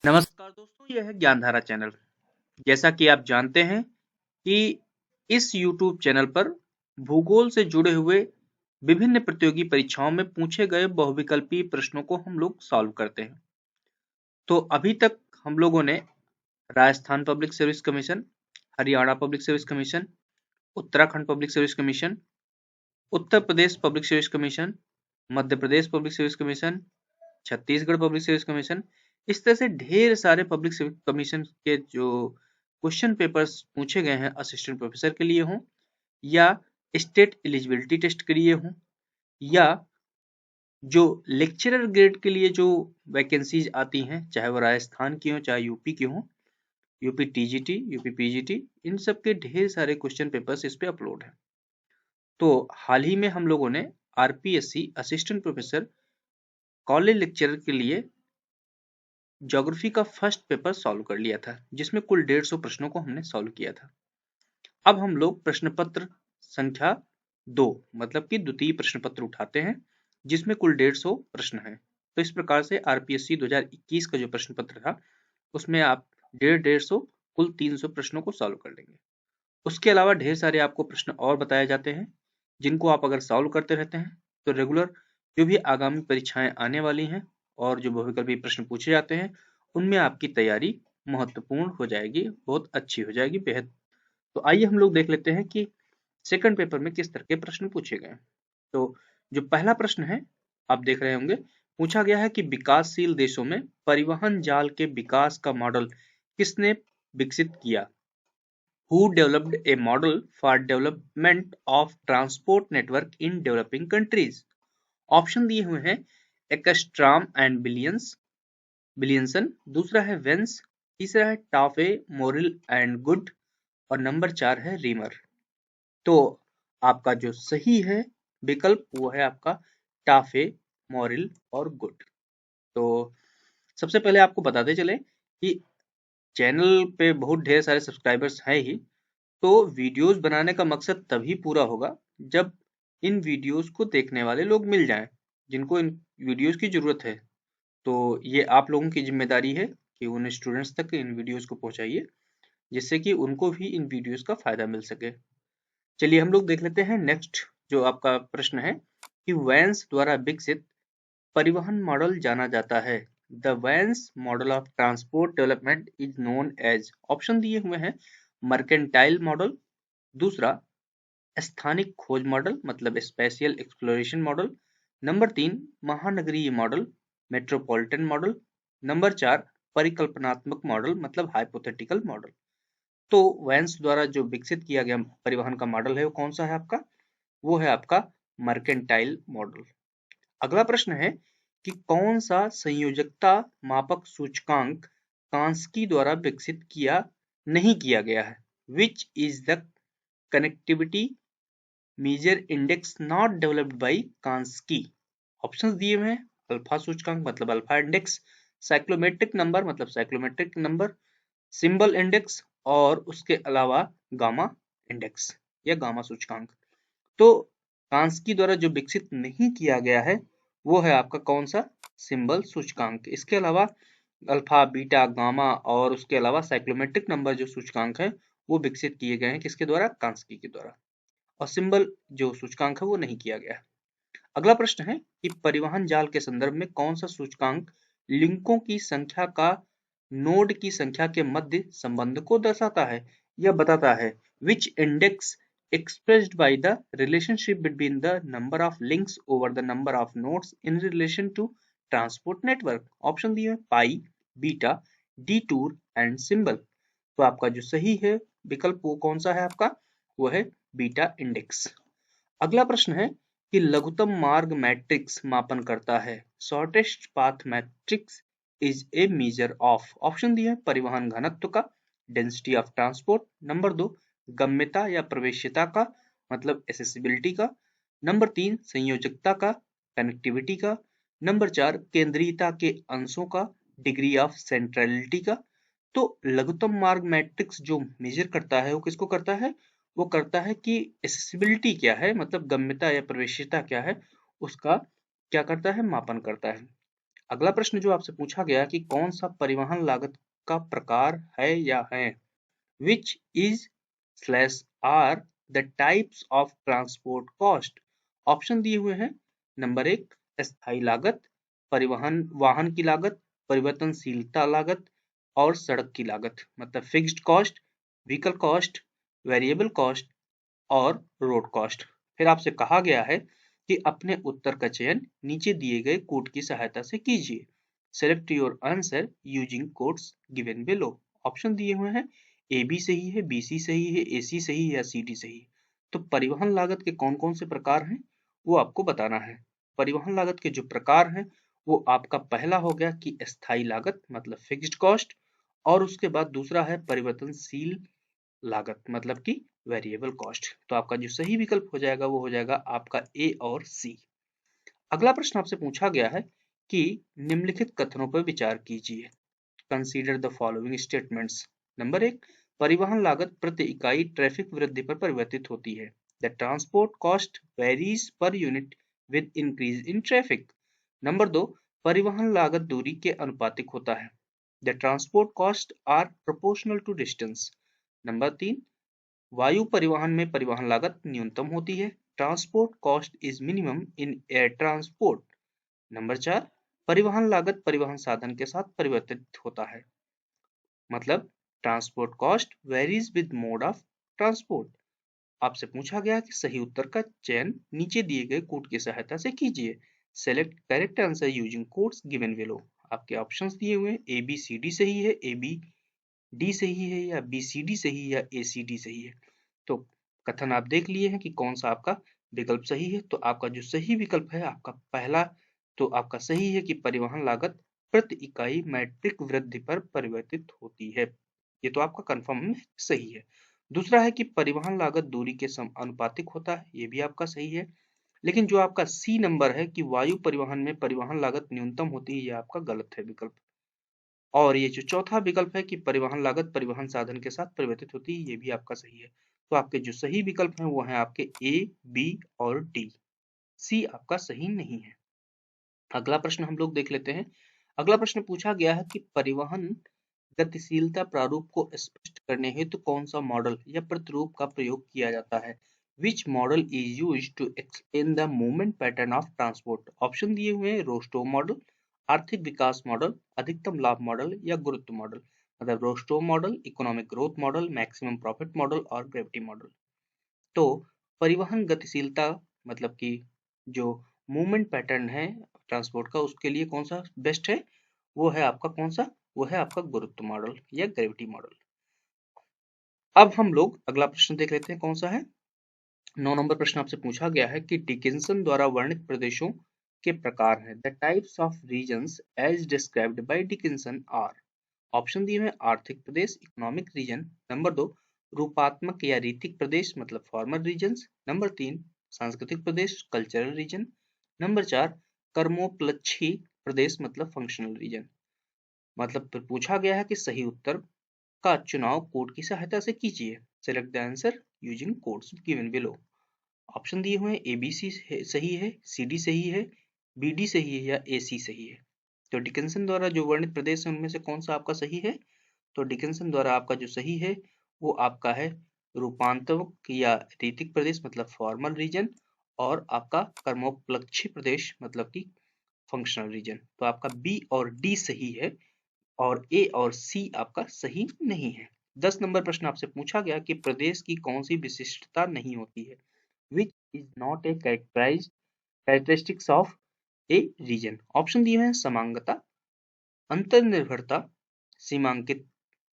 नमस्कार दोस्तों, यह है ज्ञानधारा चैनल। जैसा कि आप जानते हैं कि इस YouTube चैनल पर भूगोल से जुड़े हुए विभिन्न प्रतियोगी परीक्षाओं में पूछे गए बहुविकल्पीय प्रश्नों को हम लोग सॉल्व करते हैं। तो अभी तक हम लोगों ने Rajasthan public service commission, Haryana public service commission, Uttarakhand public service commission, Uttar Pradesh public service commission, Madhya Pradesh public service commission, Chhattisgarh public service commission, इस तरह से ढेर सारे पब्लिक सर्विस कमीशन के जो क्वेश्चन पेपर्स पूछे गए हैं असिस्टेंट प्रोफेसर के लिए हों या स्टेट एलिजिबिलिटी टेस्ट के लिए हों या जो लेक्चरर ग्रेड के लिए जो वैकेंसीज आती हैं, चाहे वो राजस्थान की हो चाहे यूपी की हो, यूपी टीजीटी, यूपी पीजीटी, इन सब के ढेर सारे क्वेश्चन पेपर्स इस पे अपलोड हैं। तो हाल ही में हम लोगों ने RPSC assistant professor college lecturer के लिए ज्योग्राफी का फर्स्ट पेपर सॉल्व कर लिया था, जिसमें कुल 150 प्रश्नों को हमने सॉल्व किया था। अब हम लोग प्रश्न पत्र संख्या 2 मतलब कि द्वितीय प्रश्न पत्र उठाते हैं, जिसमें कुल 150 प्रश्न हैं। तो इस प्रकार से आरपीएससी 2021 का जो प्रश्न पत्र था, उसमें आप 150 कुल 300 प्रश्नों को सॉल्व कर लेंगे। उसके अलावा ढेर सारे आपको प्रश्न और बताए जाते हैं, जिनको आप अगर सॉल्व करते रहते हैं तो रेगुलर जो भी आगामी परीक्षाएं आने वाली हैं और जो बहुविकल्पीय प्रश्न पूछे जाते हैं, उनमें आपकी तैयारी महत्वपूर्ण हो जाएगी, बहुत अच्छी हो जाएगी, बेहद। तो आइए हम लोग देख लेते हैं कि सेकंड पेपर में किस तरह के प्रश्न पूछे गए। तो जो पहला प्रश्न है, आप देख रहे होंगे, पूछा गया है कि विकासशील देशों में परिवहन जाल के विकास का मॉडल किसने विकसित किया? Who developed a model for development of transport network in developing countries? Option दिए हुए हैं एक्स्ट्राम एंड बिलियंसन, दूसरा है वेंस, तीसरा है टाफे, मोरिल एंड गुड, और नंबर 4 है रीमर। तो आपका जो सही है विकल्प वो है आपका टाफे, मोरिल और गुड। तो सबसे पहले आपको बताते चले कि चैनल पे बहुत ढेर सारे सब्सक्राइबर्स हैं ही, तो वीडियोस बनाने का मकसद तभी पूरा होगा जब इन वीडियोस को देखने वाले लोग मिल जाएं, जिनको इन वीडियोस की जरूरत है। तो ये आप लोगों की जिम्मेदारी है कि उन स्टूडेंट्स तक इन वीडियोस को पहुंचाइए, जिससे कि उनको भी इन वीडियोस का फायदा मिल सके। चलिए हम लोग देख लेते हैं नेक्स्ट जो आपका प्रश्न है कि वैंस द्वारा विकसित परिवहन मॉडल जाना जाता है। The Vance model of transport development is known as, option दिए हुए हैं मर्केंटाइल मॉडल, दूसरा स्थानिक खोज मॉडल मतलब स्पेशियल एक्सप्लोरेशन मॉडल, नंबर 3 महानगरीय मॉडल मेट्रोपॉलिटन मॉडल, नंबर 4 परिकल्पनात्मक मॉडल मतलब हाइपोथेटिकल मॉडल। तो वैंस द्वारा जो विकसित किया गया परिवहन का मॉडल है वो कौन सा है आपका? वो है आपका मर्केंटाइल मॉडल। अगला प्रश्न है कि कौन सा संयोजकता मापक सूचकांक कांस्की द्वारा विकसित किया नहीं किया गया है? Which is the connectivity measure index not developed by Kansky? Options दिए हुए हैं अल्फा सूचकांक मतलब अल्फा इंडेक्स, साइक्लोमेट्रिक नंबर मतलब साइक्लोमेट्रिक नंबर, सिंबल इंडेक्स और उसके अलावा गामा इंडेक्स या गामा सूचकांक। तो कांस्की द्वारा जो विकसित नहीं किया गया है वो है आपका कौन सा? सिंबल सूचकांक। इसके अलावा अल्फा, बीटा, गामा और उसके अलावा साइक्लोमेट्रिक नंबर जो सूचकांक है वो विकसित किए गए हैं किसके द्वारा? कांस्की के द्वारा। और सिंबल जो सूचकांक है वो नहीं किया गया है। अगला प्रश्न है कि परिवहन जाल के संदर्भ में कौन सा सूचकांक लिंकों की संख्या का नोड की संख्या के मध्य संबंध को दर्शाता है या बताता है? विच index expressed by the relationship between the number of links over the number of nodes in relation to transport network? Option दिए हैं पाई, बीटा, डिटूर एंड सिंबल। तो आपका जो सही है विकल्प वो कौन सा है आपका? वो है बीटा इंडेक्स। अगला प्रश्न है कि लघुत्तम मार्ग मैट्रिक्स मापन करता है। Shortest path matrix is a measure of, option दिए हैं परिवहन घनत्व का, डेंसिटी ऑफ ट्रांसपोर्ट, नंबर 2 गम्यता या प्रवेश्यता का मतलब एसेसिबिलिटी का, नंबर 3 संयोजकता का, कनेक्टिविटी का, नंबर 4 केंद्रीयता के अंशों का, डिग्री ऑफ सेंट्रलिटी का। तो लघुत्तम मार्ग मैट्रिक्स जो मेजर करता है वो किसको करता है? वो करता है कि एसेसिबिलिटी क्या है मतलब गम्यता या प्रवेश्यता क्या है, उसका क्या करता है? मापन करता है। अगला प्रश्न जो आपसे पूछा गया कि कौन सा परिवहन लागत का प्रकार है या है, which is slash are the types of transport cost. Option दिए हुए हैं। नंबर 1 स्थायी लागत, परिवहन वाहन की लागत, परिवर्तनशीलता लागत और सड़क की लागत, मतलब fixed cost, vehicle cost, variable cost और रोड कॉस्ट। फिर आपसे कहा गया है कि अपने उत्तर का चयन नीचे दिए गए कोड की सहायता से कीजिए। Select your answer using codes given below. Option दिए हुए हैं, ए बी सही है, बी सी सही है, ए सी सही है या सी डी सही है। तो परिवहन लागत के कौन कौन से प्रकार हैं वो आपको बताना है। परिवहन लागत के जो प्रकार हैं वो आपका पहला हो गया कि स्थायी लागत मतलब फिक्स्ड कॉस्ट, और उसके बाद दूसरा है परिवर्तनशील लागत मतलब कि वेरिएबल कॉस्ट। तो आपका जो सही विकल्प हो जाएगा वो हो जाएगा आपका ए और सी। अगला प्रश्न आपसे पूछा गया है कि निम्नलिखित कथनों पर विचार कीजिए। Consider the following statements. Number 1, परिवहन लागत प्रति इकाई ट्रैफिक वृद्धि पर परिवर्तित होती है। The transport cost varies per unit with increase in traffic. Number 2, परिवहन लागत दूरी के अनुपातिक होता है। The transport cost are proportional to distance. Number 3, वायु परिवहन में परिवहन लागत न्यूनतम होती है। Transport cost is minimum in air transport. Number 4, परिवहन लागत परिवहन साधन के साथ परिवर्तित होता है, मतलब transport cost varies with mode of transport. आपसे पूछा गया कि सही उत्तर का चयन नीचे दिए गए कोड की सहायता से कीजिए। Select correct answer using codes given below. आपके ऑप्शंस दिए हुए हैं, ए बी सी डी सही है, ए बी डी सही है या बी सी डी सही है या ए सी डी सही है। तो कथन आप देख लिए हैं कि कौन सा आपका विकल्प सही है। तो आपका जो सही विकल्प है आपका पहला, तो आपका सही है कि परिवहन लागत प्रति इकाई मैट्रिक वृद्धि पर परिवर्तित होती है। ये तो आपका कंफर्म सही है। दूसरा है कि परिवहन लागत दूरी के समानुपातिक होता है, ये भी आपका सही है। लेकिन जो आपका सी नंबर है कि वायु परिवहन में परिवहन लागत न्यूनतम होती है, ये आपका गलत है विकल्प। और ये जो चौथा विकल्प है कि परिवहन लागत परिवहन साधन के साथ परिवर्तित होती है, ये भी आपका सही है। तो आपके जो सही विकल्प हैं वो हैं आपके ए, बी और डी। सी आपका सही नहीं है। अगला प्रश्न हम लोग देख लेते हैं। अगला प्रश्न पूछा गया है कि परिवहन गतिशीलता प्रारूप को स्पष्ट करने हेतु कौन सा मॉडल या प्रतिरूप का प्रयोग किया जाता है। Which model is used to explain the movement pattern of transport. Option दिए हुए हैं, रोस्टो मॉडल, आर्थिक विकास मॉडल, अधिकतम लाभ मॉडल या गुरुत्व मॉडल। मतलब Rostow model, economic growth model, maximum profit model और ग्रेविटी मॉडल। तो परिवहन गतिशीलता मतलब कि जो मूवमेंट पैटर्न है ट्रांसपोर्ट का, उसके लिए कौन सा बेस्ट है, वो है आपका कौन सा, वो है आपका गुरुत्व मॉडल या ग्रेविटी मॉडल। अब हम लोग अगला प्रश्न देख लेते हैं कौन सा है। 9 नंबर प्रश्न आपसे पूछा गया है कि डिकिंसन द्वारा वर्णित प्रदेशों के प्रकार हैं। The types of regions as described by Dickinson are. Option दिए हैं, आर्थिक प्रदेश, इकोनॉमिक रीजन। नंबर 2, रूपात्मक या रीतिक प्रदेश मतलब फॉर्मल रीजन्स। नंबर 3, सांस्कृतिक प्रदेश, कल्चरल रीजन। नंबर 4, कर्मोपलक्षी प्रदेश मतलब फंक्शनल रीजन। मतलब फिर पूछा गया है कि सही उत्तर का चुनाव कोड की सहायता से कीजिए। Select the answer using codes given below. Option दिए हुए हैं, ए बी सी सही है, सी डी सही है, बी डी सही है या ए सी सही है। तो डिकिंसन द्वारा जो वर्णित प्रदेश है उनमें से कौन सा आपका सही है। तो डिकिंसन द्वारा आपका जो सही है वो आपका है रूपांतरक या रीतिक प्रदेश मतलब फॉर्मल रीजन, और आपका कर्मोपलक्षी प्रदेश मतलब कि फंक्शनल रीजन। तो आपका बी और डी सही है और ए और सी आपका सही नहीं है। 10 नंबर प्रश्न आपसे पूछा गया कि प्रदेश की कौन सी विशिष्टता नहीं होती है। Which is not a characteristics of a region. Option दिए हैं, समांगता, अंतर्निर्भरता, सीमांकित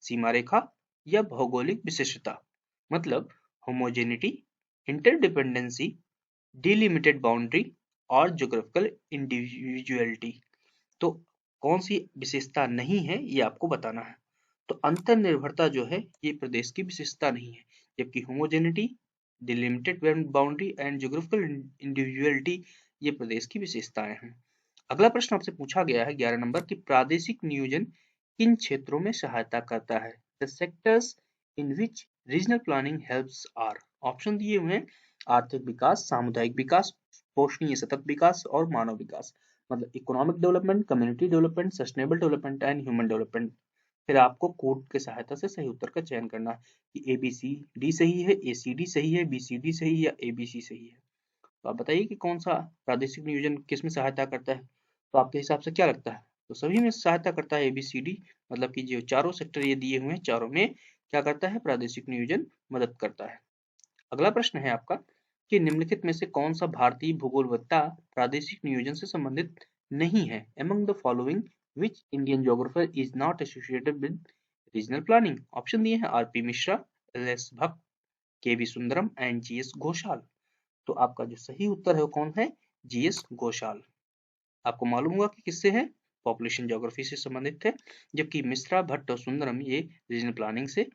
सीमा रेखा या भौगोलिक विशिष्टता। मतलब होमोजेनिटी, इंटरडिपेंडेंसी, डिलिमिटेड बाउंड्री और ज्योग्राफिकल इंडिविजुअलिटी। तो कौन सी विशेषता नहीं है ये आपको बताना है। तो अंतर्निर्भरता जो है ये प्रदेश की विशेषता नहीं है, जबकि homogeneity, delimited boundary and geographical individuality ये प्रदेश की विशेषताएं हैं। अगला प्रश्न आपसे पूछा गया है 11 नंबर की प्रादेशिक नियोजन किन क्षेत्रों में सहायता करता है। The sectors in which regional planning helps are. Option दिए हुए हैं, आर्थिक विकास, सामुदायिक विकास, पोषणीय सतत विकास और मानव विकास। मतलब economic development, community development, sustainable development and human development. फिर आपको कोड के सहायता से सही उत्तर का चयन करना है कि ABCD सही है, ACD सही है, BCD सही है या ABC सही है। तो आप बताइए कि कौन सा प्रादेशिक नियोजन किस में सहायता करता है? तो आपके हिसाब से क्या लगता है? तो सभी में सहायता करता है ABCD, मतलब कि जो चारों सेक्टर ये दिए हुए हैं, चारों में क्या करता है? प्रादेशिक नियोजन मदद करता है। अगला प्रश्न है आपका कि निम्नलिखित में से कौन सा भारतीय भूगोलविद्ता प्रादेशिक नियोजन से संबंधित नहीं है? Among the following which Indian geographer is not associated with regional planning? Option दिए हैं RP Mishra, LS Bhatt, KV Sundaram and GS Ghoshal. तो आपका जो सही उत्तर है वो कौन है? GS घोषाल। आपको मालूम होगा कि किससे है? पॉपुलेशन ज्योग्राफी से संबंधित थे, जबकि मिश्रा, भट्ट और सुंदरम ये रीजनल प्लानिंग से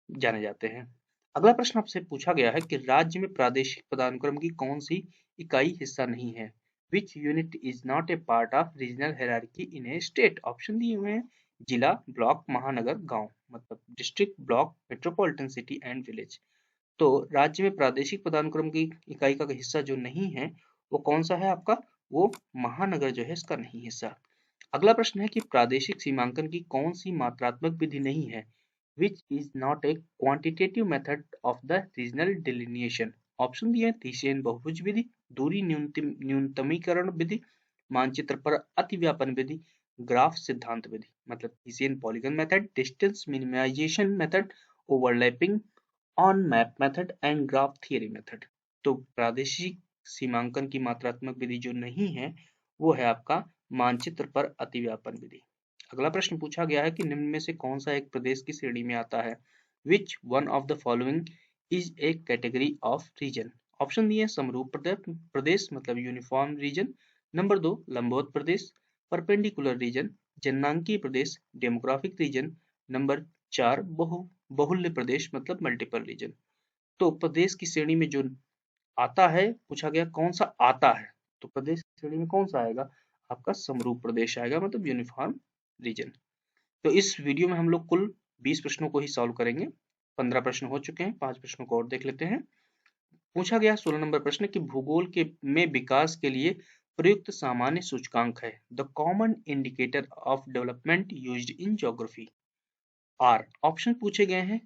जाने जाते हैं। अगला प्रश्न आपसे पूछा गया है कि राज्य में प्रादेशिक पदानुक्रम की कौन सी इकाई हिस्सा नहीं है? Which unit is not a part of regional hierarchy in a state? Option दिए हुए हैं जिला, ब्लॉक, महानगर, गांव, मतलब district, block, metropolitan city and village. तो राज्य में प्रादेशिक पदानुक्रम की इकाई का हिस्सा जो नहीं है वो कौन सा है आपका? वो महानगर जो है इसका नहीं हिस्सा। अगला प्रश्न है कि प्रादेशिक सीमांकन की कौन सी मात्रात्मक विधि नहीं है? Which is not a quantitative method of the regional delineation? Option दिए हैं थिसियन बहुभुज विधि, दूरी न्यूनतमीकरण विधि, मानचित्र पर अतिव्यापन विधि, ग्राफ सिद्धांत विधि। मतलब Thiessen polygon method, distance minimisation method, overlapping on map method and graph theory method. तो प्रादेशिक सीमांकन की मात्रात्मक विधि जो नहीं है वो है आपका मानचित्र पर अतिव्यापन विधि। अगला प्रश्न पूछा गया है कि निम्न में से कौन सा एक प्रदेश की श्रेणी में आता है? Which one of the following is a category of region? Option दिए समरूप प्रदेश मतलब यूनिफॉर्म रीजन, नंबर 2 लंबवत प्रदेश, परपेंडिकुलर रीजन, जननांकीय प्रदेश, डेमोग्राफिक रीजन, नंबर 4 बहुल्य प्रदेश मतलब मल्टीपल रीजन। तो प्रदेश की श्रेणी में जो आता है, पूछा गया कौन सा आता है, तो प्रदेश की श्रेणी में कौन सा आएगा? आपका समरूप प्रदेश आएगा, मतलब यूनिफॉर्म रीजन। तो इस वीडियो में हम लोग कुल 20 प्रश्नों को ही सॉल्व करेंगे। 15 प्रश्न हो चुके हैं, 5 प्रश्नों को और देख लेते हैं। पूछा गया 16 नंबर प्रश्न कि भूगोल के में विकास के लिए प्रयुक्त सामान्य सूचकांक है। The common indicator of development used in geography are. Option पूछे गए हैं,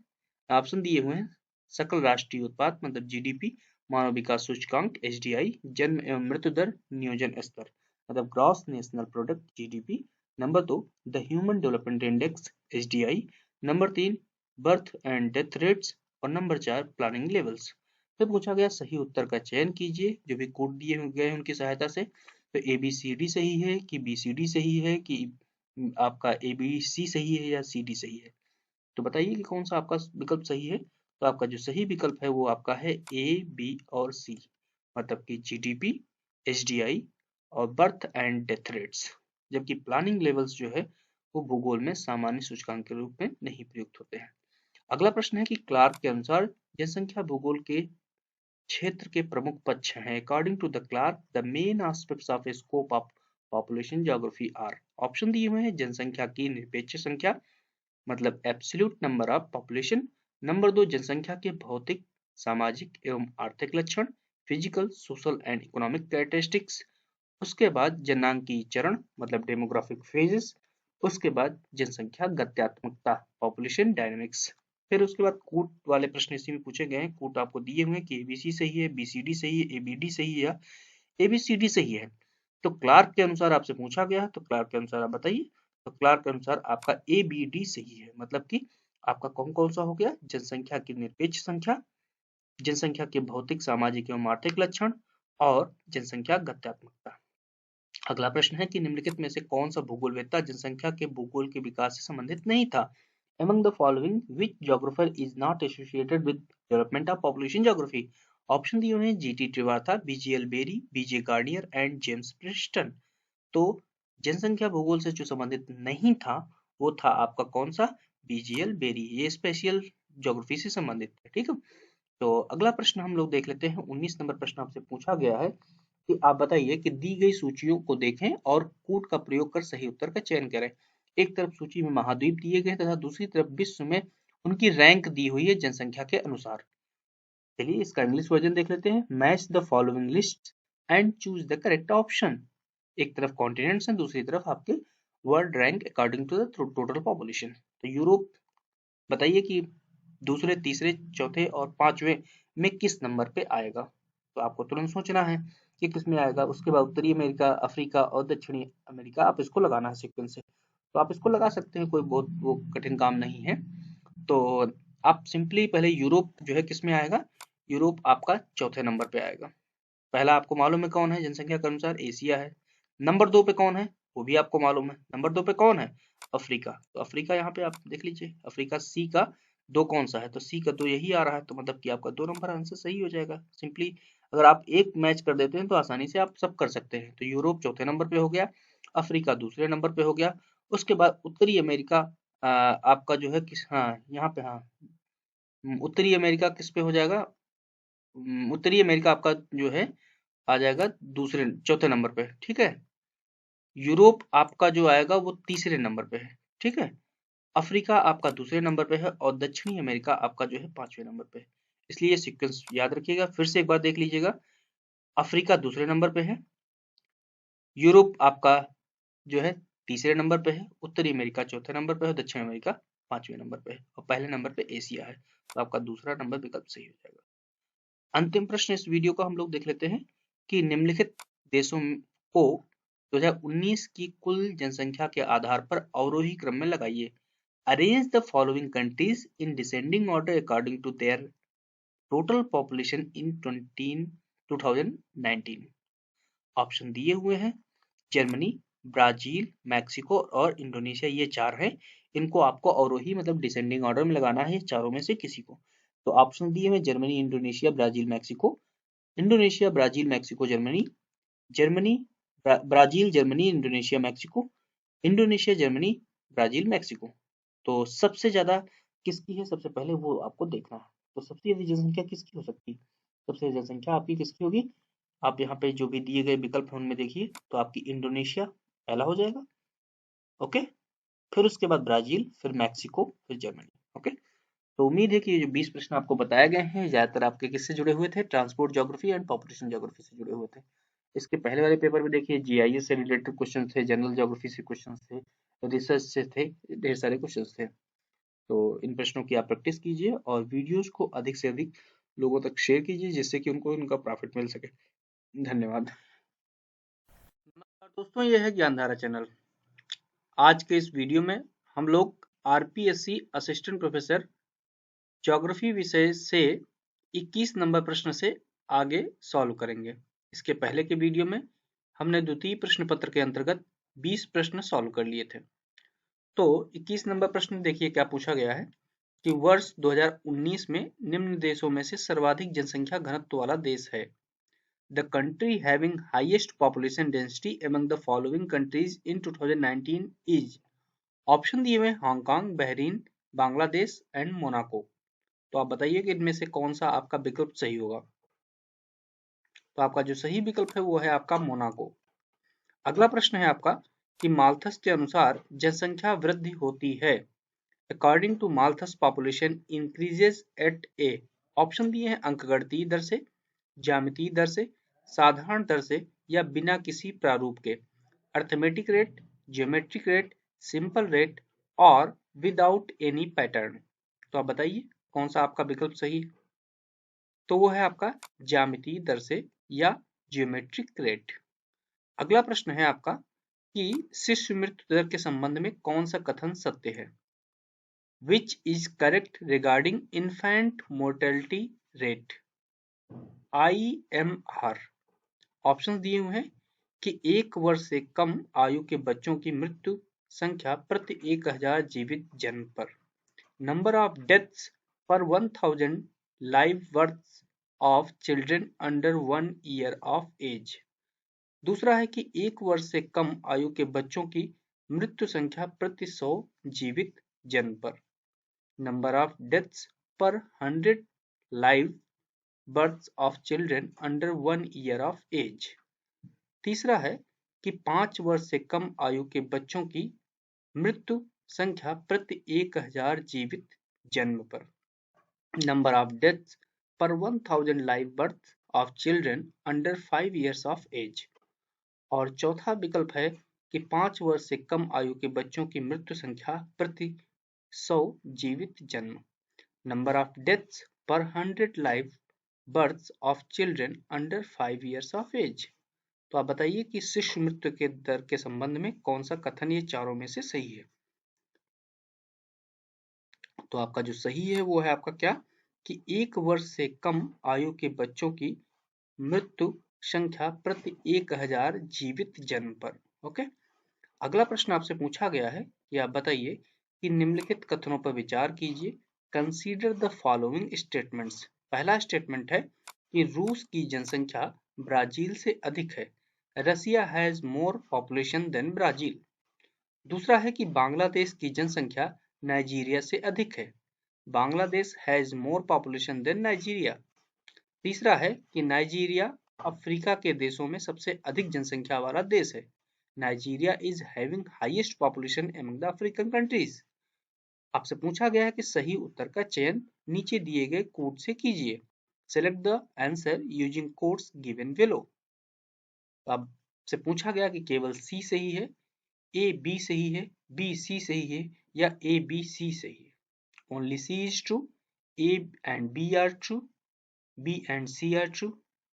ऑप्शन दिए हुए हैं सकल राष्ट्रीय उत्पाद मतलब GDP, मानव विकास सूचकांक HDI, जन्म एवं मृत्यु दर नियोजन स्तर मतलब gross national product GDP, number 2 the human development index HDI, number 3 birth and death rates और नंबर 4 प्लानिंग लेवल्स। फिर पूछा गया सही उत्तर का चयन कीजिए जो भी कोड दिए गए उनकी सहायता से। तो ABCD सही है कि BCD सही है कि आपका ABC सही है या CD सही है? तो बताइए कि कौन सा आपका विकल्प सही है? तो आपका जो सही विकल्प है वो आपका है A, B और C, मतलब कि GDP, HDI और बर्थ एंड डेथ रेट्स। जबकि प्लानिंग लेवल्स जो है वो भूगोल में सामान्य सूचकांक के रूप में नहीं प्रयुक्त होते हैं। अगला प्रश्न है कि क्लार्क के अनुसार जनसंख्या भूगोल के क्षेत्र के प्रमुख पक्ष हैं। According to the Clark the main aspects of scope of population geography are. Option दिए हुए हैं जनसंख्या की निरपेक्ष संख्या मतलब absolute number of population, number 2 जनसंख्या के भौतिक, सामाजिक एवं आर्थिक लक्षण, physical, social and economic characteristics, उसके बाद जनांकीय चरण मतलब डेमोग्राफिक फेजेस, उसके बाद जनसंख्या गत्यात्मकता पॉपुलेशन डायनेमिक्स। फिर उसके बाद कूट वाले प्रश्न इसी में पूछे गए हैं। कूट आपको दिए हुए हैं कि ABC सही है, BCD सही है, ABD सही है या ABCD सही है। तो क्लार्क के अनुसार आपसे पूछा गया है, तो क्लार्क के अनुसार आप बताइए। तो क्लार्क के अनुसार आपका ABD सही है, मतलब कि आपका कौन कौन सा हो गया? जनसंख्या की निरपेक्ष संख्या, जनसंख्या के भौतिक, सामाजिक एवं आर्थिक लक्षण और जनसंख्या गत्यात्मकता। अगला प्रश्न है कि निम्नलिखित में से कौन सा भूगोलवेत्ता जनसंख्या के भूगोल के विकास से संबंधित नहीं था? Among the following which geographer is not associated with development of population geography? Option दिए हुए हैं GT Trewartha, BGL Berry, BJ Garnier and James Preston. तो जनसंख्या भूगोल से जो संबंधित नहीं था वो था आपका कौन सा? BGL बेरी, ये स्पेशल ज्योग्राफी से संबंधित है। ठीक है, तो अगला प्रश्न हम लोग देख लेते हैं। 19 नंबर प्रश्न आपसे पूछा गया है कि आप बताइए कि दी गई सूचियों को देखें और कूट का प्रयोग कर सही उत्तर का चयन करें। एक तरफ सूची में महाद्वीप दिए गए तथा दूसरी तरफ विश्व में उनकी रैंक दी हुई है जनसंख्या के अनुसार। चलिए इसका इंग्लिश वर्जन देख लेते हैं। Match the following list and choose the correct option. एक तरफ कॉन्टिनेंट्स हैं, दूसरी तरफ आपके world rank according to the total population. तो यूरोप बताइए कि दूसरे, तीसरे, चौथे और पांचवें में किस नंबर पे आएगा। तो आपको तुरंत सोचना है कि किस में आएगा। उसके बाद उत्तरी अमेरिका, अफ्रीका और दक्षिणी अमेरिका, आप इसको लगाना है सीक्वेंस से। तो आप इसको लगा सकते हैं, कोई बहुत वो कठिन काम नहीं है। तो आप सिंपली पहले यूरोप जो है किस में आएगा, यूरोप आपका चौथे नंबर पे आएगा। पहला आपको मालूम है कौन है जनसंख्या के अनुसार, एशिया है। नंबर 2 पे कौन है वो भी आपको मालूम है, नंबर 2 पे कौन है, अफ्रीका। तो अफ्रीका यहाँ पे आप देख लीजिए, अफ्रीका सी का 2 कौन सा है, तो सी का 2 यही आ रहा है, तो मतलब कि आपका 2 नंबर आंसर सही हो जाएगा। सिंपली अगर आप एक मैच कर देते हैं तो आसानी से आप सब कर सकते हैं। तो यूरोप चौथे नंबर पे हो गया, अफ्रीका दूसरे नंबर पे हो गया। उसके बाद उत्तरी अमेरिका आपका जो है किस, हाँ यहाँ पे, हाँ उत्तरी अमेरिका किस पे हो जाएगा, उत्तरी अमेरिका आपका जो है आ जाएगा दूसरे, चौथे नंबर पे, ठीक है। यूरोप आपका जो आएगा वो तीसरे नंबर पे है, ठीक है। अफ्रीका आपका दूसरे नंबर पे है और दक्षिणी अमेरिका आपका जो है पांचवें नंबर पे है। इसलिए सीक्वेंस याद रखिएगा, फिर से एक बार देख लीजिएगा। अफ्रीका दूसरे नंबर पे है, यूरोप आपका जो है तीसरे नंबर पे है, उत्तरी अमेरिका चौथे नंबर पे है, दक्षिण अमेरिका पांचवें नंबर पे है और पहले नंबर पे एशिया है। तो आपका दूसरा नंबर विकल्प सही हो जाएगा। अंतिम प्रश्न इस वीडियो का हम लोग देख लेते हैं कि निम्नलिखित देशों को 2019 की कुल जनसंख्या के आधार पर अवरोही क्रम में लगाइए। Arrange the following countries in descending order according to their total population in 2019। Option दिए हुए हैं, जर्मनी, ब्राजील, मैक्सिको और इंडोनेशिया, ये 4 हैं। इनको आपको अवरोही मतलब डिसेंडिंग ऑर्डर में लगाना है, चारों में से किसी को। तो ऑप्शन दिए हुए Germany, Indonesia, Brazil, Mexico. Indonesia, Brazil, Mexico, Germany. Germany, Brazil, Germany, Indonesia, Mexico. Indonesia, Germany, Brazil, Mexico. तो सबसे ज्यादा किसकी है, सबसे पहले वो आपको देखना है। तो सबसे ज्यादा जनसंख्या किसकी हो सकती है, सबसे ज्यादा जनसंख्या आपकी किसकी होगी। आप यहाँ पे जो भी दिए गए विकल्प हैं उनमें देखिए, तो आपकी इंडोनेशिया पहला हो जाएगा, ओके। फिर उसके बाद ब्राजील, फिर मैक्सिको, फिर जर्मनी, ओके। तो उम्मीद है कि ये जो 20 प्रश्न आपको बताए गए हैं ज्यादातर आपके किससे जुड़े हुए थे, transport geography and population geography से जुड़े हुए थे। इसके पहले वाले पेपर में देखिए जीआईएस से रिलेटेड क्वेश्चन थे, जनरल ज्योग्राफी से क्वेश्चन थे, रिसर्च से थे, ढेर सारे क्वेश्चन थे। तो इन प्रश्नों की आप प्रैक्टिस कीजिए और वीडियोस को अधिक से अधिक लोगों तक शेयर कीजिए जिससे कि उनको उनका प्रॉफिट मिल सके। धन्यवाद। नमस्कार दोस्तों, ये है ज्ञानधारा चैनल। आज के इस वीडियो में हम लोग आरपीएससी असिस्टेंट प्रोफेसर ज्योग्राफी विषय से 21 नंबर प्रश्न से आगे सॉल्व करेंगे। इसके पहले के वीडियो में हमने द्वितीय प्रश्न पत्र के अंतर्गत 20 प्रश्न सॉल्व कर लिए थे। तो 21 नंबर प्रश्न देखिए क्या पूछा गया है कि वर्ष 2019 में निम्न देशों में से सर्वाधिक जनसंख्या घनत्व वाला देश है। The country having highest population density among the following countries in 2019 is, option दिए हुए Hong Kong, Bahrain, Bangladesh and Monaco. तो आप बताइए कि इनमें से कौन सा आपका विकल्प सही होगा। तो आपका जो सही विकल्प है वो है आपका मोनाको। अगला प्रश्न है आपका कि माल्थस के अनुसार जनसंख्या वृद्धि होती है। According to Malthus population increases at a, option दिए हैं अंकगणितीय दर से, ज्यामितीय दर से, साधारण दर से या बिना किसी प्रारूप के। Arithmetic rate, geometric rate, simple rate और विदाउट एनी पैटर्न। तो आप बताइए कौन सा आपका विकल्प सही है। तो वो है आपका ज्यामितीय दर से या ज्योमेट्रिक रेट। अगला प्रश्न है आपका कि शिशु मृत्यु दर के संबंध में कौन सा कथन सत्य है। Which is correct regarding infant mortality rate, IMR। Option दिए हुए हैं कि 1 वर्ष से कम आयु के बच्चों की मृत्यु संख्या प्रति 1000 जीवित जन्म पर, number of deaths per 1000 live birth of children under 1 year of age. दूसरा है कि 1 वर्ष से कम आयु के बच्चों की मृत्यु संख्या प्रति 100 जीवित जन्म पर, number of deaths per 100 live birth of children under 1 year of age. तीसरा है कि 5 वर्ष से कम आयु के बच्चों की मृत्यु संख्या प्रति 1000 जीवित जन्म पर, number of deaths per 1000 live birth of children under 5 years of age. और चौथा विकल्प है कि 5 वर्ष से कम आयु के बच्चों की मृत्यु संख्या प्रति 100 जीवित जन्म, number of deaths per 100 live births of children under 5 years of age. तो आप बताइए कि शिशु मृत्यु के दर के संबंध में कौन सा कथन ये चारों में से सही है। तो आपका जो सही है वो है आपका क्या, कि 1 वर्ष से कम आयु के बच्चों की मृत्यु संख्या प्रति 1000 जीवित जन्म पर। ओके, अगला प्रश्न आपसे पूछा गया है कि आप बताइए कि निम्नलिखित कथनों पर विचार कीजिए। Consider the following statements. पहला स्टेटमेंट है कि रूस की जनसंख्या ब्राजील से अधिक है। Russia has more population than Brazil. दूसरा है कि बांग्लादेश की जनसंख्या नाइजीरिया से अधिक है। Bangladesh has more population than Nigeria. तीसरा है कि नाइजीरिया अफ्रीका के देशों में सबसे अधिक जनसंख्या वाला देश है। Nigeria is having highest population among the African countries. आपसे पूछा गया है कि सही उत्तर का चयन नीचे दिए गए कोड से कीजिए। Select the answer using codes given below. आपसे पूछा गया कि केवल सी सही है, ए बी सही है, बी सी सही है या ए बी सी सही है। Only C is true, A and B are true, B and C are true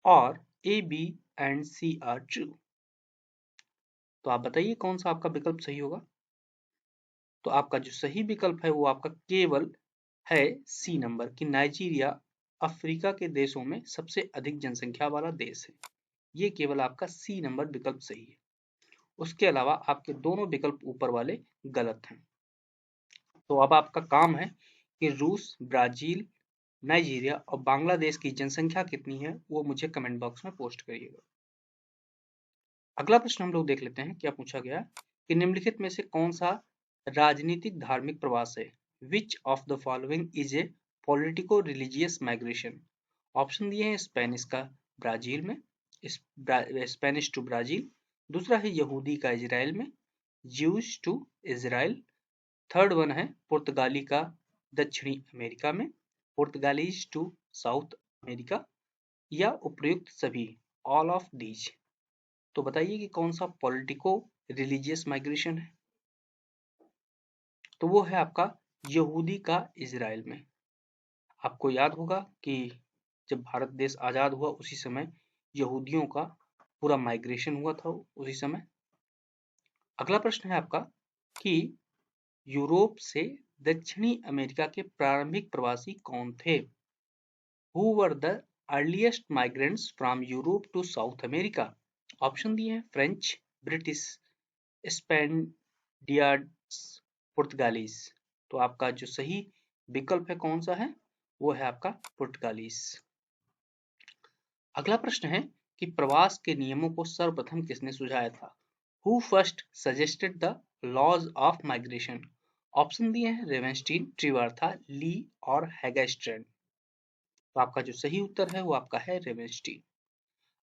और A, B and C are true। तो आप बताइए कौन सा आपका विकल्प सही होगा। तो आपका जो सही विकल्प है वो आपका केवल है सी नंबर, कि नाइजीरिया अफ्रीका के देशों में सबसे अधिक जनसंख्या वाला देश है। ये केवल आपका सी नंबर विकल्प सही है। उसके अलावा आपके दोनों विकल्प ऊपर वाले गलत हैं। तो अब आपका काम है कि रूस, ब्राजील, नाइजीरिया और बांग्लादेश की जनसंख्या कितनी है वो मुझे कमेंट बॉक्स में पोस्ट करिएगा। अगला प्रश्न हम लोग देख लेते हैं। क्या पूछा गया कि निम्नलिखित में से कौन सा राजनीतिक धार्मिक प्रवास है। Which of the following is a politico religious migration. Option दिए हैं स्पेनिश का ब्राजील में, स्पेनिश टू ब्राजील। दूसरा है यहूदी का इजराइल में, Jews to Israel. Third one है पुर्तगाली का दक्षिणी अमेरिका में, पुर्तगालीज टू साउथ अमेरिका, या उपयुक्त सभी, ऑल ऑफ दीज। तो बताइए कि कौन सा पॉलिटिको रिलीजियस माइग्रेशन है। तो वो है आपका यहूदी का इजराइल में। आपको याद होगा कि जब भारत देश आजाद हुआ उसी समय यहूदियों का पूरा माइग्रेशन हुआ था उसी समय। अगला प्रश्न है आपका कि यूरोप से दक्षिणी अमेरिका के प्रारंभिक प्रवासी कौन थे। Who were the earliest migrants from Europe to South America? Option दिए हैं फ्रेंच, ब्रिटिश, स्पेनियर्ड्स, पुर्तगालीज। तो आपका जो सही विकल्प है कौन सा है, वो है आपका पुर्तगालीज। अगला प्रश्न है कि प्रवास के नियमों को सर्वप्रथम किसने सुझाया था। Who first suggested the laws of migration? Option दिए हैं रेवेंस्टीन, ट्रिवार्था, ली और हैगस्ट्रैंड। तो आपका जो सही उत्तर है वो आपका है रेवेंस्टीन।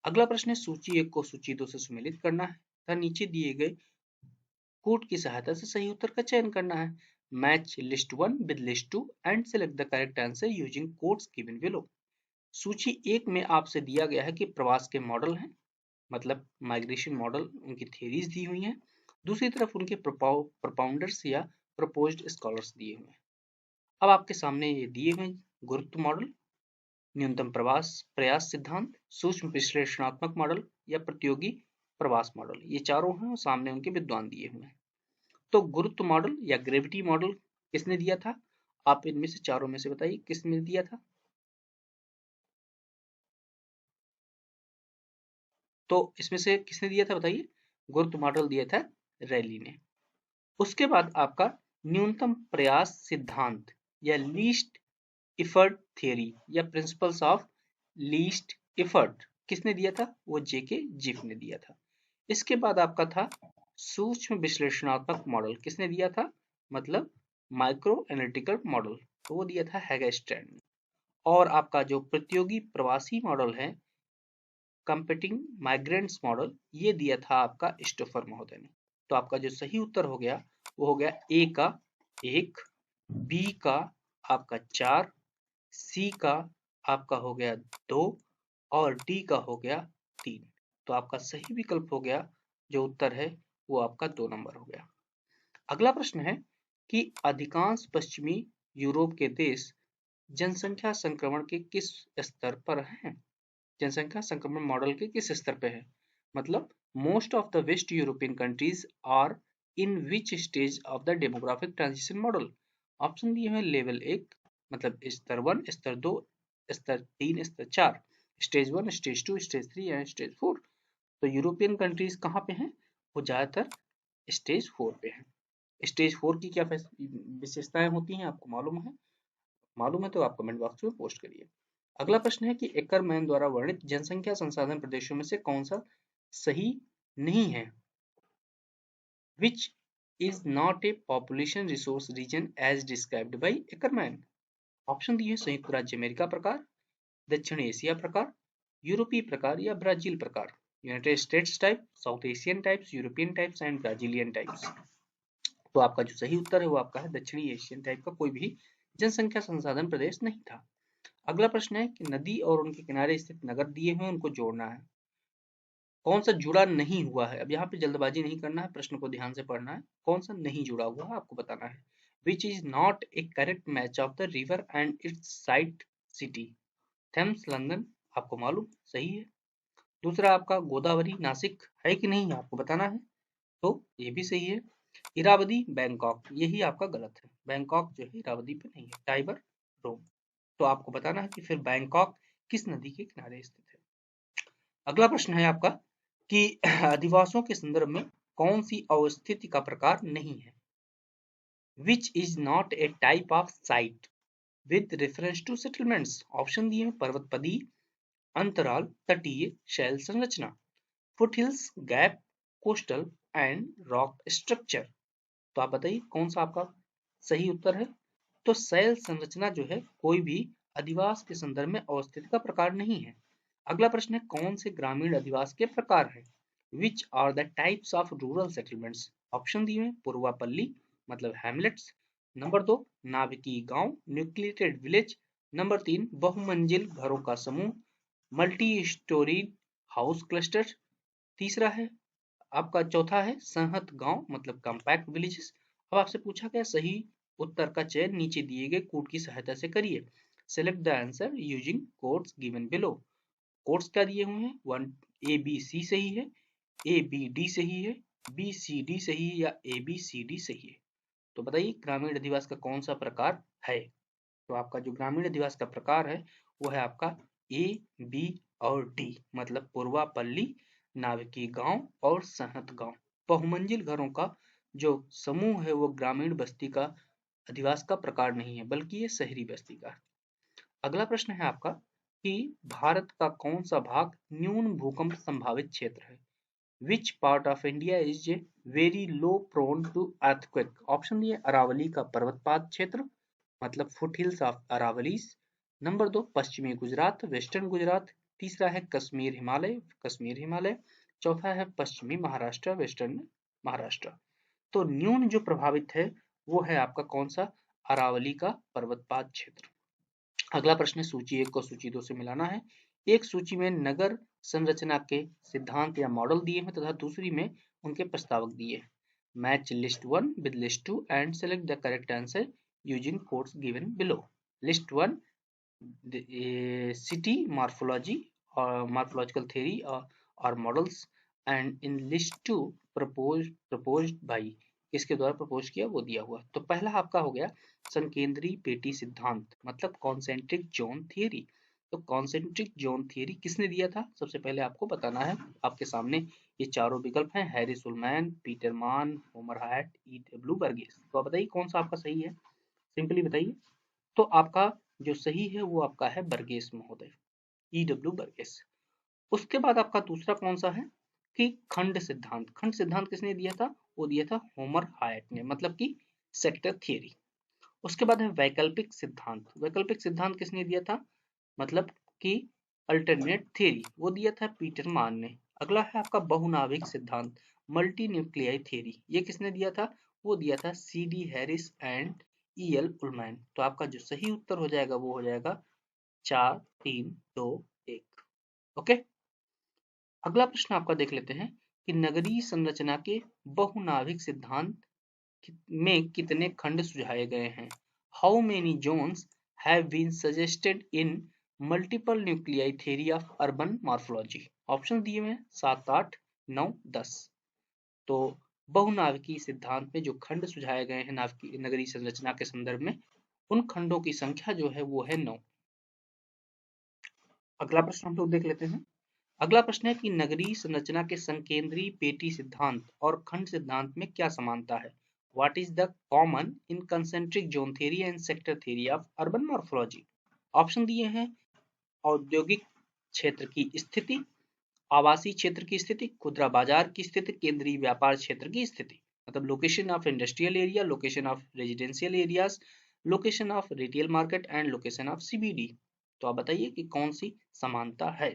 अगला प्रश्न है सूची 1 को सूची 2 से सुमेलित करना है तथा नीचे दिए गए कोड की सहायता से सही उत्तर का चयन करना है। Match list 1 with list 2 and select the correct answer using codes given below. सूची 1 में आपसे दिया गया है कि प्रवास के मॉडल हैं, मतलब माइग्रेशन मॉडल, उनकी थ्योरीज दी हुई हैं। दूसरी तरफ उनके प्रोपाउंडर्स या प्रपोज्ड स्कॉलर्स दिए हुए हैं। अब आपके सामने ये दिए हुए गुरुत्व मॉडल, न्यूनतम प्रयास सिद्धांत, सूक्ष्म विश्लेषणात्मक मॉडल या प्रतियोगी प्रवास मॉडल, ये चारों हैं, सामने उनके विद्वान दिए हुए हैं। तो गुरुत्व मॉडल या ग्रेविटी मॉडल किसने दिया था, आप इनमें से चारों में से बताइए किसने दिया था। तो इसमें से किसने दिया था बताइए, गुरुत्व मॉडल दिया था रैली ने। उसके बाद आपका न्यूनतम प्रयास सिद्धांत या लीस्ट इफर्ट थियरी या प्रिंसिपल्स ऑफ लीस्ट इफर्ट किसने दिया था, वो जेके जिफ ने दिया था। इसके बाद आपका था सूक्ष्म विश्लेषणात्मक मॉडल, किसने दिया था, मतलब माइक्रो एनालिटिकल मॉडल, तो वो दिया था हैगस्ट्रैंड ने। और आपका जो प्रतियोगी प्रवासी मॉडल है, कंपेटिंग माइग्रेंट्स मॉडल, ये दिया था आपका स्टोफर महोदय ने। तो आपका जो सही उत्तर हो गया वो हो गया ए का 1, बी का आपका 4, सी का आपका हो गया 2 और डी का हो गया 3। तो आपका सही विकल्प हो गया जो उत्तर है वो आपका 2 नंबर हो गया। अगला प्रश्न है कि अधिकांश पश्चिमी यूरोप के देश जनसंख्या संक्रमण के किस स्तर पर हैं? जनसंख्या संक्रमण मॉडल के किस स्तर पे है? मतलब most of the west European countries are in which stage of the demographic transition model? Option दिए हुए लेवल 1 मतलब स्तर 1, स्तर 2, स्तर 3, स्तर 4, स्टेज 1, स्टेज 2, स्टेज 3 या स्टेज 4। तो यूरोपियन कंट्रीज कहाँ पे हैं? वो ज्यादातर स्टेज 4 पे हैं। स्टेज 4 की क्या विशेषताएं होती हैं आपको मालूम है तो आप कमेंट बॉक्स में पोस्ट करिए। अगला प्रश्न है कि एकरमैन द्वारा वर्णित जनसंख्या संसाधन प्रदेशों में से कौन सा सही नहीं है? Which is not a population resource region as described by Ackermann? Option दिए संयुक्त राज्य अमेरिका प्रकार, दक्षिण एशिया प्रकार, यूरोपीय प्रकार या ब्राजील प्रकार। United states type, south Asian types, European types and Brazilian types. तो आपका जो सही उत्तर है वो आपका है दक्षिणी एशियन टाइप का कोई भी जनसंख्या संसाधन प्रदेश नहीं था। अगला प्रश्न है कि नदी और उनके किनारे स्थित नगर दिए हुए उनको जोड़ना है। कौन सा जुड़ा नहीं हुआ है? अब यहाँ पे जल्दबाजी नहीं करना है, प्रश्न को ध्यान से पढ़ना है। कौन सा नहीं जुड़ा हुआ है आपको बताना है। Which is not A correct match of the river and it's site city? Thames London आपको मालूम सही है। दूसरा आपका गोदावरी नासिक है कि नहीं आपको बताना है, तो ये भी सही है। इरावदी बैंकॉक यही आपका गलत है, बैंकॉक जो है इरावदी पे नहीं है, टाइबर रोम। तो आपको बताना है कि फिर बैंकॉक किस नदी के किनारे स्थित है। अगला प्रश्न है आपका कि अधिवासों के संदर्भ में कौन सी अवस्थिति का प्रकार नहीं है? Which is not A type of site with reference two settlements? Option दिए पर्वतपदी, अंतराल, तटीय, शैल संरचना, foothills, gap, coastal and rock structure. तो आप बताइए कौन सा आपका सही उत्तर है। तो शैल संरचना जो है कोई भी अधिवास के संदर्भ में अवस्थिति का प्रकार नहीं है। अगला प्रश्न है कौन से ग्रामीण अधिवास के प्रकार हैं? Which are the types of rural settlements? Option दिए पूर्वापल्ली मतलब हैमलेट्स, नंबर 2 नाभिकीय गांव न्यूक्लिएटेड विलेज, नंबर 3 बहुमंजिल घरों का समूह मल्टी स्टोरी हाउस क्लस्टर, तीसरा है आपका चौथा है संहत गांव मतलब कॉम्पैक्ट विलेजेस। अब आपसे पूछा गया सही उत्तर का चयन नीचे दिए गए कोड की सहायता से करिए। Select the answer using codes given below. Codes क्या दिए हुए हैं? 1 ए बी सी सही है, ए बी डी सही है, बी सी डी सही है या ए बी सी डी सही है। तो बताइए ग्रामीण अधिवास का कौन सा प्रकार है? तो आपका जो ग्रामीण अधिवास का प्रकार है वो है आपका ए बी और डी मतलब पूर्वापल्ली, नाभिकीय गांव और सहत गांव। बहुमंजिल घरों का जो समूह है वो ग्रामीण बस्ती का अधिवास का प्रकार नहीं है बल्कि ये शहरी बस्ती का। अगला प्रश्न है आपका कि भारत का कौन सा भाग न्यून भूकंप संभावित क्षेत्र है? Which part of India is very low prone to earthquake? Option दिए अरावली का पर्वतपात क्षेत्र मतलब फुट हिल्स ऑफ अरावलीज, नंबर 2 पश्चिमी गुजरात वेस्टर्न गुजरात, तीसरा है कश्मीर हिमालय, चौथा है पश्चिमी महाराष्ट्र वेस्टर्न महाराष्ट्र। तो न्यून जो प्रभावित है वो है आपका कौन सा? अरावली का पर्वतपात क्षेत्र। अगला प्रश्न है सूची 1 को सूची 2 से मिलाना है। एक सूची में नगर संरचना के सिद्धांत या मॉडल दिए हैं तथा दूसरी में उनके प्रस्तावक दिए हैं। Match list 1 with list 2 and select the correct answer using codes given below. List 1 city morphology or morphological theory or models and in list 2 proposed by किसके द्वारा प्रपोज किया वो दिया हुआ। तो पहला आपका हो गया संकेंद्री पेटी सिद्धांत मतलब कॉन्सेंट्रिक जोन थियरी। तो कॉन्सेंट्रिक जोन थियरी किसने दिया था सबसे पहले आपको बताना है। आपके सामने ये चारों विकल्प हैं हैरिस उलमैन, पीटर मान, Homer height, E W Burgess. तो आप बताइए कौन सा आपका सही है, सिंपली बताइए। तो आपका जो सही है वो आपका है बर्गेस महोदय, ई डब्ल्यू बर्गेस। उसके बाद आपका दूसरा कौन सा है कि खंड सिद्धांत। खंड सिद्धांत किसने दिया था? वो दिया था होमर हायट ने मतलब कि सेक्टर थियरी। उसके बाद है वैकल्पिक सिद्धांत। वैकल्पिक सिद्धांत किसने दिया था? मतलब कि अल्टरनेट थियरी, वो दिया था पीटर मान ने। अगला है आपका बहुनाभिक सिद्धांत मल्टी न्यूक्लियाई थियरी, ये किसने दिया था? वो दिया था C D Harris and E L Ullman. तो आपका जो सही उत्तर हो जाएगा वो हो जाएगा 4 3 2 1। ओके, अगला प्रश्न आपका देख लेते हैं कि नगरीय संरचना के बहुनाभिक सिद्धांत में कितने खंड सुझाए गए हैं? How many zones have been suggested in multiple nuclei theory of urban morphology? Option दिए हुए हैं 7, 8, 9, 10। तो बहुनाभिकीय सिद्धांत में जो खंड सुझाए गए हैं नगरीय संरचना के संदर्भ में, उन खंडों की संख्या जो है वो है 9। अगला प्रश्न हम लोग देख लेते हैं। अगला प्रश्न है कि नगरीय संरचना के संकेंद्रीय पेटी सिद्धांत और खंड सिद्धांत में क्या समानता है? What is the common in concentric zone theory and sector theory of urban morphology? Option दिए हैं औद्योगिक क्षेत्र की स्थिति, आवासीय क्षेत्र की स्थिति, खुदरा बाजार की स्थिति, केंद्रीय व्यापार क्षेत्र की स्थिति। मतलब location of industrial area, location of residential areas, location of retail market and location of CBD. तो आप बताइए कि कौन सी समानता है?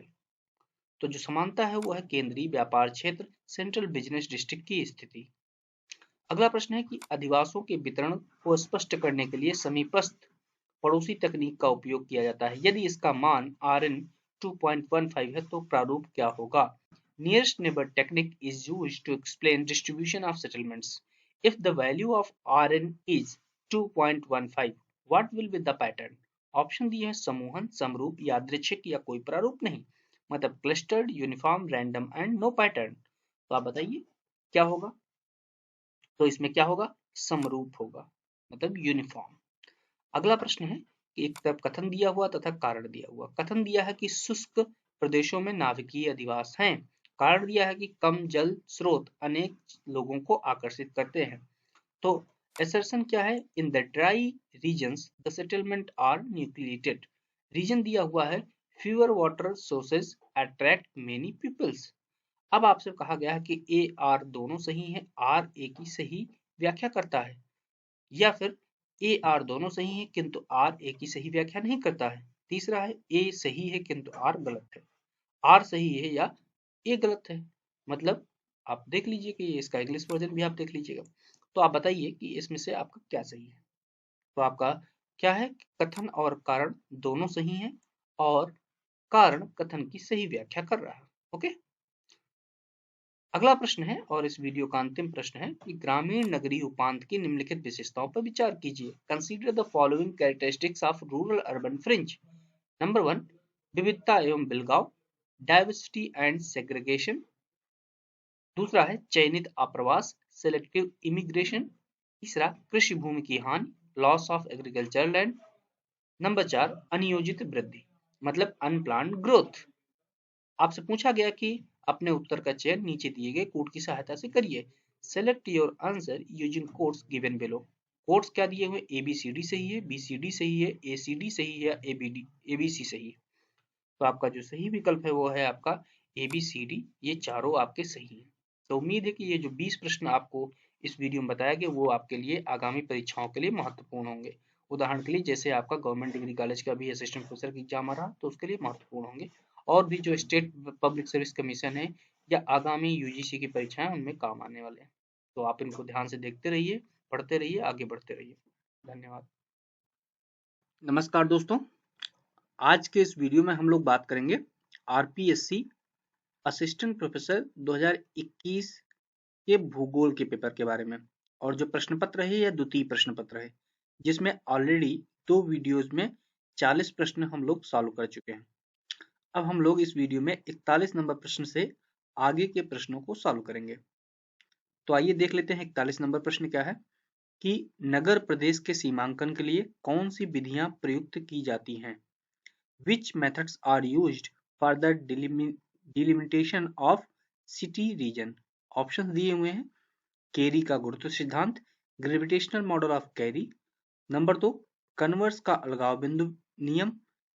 तो जो समानता है वो है केंद्रीय व्यापार क्षेत्र, सेंट्रल बिजनेस डिस्ट्रिक्ट की स्थिति। अगला प्रश्न है कि अधिवासों के वितरण को स्पष्ट करने के लिए समीपस्थ पड़ोसी तकनीक का उपयोग किया जाता है। यदि इसका मान Rn 2.15 है तो प्रारूप क्या होगा? Nearest neighbor technique is used to explain distribution of settlements. If the value of Rn is 2.15, what will be the pattern? Option दिए हैं समूहन, समरूप, यादृच्छिक या कोई प्रारूप नहीं। मतलब clustered, uniform, random and no pattern. तो आप बताइए क्या होगा? तो इसमें क्या होगा? समरूप होगा, मतलब यूनिफॉर्म। अगला प्रश्न है कि एक तरफ कथन दिया हुआ तथा कारण दिया हुआ। कथन दिया है कि शुष्क प्रदेशों में नाभिकीय अधिवास हैं। कारण दिया है कि कम जल स्रोत अनेक लोगों को आकर्षित करते हैं। तो assertion क्या है? In the dry regions the settlement are nucleated. Reason दिया हुआ है fewer water sources attract many peoples. अब आपसे कहा गया है कि ए आर दोनों सही है, आर ए की सही व्याख्या करता है, या फिर ए आर दोनों सही है किंतु आर ए की सही व्याख्या नहीं करता है। तीसरा है ए सही है किंतु आर गलत है। आर सही है या ए गलत है। मतलब आप देख लीजिए कि इसका इंग्लिश वर्जन भी आप देख लीजिएगा। तो आप बताइए कि इसमें से आपका क्या सही है? तो आपका क्या है? कथन और कारण दोनों सही हैं और कारण कथन की सही व्याख्या कर रहा है। ओके, अगला प्रश्न है और इस वीडियो का अंतिम प्रश्न है कि ग्रामीण नगरीय उपांत की निम्नलिखित विशेषताओं पर विचार कीजिए। Consider the following characteristics of rural urban fringe. Number 1, विविधता एवं बिलगाव, डाइवर्सिटी एंड सेग्रीगेशन। दूसरा है चयनित आप्रवास, सेलेक्टिव इमिग्रेशन। तीसरा कृषि भूमि की हानि, loss of agriculture land. Number 4, अनियोजित वृद्धि, मतलब अनप्लान्ड ग्रोथ। आपसे पूछा गया कि अपने उत्तर का चयन नीचे दिए गए कोड की सहायता से करिए। Select your answer using codes given below. Codes क्या दिए हुए? ABCD सही है, BCD सही है, ACD सही है, ABC सही है। तो आपका जो सही विकल्प है वो है आपका ABCD। ये चारों आपके सही हैं। तो उम्मीद है कि ये जो 20 प्रश्न आपको इस वीडियो में बताया गया वो आपके लिए आगामी परीक्षाओं के लिए महत्वपूर्ण होंगे। उदाहरण के लिए जैसे आपका गवर्नमेंट डिग्री कॉलेज का भी असिस्टेंट प्रोफेसर की एग्जाम आ रहा तो उसके लिए महत्वपूर्ण होंगे। और भी जो स्टेट पब्लिक सर्विस कमीशन है या आगामी UGC की परीक्षाएं उनमें काम आने वाले हैं। तो आप इनको ध्यान से देखते रहिए, पढ़ते रहिए, आगे बढ़ते रहिए। धन्यवाद। नमस्कार दोस्तों, आज के इस वीडियो में हम लोग बात करेंगे RPSC असिस्टेंट प्रोफेसर 2021 के भूगोल के पेपर के बारे में। और जो प्रश्न पत्र है यह द्वितीय प्रश्न पत्र है, जिसमें ऑलरेडी 2 वीडियोस में 40 प्रश्न हम लोग सॉल्व कर चुके हैं। अब हम लोग इस वीडियो में 41 नंबर प्रश्न से आगे के प्रश्नों को सॉल्व करेंगे। तो आइए देख लेते हैं 41 नंबर प्रश्न क्या है कि नगर प्रदेश के सीमांकन के लिए कौन सी विधियां प्रयुक्त की जाती हैं? Which methods are used for the delimitation of city region? Option दिए हुए हैं केरी का गुरुत्व सिद्धांत, ग्रेविटेशनल मॉडल ऑफ कैरी। नंबर 2, कन्वर्स का अलगाव बिंदु नियम,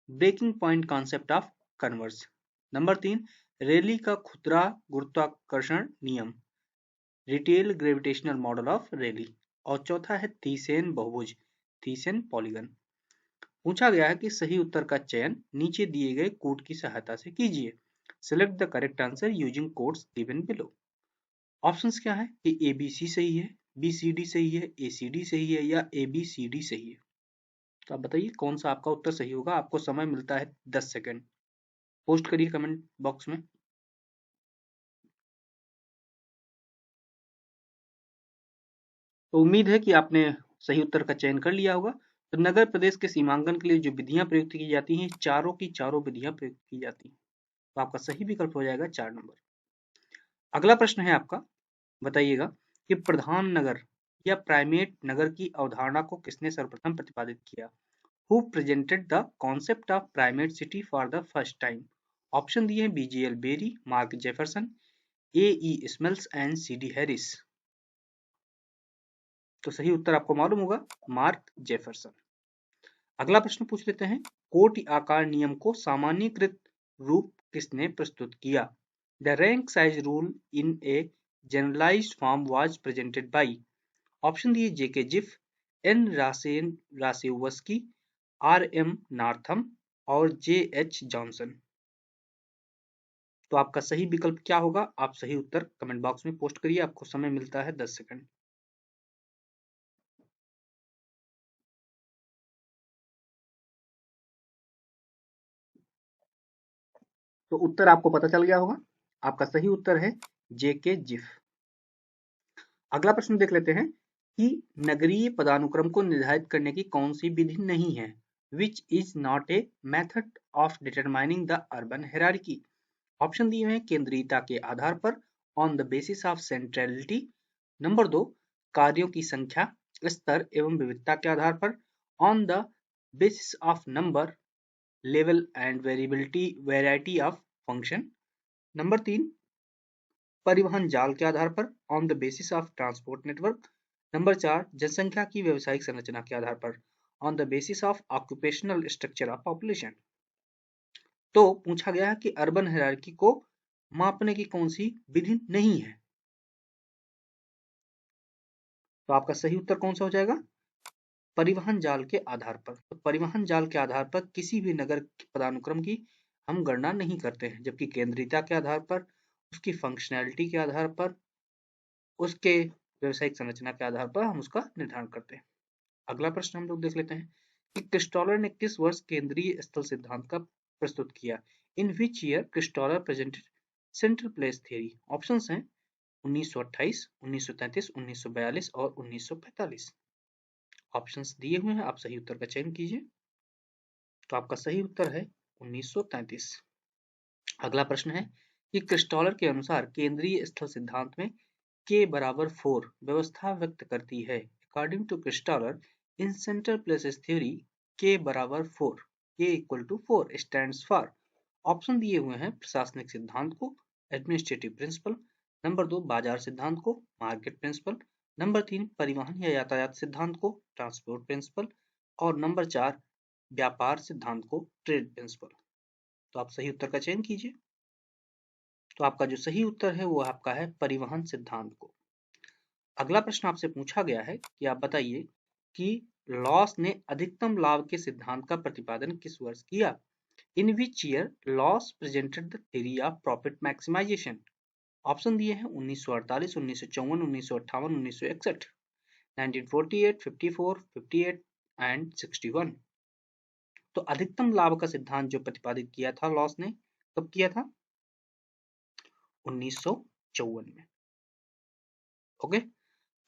breaking point concept of Converse. नंबर 3, रेली का खुदरा गुरुत्वाकर्षण नियम, retail gravitational model of Reilly. और चौथा है थीसेन बहुभुज, थीसेन पॉलीगन। पूछा गया है कि सही उत्तर का चयन नीचे दिए गए कोड की सहायता से कीजिए। Select the correct answer using codes given below. Options क्या है कि ABC सही है, BCD सही है, ACD सही है या ABCD सही है। तो आप बताइए कौन सा आपका उत्तर सही होगा। आपको समय मिलता है 10 सेकंड। पोस्ट करिए कमेंट बॉक्स में। तो उम्मीद है कि आपने सही उत्तर का चयन कर लिया होगा। तो नगर प्रदेश के सीमांकन के लिए जो विधियां प्रयुक्त की जाती हैं, चारों की चारों विधियां प्रयुक्त की जाती हैं। तो आपका सही विकल्प हो जाएगा 4 नंबर। अगला प्रश्न है आपका, बताइएगा कि प्रधान नगर या प्राइमेट नगर की अवधारणा को किसने सर्वप्रथम प्रतिपादित किया? Who presented the concept of primate city for the first time? Option दिए हैं BGL Berry, Mark Jefferson, A.E. Smailes and C.D. Harris. तो सही उत्तर आपको मालूम होगा, मार्क जेफरसन। अगला प्रश्न पूछ लेते हैं, कोटि आकार नियम को सामान्यीकृत रूप किसने प्रस्तुत किया? The rank size rule in a generalized form was presented by. Option दिए J K Zipf, N Rashevsky, R M. Northam और जे.एच. जॉनसन। तो आपका सही विकल्प क्या होगा? आप सही उत्तर कमेंट बॉक्स में पोस्ट करिए, आपको समय मिलता है 10 सेकंड। तो उत्तर आपको पता चल गया होगा, आपका सही उत्तर है जेके जिफ। अगला प्रश्न देख लेते हैं कि नगरीय पदानुक्रम को निर्धारित करने की कौन सी विधि नहीं है? Which is not a method of determining the urban hierarchy. Option दिए हैं केंद्रीयता के आधार पर, on the basis of centrality. Number 2, कार्यों की संख्या, स्तर एवं विविधता के आधार पर, on the basis of number, level and variability variety of function. Number 3, परिवहन जाल के आधार पर, on the basis of transport network. Number 4, जनसंख्या की व्यवसायिक संरचना के आधार पर, on the basis of occupational structure of population. तो पूछा गया है कि अर्बन हायरार्की को मापने की कौन सी विधि नहीं है? तो आपका सही उत्तर कौन सा हो जाएगा? परिवहन जाल के आधार पर। तो परिवहन जाल के आधार पर किसी भी नगर के पदानुक्रम की हम गणना नहीं करते हैं, जबकि केंद्रीयता के आधार पर, उसकी फंक्शनैलिटी के आधार पर, उसके व्यवसायिक संरचना के आधार पर हम उसका निर्धारण करते हैं। अगला प्रश्न हम लोग देख लेते हैं कि क्रिस्टॉलर ने किस वर्ष केंद्रीय स्थल सिद्धांत का प्रस्तुत किया? In which year Christaller presented central place theory. Options हैं 1928, 1933, 1942 और 1945। ऑप्शंस दिए हुए हैं, आप सही उत्तर का चयन कीजिए। तो आपका सही उत्तर है 1933। अगला प्रश्न है कि क्रिस्टॉलर के अनुसार केंद्रीय स्थल सिद्धांत में k बराबर 4 व्यवस्था व्यक्त करती है। According to Christaller in central places theory, k बराबर 4, k equal to 4 stands for. Option दिए हुए हैं प्रशासनिक सिद्धांत को, एडमिनिस्ट्रेटिव प्रिंसिपल। नंबर 2, बाजार सिद्धांत को, मार्केट प्रिंसिपल। नंबर 3, परिवहन या यातायात सिद्धांत को, ट्रांसपोर्ट प्रिंसिपल। और नंबर 4, व्यापार सिद्धांत को, ट्रेड प्रिंसिपल। तो आप सही उत्तर का चयन कीजिए। तो आपका जो सही उत्तर है वो आपका है परिवहन सिद्धांत को। अगला प्रश्न आपसे पूछा गया है कि आप बताइए कि लॉस ने अधिकतम लाभ के सिद्धांत का प्रतिपादन किस वर्ष किया? In which year Losch presented the theory of profit maximisation. Options दिए हैं 1948, 1954, 1958, 1961, 1948, 54, 58 एंड 61। तो अधिकतम लाभ का सिद्धांत जो प्रतिपादित किया था लॉस ने, कब किया था? 1954 में। ओके।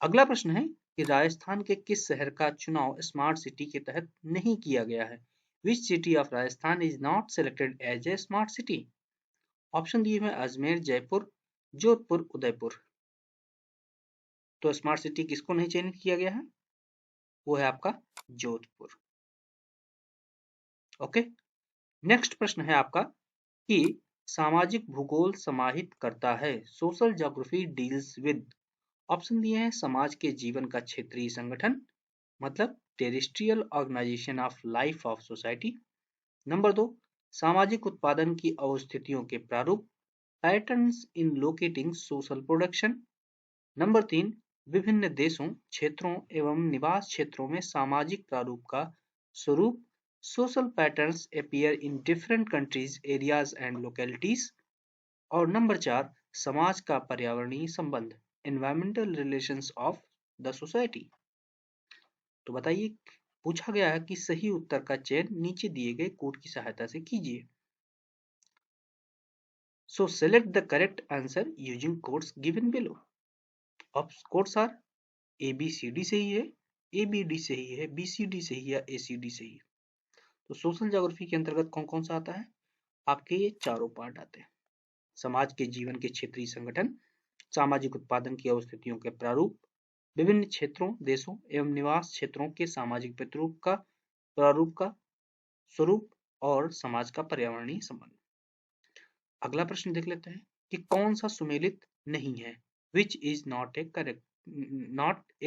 अगला प्रश्न है कि राजस्थान के किस शहर का चुनाव स्मार्ट सिटी के तहत नहीं किया गया है? Which city of Rajasthan is not selected as a smart city? Option दिए हुए अजमेर, जयपुर, जोधपुर, उदयपुर। तो स्मार्ट सिटी किसको नहीं चयनित किया गया है? वो है आपका जोधपुर। ओके। नेक्स्ट प्रश्न है आपका कि सामाजिक भूगोल समाहित करता है, social geography deals with. Option दिए हैं समाज के जीवन का क्षेत्रीय संगठन, मतलब terrestrial organization of life of society. Number 2, सामाजिक उत्पादन की अवस्थितियों के प्रारूप, patterns in locating social production. Number 3, विभिन्न देशों, क्षेत्रों एवं निवास क्षेत्रों में सामाजिक प्रारूप का स्वरूप, social patterns appear in different countries, areas and localities. और नंबर 4, समाज का पर्यावरणीय संबंध, environmental relations of the society. तो बताइए, पूछा गया है कि सही उत्तर का चयन नीचे दिए गए कोड की सहायता से कीजिए। So select the correct answer using codes given below. Codes are ABCD सही है, ABD सही है, BCD सही है, ACD सही है। तो सोशल ज्योग्राफी के अंतर्गत कौन कौन सा आता है? आपके ये चारों पार्ट आते हैं। समाज के जीवन के क्षेत्रीय संगठन, सामाजिक उत्पादन की अवस्थितियों के प्रारूप, विभिन्न क्षेत्रों, देशों एवं निवास क्षेत्रों के सामाजिक प्रतिरूप का प्रारूप का स्वरूप और समाज का पर्यावरणीय संबंध। अगला प्रश्न देख लेते हैं कि कौन सा सुमेलित नहीं है, which is not A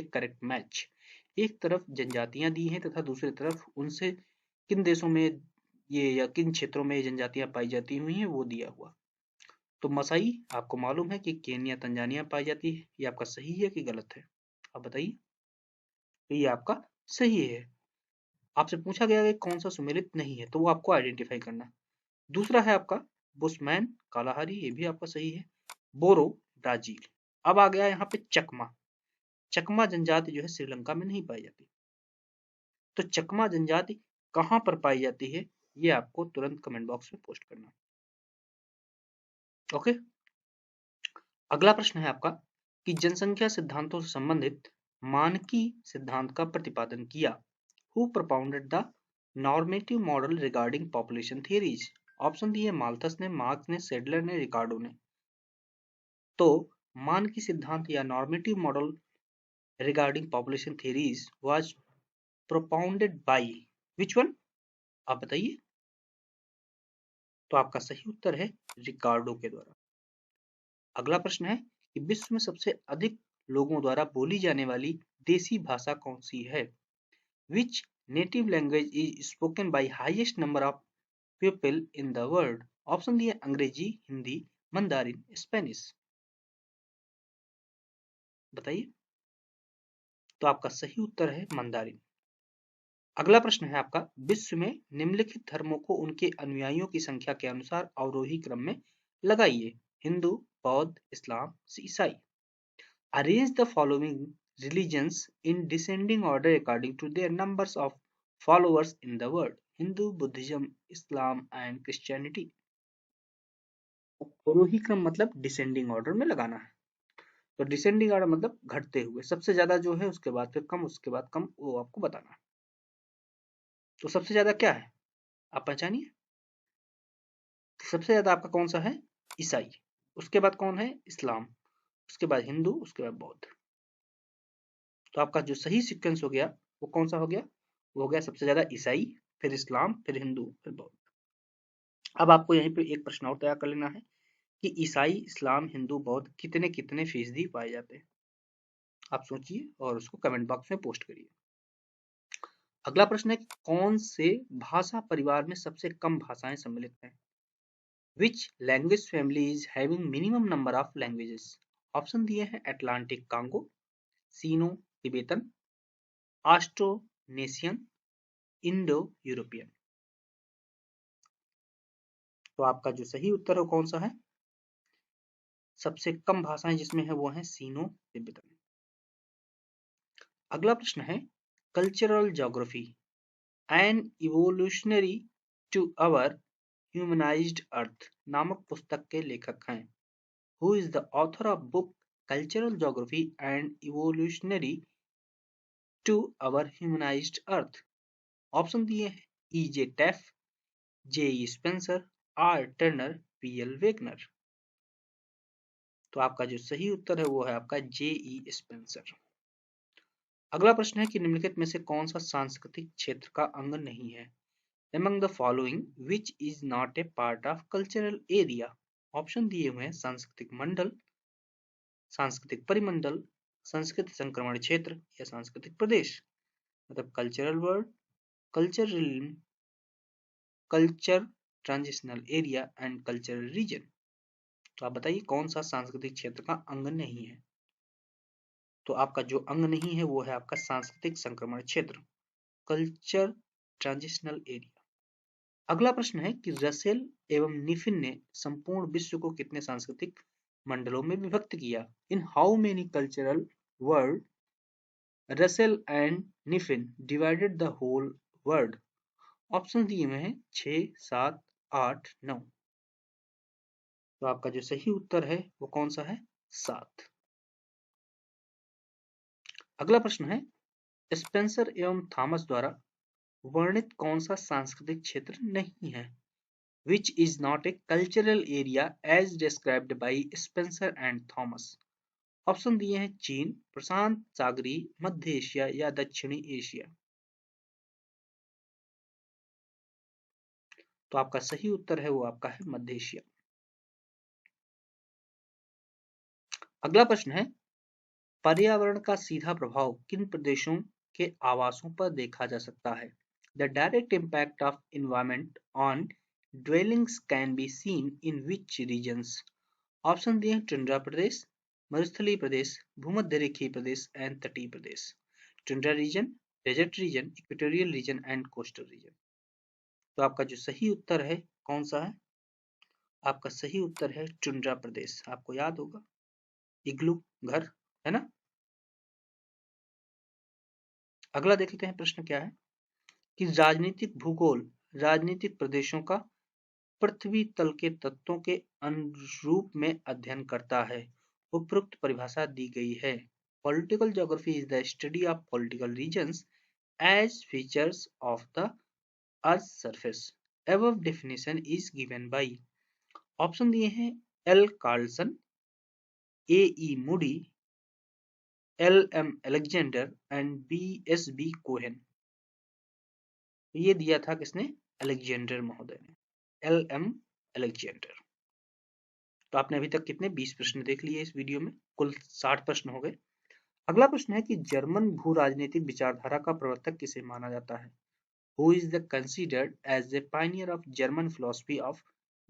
correct match. एक तरफ जनजातियां दी हैं तथा दूसरी तरफ उनसे किन देशों में ये या किन क्षेत्रों में ये जनजातियां पाई जाती हुई हैं वो दिया हुआ। तो मसाई आपको मालूम है कि केन्या तंजानिया पाई जाती है, ये आपका सही है कि गलत है? आप बताइए। तो ये आपका सही है। आपसे पूछा गया कि कौन सा सुमेलित नहीं है, तो वो आपको आइडेंटिफाई करना। दूसरा है आपका बुशमैन कालाहारी, ये भी आपका सही है। बोरो ब्राजील। अब आ गया यहाँ पे चकमा। चकमा जनजाति जो है श्रीलंका में नहीं पाई जाती। तो चकमा जनजाति कहां पर पाई जाती है, ये आपको तुरंत कमेंट बॉक्स में पोस्ट करना। ओके। अगला प्रश्न है आपका कि जनसंख्या सिद्धांतों से संबंधित मानकी सिद्धांत का प्रतिपादन किया। Who propounded the normative model regarding population theories? Option दिए माल्थस ने, मार्क्स ने, सेडलर ने, रिकार्डो ने। तो मानकी सिद्धांत या normative model regarding population theories was propounded by which one? आप बताइए। तो आपका सही उत्तर है रिकार्डो के द्वारा। अगला प्रश्न है कि विश्व में सबसे अधिक लोगों द्वारा बोली जाने वाली देसी भाषा कौन सी है? Which native language is spoken by highest number of people in the world? Option दिए अंग्रेजी, हिंदी, मंदारिन, स्पेनिश। बताइए। तो आपका सही उत्तर है मंदारिन। अगला प्रश्न है आपका विश्व में निम्नलिखित धर्मों को उनके अनुयायियों की संख्या के अनुसार अवरोही क्रम में लगाइए। हिंदू, बौद्ध, इस्लाम, ईसाई। Arrange the following religions in descending order according to their numbers of followers in the world. Hindu, Buddhism, Islam and Christianity. अवरोही क्रम मतलब डिसेंडिंग ऑर्डर में लगाना है। तो डिसेंडिंग ऑर्डर मतलब घटते हुए, सबसे ज्यादा जो है उसके बाद फिर कम, उसके बाद कम, वो आपको बताना है। तो सबसे ज्यादा क्या है आप पहचानिए। सबसे ज्यादा आपका कौन सा है? ईसाई। उसके बाद कौन है? इस्लाम। उसके बाद हिंदू, उसके बाद बौद्ध। तो आपका जो सही सीक्वेंस हो गया वो कौन सा हो गया? वो हो गया सबसे ज्यादा ईसाई, फिर इस्लाम, फिर हिंदू, फिर बौद्ध। अब आपको यहीं पे एक प्रश्न और तैयार कर लेना है कि ईसाई, इस्लाम, हिंदू, बौद्ध कितने कितने फीसदी पाए जाते हैं। आप सोचिए और उसको कमेंट बॉक्स में पोस्ट करिए। अगला प्रश्न है कौन से भाषा परिवार में सबसे कम भाषाएं सम्मिलित हैं? Which language family is having minimum number of languages? Option दिए हैं अटलांटिक कांगो, सीनो तिबेतन, ऑस्ट्रोनेशियन, इंडो यूरोपियन। तो आपका जो सही उत्तर है कौन सा है? सबसे कम भाषाएं जिसमें है वो है सीनो तिब्बतन। अगला प्रश्न है cultural geography an evolutionary to our humanised earth नामक पुस्तक के लेखक हैं। Who is the author of book cultural geography and evolutionary to our humanised earth? Option दिए हैं E.J. Taaffe, J.E. Spencer, R. Turner, P.L. Wagner. तो आपका जो सही उत्तर है वो है आपका J.E. स्पेंसर। अगला प्रश्न है कि निम्नलिखित में से कौन सा सांस्कृतिक क्षेत्र का अंग नहीं है? Among the following which is not a part of cultural area? Option दिए हुए हैं सांस्कृतिक मंडल, सांस्कृतिक परिमंडल, संस्कृत संक्रमण क्षेत्र या सांस्कृतिक प्रदेश। मतलब cultural world, culture realm, culture transitional area and cultural region. तो आप बताइए कौन सा सांस्कृतिक क्षेत्र का अंग नहीं है? तो आपका जो अंग नहीं है वो है आपका सांस्कृतिक संक्रमण क्षेत्र, कल्चर ट्रांजिशनल एरिया। अगला प्रश्न है कि रसेल एवं निफिन ने संपूर्ण विश्व को कितने सांस्कृतिक मंडलों में विभक्त किया? In how many cultural world Russell and Kniffen divided the whole world? Option दिए हुए हैं 6, 7, 8, 9। तो आपका जो सही उत्तर है वो कौन सा है? 7। अगला प्रश्न है, स्पेंसर एवं थॉमस द्वारा वर्णित कौन सा सांस्कृतिक क्षेत्र नहीं है? Which is not a cultural area as described by Spencer and Thomas? Option दिए हैं चीन, प्रशांत सागरीय, मध्य एशिया या दक्षिणी एशिया। तो आपका सही उत्तर है वो आपका है मध्य एशिया। अगला प्रश्न है, पर्यावरण का सीधा प्रभाव किन प्रदेशों के आवासों पर देखा जा सकता है? The direct impact of environment on dwellings can be seen in which regions? Option दिए टुंड्रा प्रदेश, मरुस्थलीय प्रदेश, भूमध्य रेखीय प्रदेश एंड तटीय प्रदेश। Tundra region, desert region, equatorial region and coastal region. तो आपका जो सही उत्तर है कौन सा है? आपका सही उत्तर है टुंड्रा प्रदेश। आपको याद होगा इग्लू घर, है ना। अगला देख लेते हैं प्रश्न क्या है कि राजनीतिक भूगोल राजनीतिक प्रदेशों का पृथ्वी तल के तत्वों के अनुरूप में अध्ययन करता है। उपरोक्त परिभाषा दी गई है। Political geography is the study of political regions as features of the Earth's surface. Above definition is given by option दिए हैं L Carlson, A E Moody, L M Alexander and B S B Cohen. ये दिया था किसने? Alexander महोदय ने, L M Alexander. तो आपने अभी तक कितने 20 प्रश्न देख लिए इस वीडियो में, कुल 60 प्रश्न हो गए। अगला प्रश्न है कि जर्मन भू राजनीतिक विचारधारा का प्रवर्तक किसे माना जाता है? Who is the considered as the pioneer of German philosophy of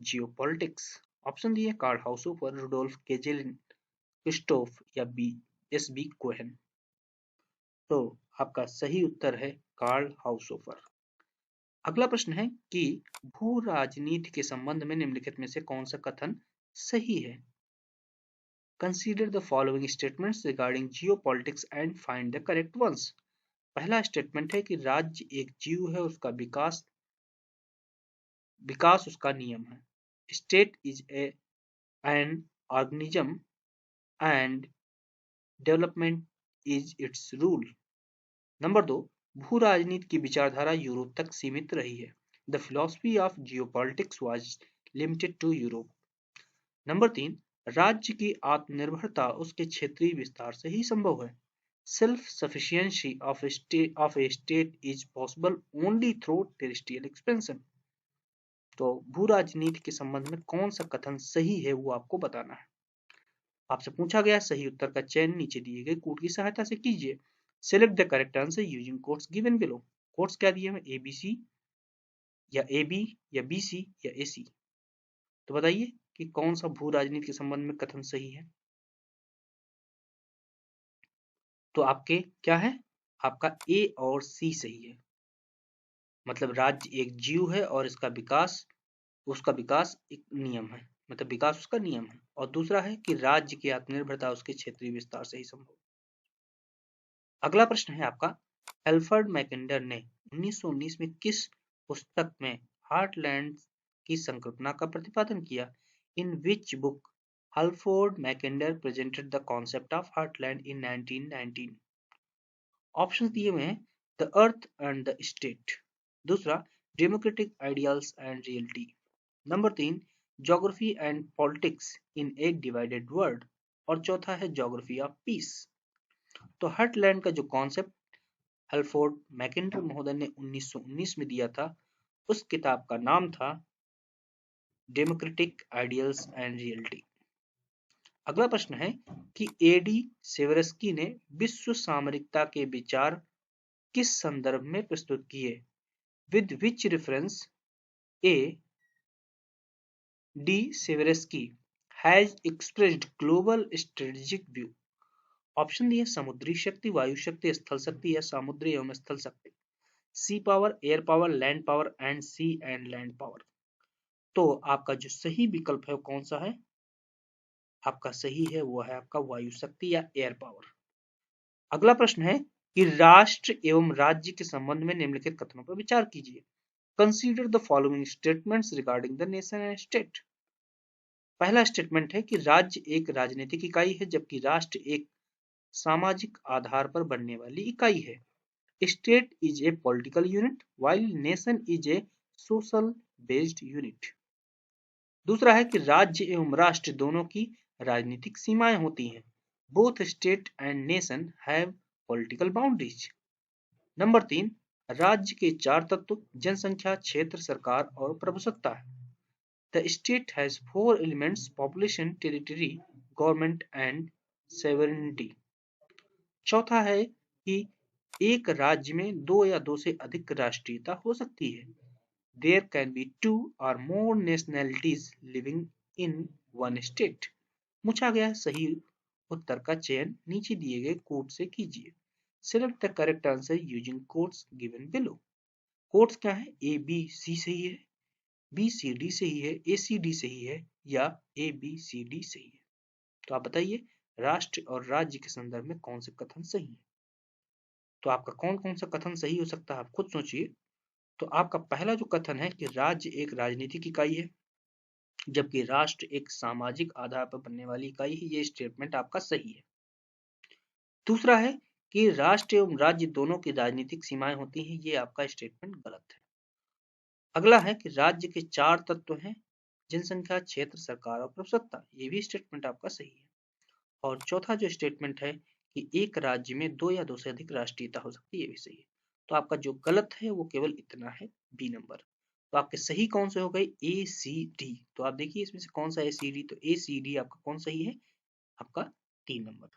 geopolitics? Option दिए कार्ल हाउसोफर, रुडोल्फ केजेलिन, क्रिस्टोफ या बी एस बी कोहेन। तो आपका सही उत्तर है कार्ल हाउसोफर। अगला प्रश्न है कि भू राजनीति के संबंध में निम्नलिखित में से कौन सा कथन सही है? Consider the following statements regarding geopolitics and find the correct ones. पहला स्टेटमेंट है कि राज्य एक जीव है, उसका विकास उसका नियम है। State is an organism and development is it's rule. Number 2, भू राजनीति की विचारधारा यूरोप तक सीमित रही है। The philosophy of geopolitics was limited to Europe. Number 3, राज्य की आत्मनिर्भरता उसके क्षेत्रीय विस्तार से ही संभव है। Self sufficiency of A state is possible only through terrestrial expansion. तो भू राजनीति के संबंध में कौन सा कथन सही है वो आपको बताना है। आपसे पूछा गया सही उत्तर का चयन नीचे दिए गए कोड की सहायता से कीजिए। Select the correct answer using codes given below. Codes क्या दिए हैं? एबीसी या एबी या बीसी या एसी। तो बताइए कि कौन सा भू राजनीति के संबंध में कथन सही है। तो आपके क्या है? आपका ए और सी सही है। मतलब राज्य एक जीव है और उसका विकास एक नियम है, मतलब विकास उसका नियम है। और दूसरा है कि राज्य की आत्मनिर्भरता उसके क्षेत्रीय विस्तार से ही संभव। अगला प्रश्न है आपका, एल्फ्रेड मैकेंडर ने 1919 में किस पुस्तक में हार्टलैंड की संकल्पना का प्रतिपादन किया? In which book Alfred Mackinder presented the concept of heartland in 1919? Option दिए हुए हैं the earth and the state, दूसरा democratic ideals and reality, number 3 geography and politics in a divided world, और चौथा है ज्योग्राफी ऑफ पीस। तो heartland का जो कॉन्सेप्ट अल्फ्रेड मैकेंडर महोदय ने 1919 में दिया था, उस किताब का नाम था डेमोक्रेटिक आइडियल्स एंड रियलिटी। अगला प्रश्न है कि एडी सेवरस्की ने विश्व सामरिकता के विचार किस संदर्भ में प्रस्तुत किए? With which reference A D Seversky has expressed global strategic view. Option दिए समुद्री शक्ति, वायु शक्ति, स्थल शक्ति या समुद्री एवं स्थल शक्ति। Sea power, air power, land power and sea and land power. तो आपका जो सही विकल्प है वो कौन सा है? आपका सही है वो है आपका वायु शक्ति या एयर पावर। अगला प्रश्न है कि राष्ट्र एवं राज्य के संबंध में निम्नलिखित कथनों पर विचार कीजिए। Consider the following statements regarding the nation and state. पहला स्टेटमेंट है कि राज्य एक राजनीतिक इकाई है जबकि राष्ट्र एक सामाजिक आधार पर बनने वाली इकाई है। State is a political unit while nation is a social based unit. दूसरा है कि राज्य एवं राष्ट्र दोनों की राजनीतिक सीमाएं होती हैं। Both state and nation have political boundaries. Number 3, राज्य के 4 तत्व जनसंख्या, क्षेत्र, सरकार और प्रभुसत्ता है। The state has 4 elements population, territory, government and sovereignty. चौथा है कि एक राज्य में 2 या 2 से अधिक राष्ट्रीयता हो सकती है। There can be 2 or more nationalities living in one state। पूछा गया सही उत्तर का चयन नीचे दिए गए कोड से कीजिए। Select the correct answer using codes given below। Codes क्या है? A B C सही है, B C D सही है, A C D सही है या A B C D सही है। तो आप बताइए राष्ट्र और राज्य के संदर्भ में कौन से कथन सही है। तो आपका कौन कौन सा कथन सही हो सकता है, आप खुद सोचिए। तो आपका पहला जो कथन है कि राज्य एक राजनीतिक इकाई है, जबकि राष्ट्र एक सामाजिक आधार पर बनने वाली इकाई है, ये स्टेटमेंट आपका सही है। दूसरा है कि राष्ट्र एवं राज्य दोनों की राजनीतिक सीमाएं होती हैं, ये आपका स्टेटमेंट गलत है। अगला है कि राज्य के 4 तत्व हैं, जनसंख्या, क्षेत्र, सरकार और प्रभुसत्ता, ये भी स्टेटमेंट आपका सही है। और चौथा जो स्टेटमेंट है कि एक राज्य में 2 या 2 से अधिक राष्ट्रीयता हो सकती है, ये भी सही है। तो आपका जो गलत है वो केवल इतना है, बी नंबर। तो आपके सही कौन से हो गए? ए सी डी। तो आप देखिए इसमें से कौन सा ए सी डी, तो ए सी डी आपका कौन सही है? आपका 3 नंबर।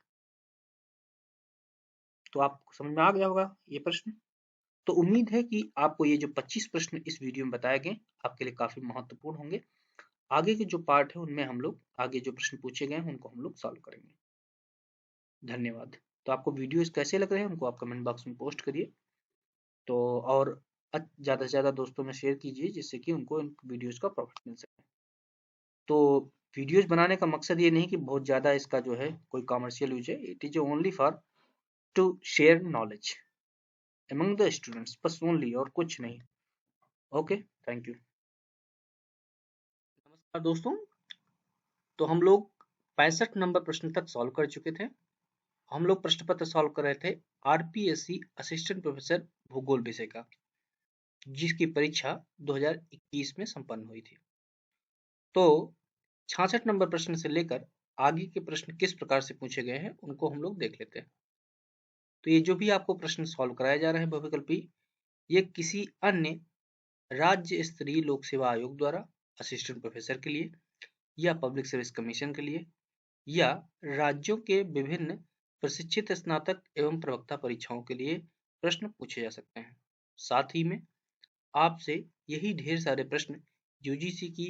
तो आपको समझ में आ गया होगा ये प्रश्न। तो उम्मीद है कि आपको ये जो 25 प्रश्न इस वीडियो में बताए गए आपके लिए काफी महत्वपूर्ण होंगे। आगे के जो पार्ट है उनमें हम लोग आगे जो प्रश्न पूछे गए हैं उनको हम लोग सॉल्व करेंगे। धन्यवाद। तो आपको वीडियोस कैसे लग रहे हैं उनको आप कमेंट बॉक्स में पोस्ट करिए। तो और ज़्यादा से ज़्यादा दोस्तों में शेयर कीजिए जिससे कि उनको इन वीडियोस का प्रॉफिट मिल सके। तो वीडियोस बनाने का मकसद ये नहीं कि बहुत ज़्यादा इसका जो है कोई कॉमर्शियल यूज है, it is only for to share knowledge among the students, बस ओनली, और कुछ नहीं। Okay, thank you. नमस्कार दोस्तों, तो हम लोग 65 नंबर प्रश्न तक सॉल्व कर चुके थे। हम लोग प्रश्न पत्र सॉल्व कर रहे थे आरपीएससी असिस्टेंट प्रोफेसर भूगोल विषय का, जिसकी परीक्षा 2021 में संपन्न हुई थी। तो 66 नंबर प्रश्न से लेकर आगे के प्रश्न किस प्रकार से पूछे गए हैं उनको हम लोग देख लेते हैं। तो ये जो भी आपको प्रश्न सॉल्व कराए जा रहे हैं बहुविकल्पी, ये किसी अन्य राज्य स्तरीय लोक सेवा आयोग द्वारा असिस्टेंट प्रोफेसर के लिए या पब्लिक सर्विस कमीशन के लिए या राज्यों के विभिन्न प्रशिक्षित स्नातक एवं प्रवक्ता परीक्षाओं के लिए प्रश्न पूछे जा सकते हैं। साथ ही में आपसे यही ढेर सारे प्रश्न यूजीसी की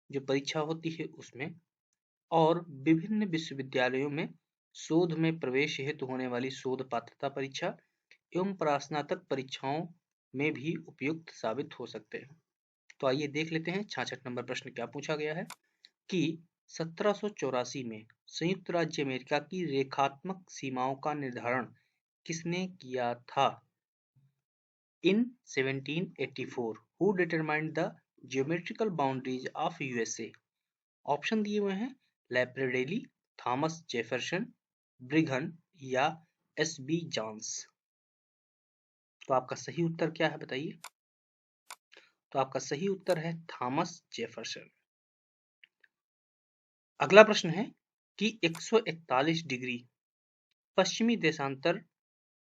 जो परीक्षा होती है उसमें और विभिन्न विश्वविद्यालयों में शोध में प्रवेश हेतु होने वाली शोध पात्रता परीक्षा एवं परास्नातक परीक्षाओं में भी उपयुक्त साबित हो सकते हैं। तो आइए देख लेते हैं 66 नंबर प्रश्न क्या पूछा गया है कि 1784 में संयुक्त राज्य अमेरिका की रेखात्मक सीमाओं का निर्धारण किसने किया था? In 1784, who determined the geometrical boundaries of USA? Option दिए हुए हैं लैप्रेडेली, थॉमस जेफरसन, ब्रिघन या एस बी जॉन्स। तो आपका सही उत्तर क्या है बताइए? तो आपका सही उत्तर है थॉमस जेफरसन। अगला प्रश्न है कि 141 डिग्री पश्चिमी देशांतर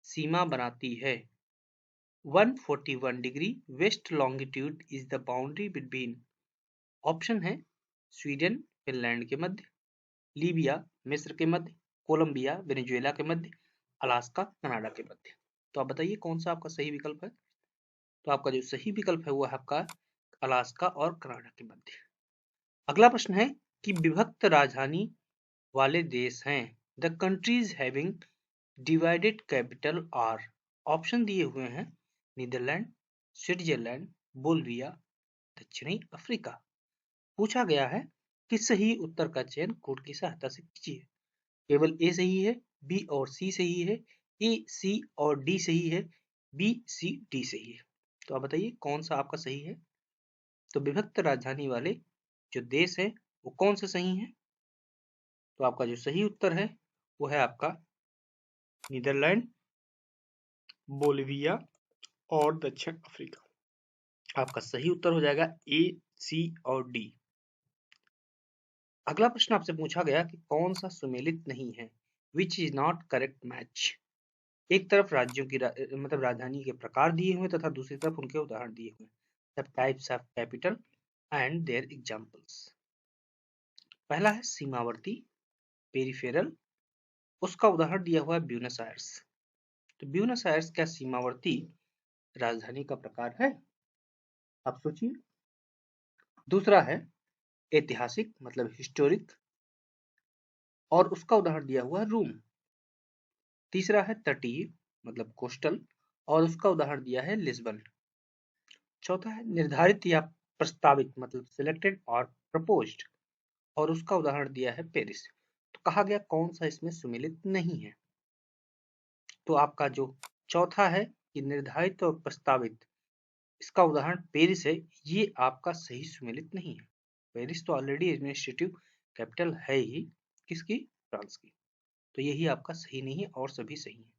सीमा बनाती है। 141 degree west longitude is the boundary between. Option है स्वीडन फिनलैंड के मध्य, लीबिया मिस्र के मध्य, कोलंबिया वेनेजुएला के मध्य, अलास्का कनाडा के मध्य। तो आप बताइए कौन सा आपका सही विकल्प है? तो आपका जो सही विकल्प है वो है आपका अलास्का और कनाडा के मध्य। अगला प्रश्न है कि विभक्त राजधानी वाले देश हैं। The countries having divided capital R. Option दिए हुए हैं नीदरलैंड, स्विट्जरलैंड, बोल्विया, दक्षिणी अफ्रीका। पूछा गया है कि सही उत्तर का चयन कोड की सहायता से कीजिए। केवल ए सही है, बी और सी सही है, ए सी और डी सही है, बी सी डी सही है। तो आप बताइए कौन सा आपका सही है? तो विभक्त राजधानी वाले जो देश है वो कौन से सही हैं? तो आपका जो सही उत्तर है वो है आपका नीदरलैंड, बोलिविया और दक्षिण अफ्रीका। आपका सही उत्तर हो जाएगा ए, सी और डी। अगला प्रश्न आपसे पूछा गया कि कौन सा सुमेलित नहीं है, which is not correct match. एक तरफ राज्यों की मतलब राजधानी के प्रकार दिए हुए तथा दूसरी तरफ उनके उदाहरण दिए हुए, the types of capital and their examples. पहला है सीमावर्ती, पेरिफेरल, उसका उदाहरण दिया हुआ है ब्यूनस आयर्स। तो ब्यूनस आयर्स क्या सीमावर्ती राजधानी का प्रकार है? आप सोचिए। दूसरा है ऐतिहासिक मतलब हिस्टोरिक, और उसका उदाहरण दिया हुआ है रोम। तीसरा है तटीय मतलब कोस्टल, और उसका उदाहरण दिया है लिस्बन। चौथा है निर्धारित या प्रस्तावित मतलब सिलेक्टेड और प्रपोज्ड, और उसका उदाहरण दिया है पेरिस। तो कहा गया कौन सा इसमें सुमेलित नहीं है। तो आपका जो चौथा है कि निर्धारित और प्रस्तावित, इसका उदाहरण पेरिस है, ये आपका सही सुमेलित नहीं है। पेरिस तो ऑलरेडी एडमिनिस्ट्रेटिव कैपिटल है ही किसकी, फ्रांस की। तो यही आपका सही नहीं है और सभी सही है।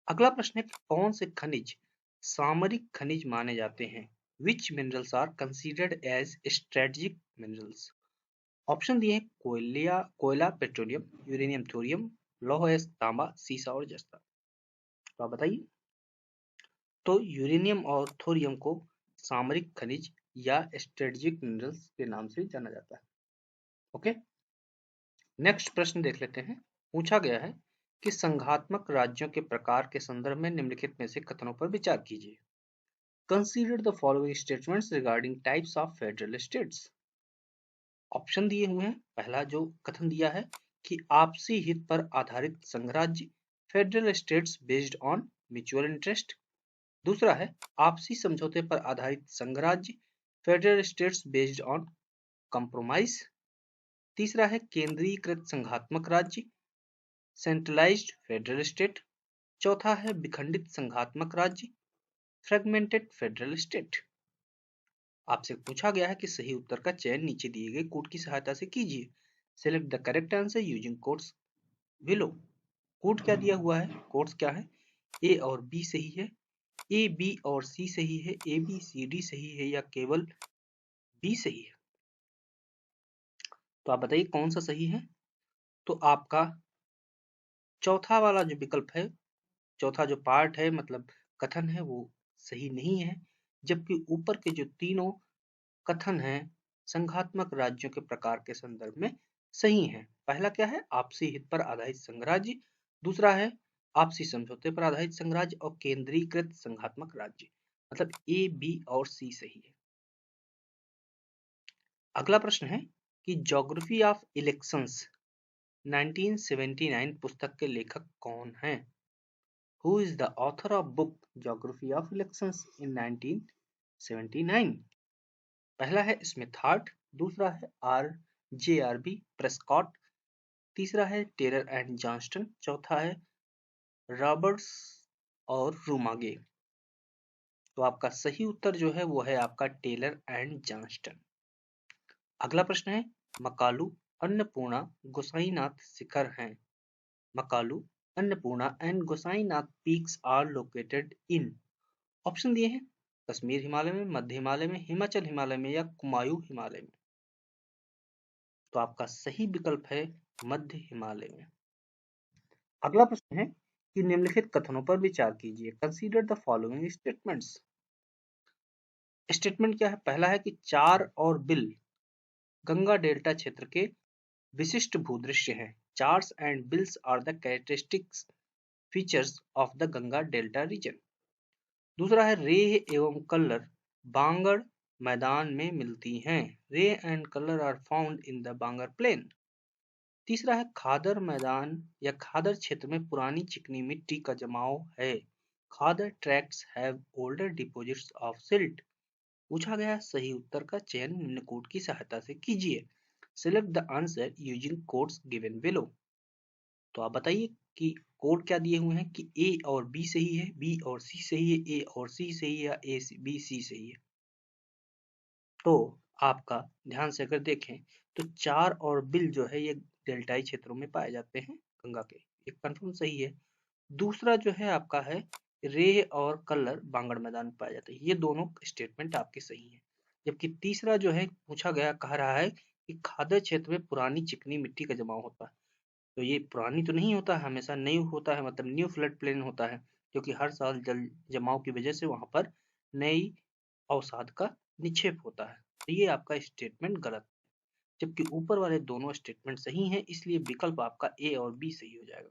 अगला प्रश्न है कि कौन से खनिज सामरिक खनिज माने जाते हैं, which minerals are considered as strategic minerals. Option दिए हैं कोयला, पेट्रोलियम, यूरेनियम, थोरियम, लौह तांबा, सीसा और जस्ता। तो आप बताइए। तो यूरेनियम और थोरियम को सामरिक खनिज या स्ट्रेटेजिक मिनरल्स के नाम से जाना जाता है। ओके, नेक्स्ट प्रश्न देख लेते हैं। पूछा गया है कि संघात्मक राज्यों के प्रकार के संदर्भ में निम्नलिखित में से कथनों पर विचार कीजिए। Consider the following statements regarding types of federal states. Option दिए हुए हैं। पहला जो कथन दिया है कि आपसी हित पर आधारित संघराज्य, federal states based on mutual interest. दूसरा है आपसी समझौते पर आधारित संघराज्य, federal states based on compromise. तीसरा है केंद्रीकृत संघात्मक राज्य, सेंट्रलाइज्ड फेडरल स्टेट। चौथा है विखंडित संघात्मक राज्य, फ्रेगमेंटेड फेडरल स्टेट। आपसे पूछा गया है कि सही उत्तर का चयन नीचे दिए गए कोड की सहायता से कीजिए। Select the correct answer using codes below. Code क्या दिया हुआ है, कोड्स क्या है, ए और बी सही है, ए बी और सी सही है, ए बी सी डी सही है, या केवल बी सही है। तो आप बताइए कौन सा सही है। तो आपका चौथा वाला जो विकल्प है, चौथा जो पार्ट है मतलब कथन है, वो सही नहीं है। जबकि ऊपर के जो तीनों कथन हैं संघात्मक राज्यों के प्रकार के संदर्भ में सही है। पहला क्या है, आपसी हित पर आधारित संघराज्य। दूसरा है आपसी समझौते पर आधारित संघराज्य, और केंद्रीकृत संघात्मक राज्य। मतलब ए, बी और सी सही है। अगला प्रश्न है कि ज्योग्राफी ऑफ इलेक्शंस 1979 पुस्तक के लेखक कौन हैं। Who is the author of book Geography of Elections in 1979? पहला है स्मिथ हार्ट, दूसरा है RJRB प्रेस्कॉट, तीसरा है टेलर एंड जॉनस्टन, चौथा है रॉबर्ट्स और रूमागे। तो आपका सही उत्तर जो है वो है आपका टेलर एंड जॉनस्टन। अगला प्रश्न है मकालू, अन्नपूर्णा, गोसाईनाथ शिखर हैं। Makalu, Annapurna and Gosainath peaks are located in. Option दिए हैं कश्मीर हिमालय में, मध्य हिमालय में, हिमाचल हिमालय में, या कुमायूं हिमालय में। तो आपका सही विकल्प है मध्य हिमालय में। अगला प्रश्न है कि निम्नलिखित कथनों पर विचार कीजिए। Consider the following statements. Statement क्या है, पहला है कि चार और बिल गंगा डेल्टा क्षेत्र के विशिष्ट भूदृश्य हैं। Chars and bills are the characteristics features of the Ganga delta region. दूसरा है रेह एवं कल्लर बांगड़ मैदान में मिलती हैं। Reh and kallar are found in the bangar plain. तीसरा है खादर मैदान या खादर क्षेत्र में पुरानी चिकनी मिट्टी का जमाव है। Khadar tracts have older deposits of silt. पूछा गया सही उत्तर का चयन निम्न कोड की सहायता से कीजिए। Select the answer using codes given below. तो आप बताइए कि कोड क्या दिए हुए हैं कि ए और बी सही है, बी और सी सही है, ए और सी सही है, या ए बी सी सही है। तो आपका ध्यान से अगर देखें तो चार और बिल जो है ये डेल्टाई क्षेत्रों में पाए जाते हैं गंगा के, ये कंफर्म सही है। दूसरा जो है आपका है रेह और कल्लर बांगड़ मैदान में पाया जाता है। ये दोनों स्टेटमेंट आपके सही हैं। जबकि तीसरा जो है पूछा गया, कह रहा है कि खाद्य क्षेत्र में पुरानी चिकनी मिट्टी का जमाव होता है। तो ये पुरानी तो नहीं होता है, हमेशा न्यू होता है, मतलब न्यू फ्लड प्लेन होता है, क्योंकि हर साल जल जमाव की वजह से वहां पर नई अवसाद का निक्षेप होता है। तो ये आपका स्टेटमेंट गलत, जबकि ऊपर वाले दोनों स्टेटमेंट सही हैं, इसलिए विकल्प आपका ए और बी सही हो जाएगा।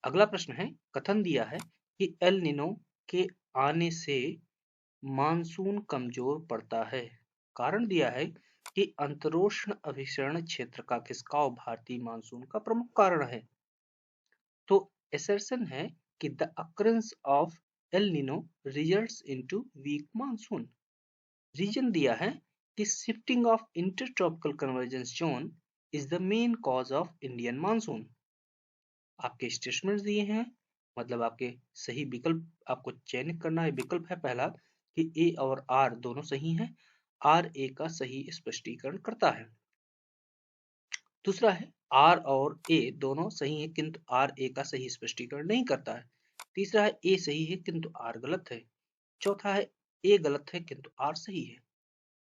अगला प्रश्न है, कथन दिया है कि एल निनो के आने से मानसून कमजोर पड़ता है। कारण दिया है कि अंतरोष्ण अभिसरण क्षेत्र का खिसकाव भारतीय मानसून का प्रमुख कारण है। तो assertion है कि the occurrence of El Nino results into weak monsoon। Reason दिया है कि shifting of intertropical convergence zone is the main cause of Indian monsoon। आपके स्टेटमेंट्स दिए हैं, मतलब आपके सही विकल्प आपको चयनित करना है। विकल्प है पहला कि ए और आर दोनों सही हैं, आर ए का सही स्पष्टीकरण करता है। दूसरा है आर और ए दोनों सही है, किंतु आर ए का सही स्पष्टीकरण नहीं करता है। तीसरा है ए सही है किंतु आर गलत है। चौथा है ए गलत है किंतु आर सही है।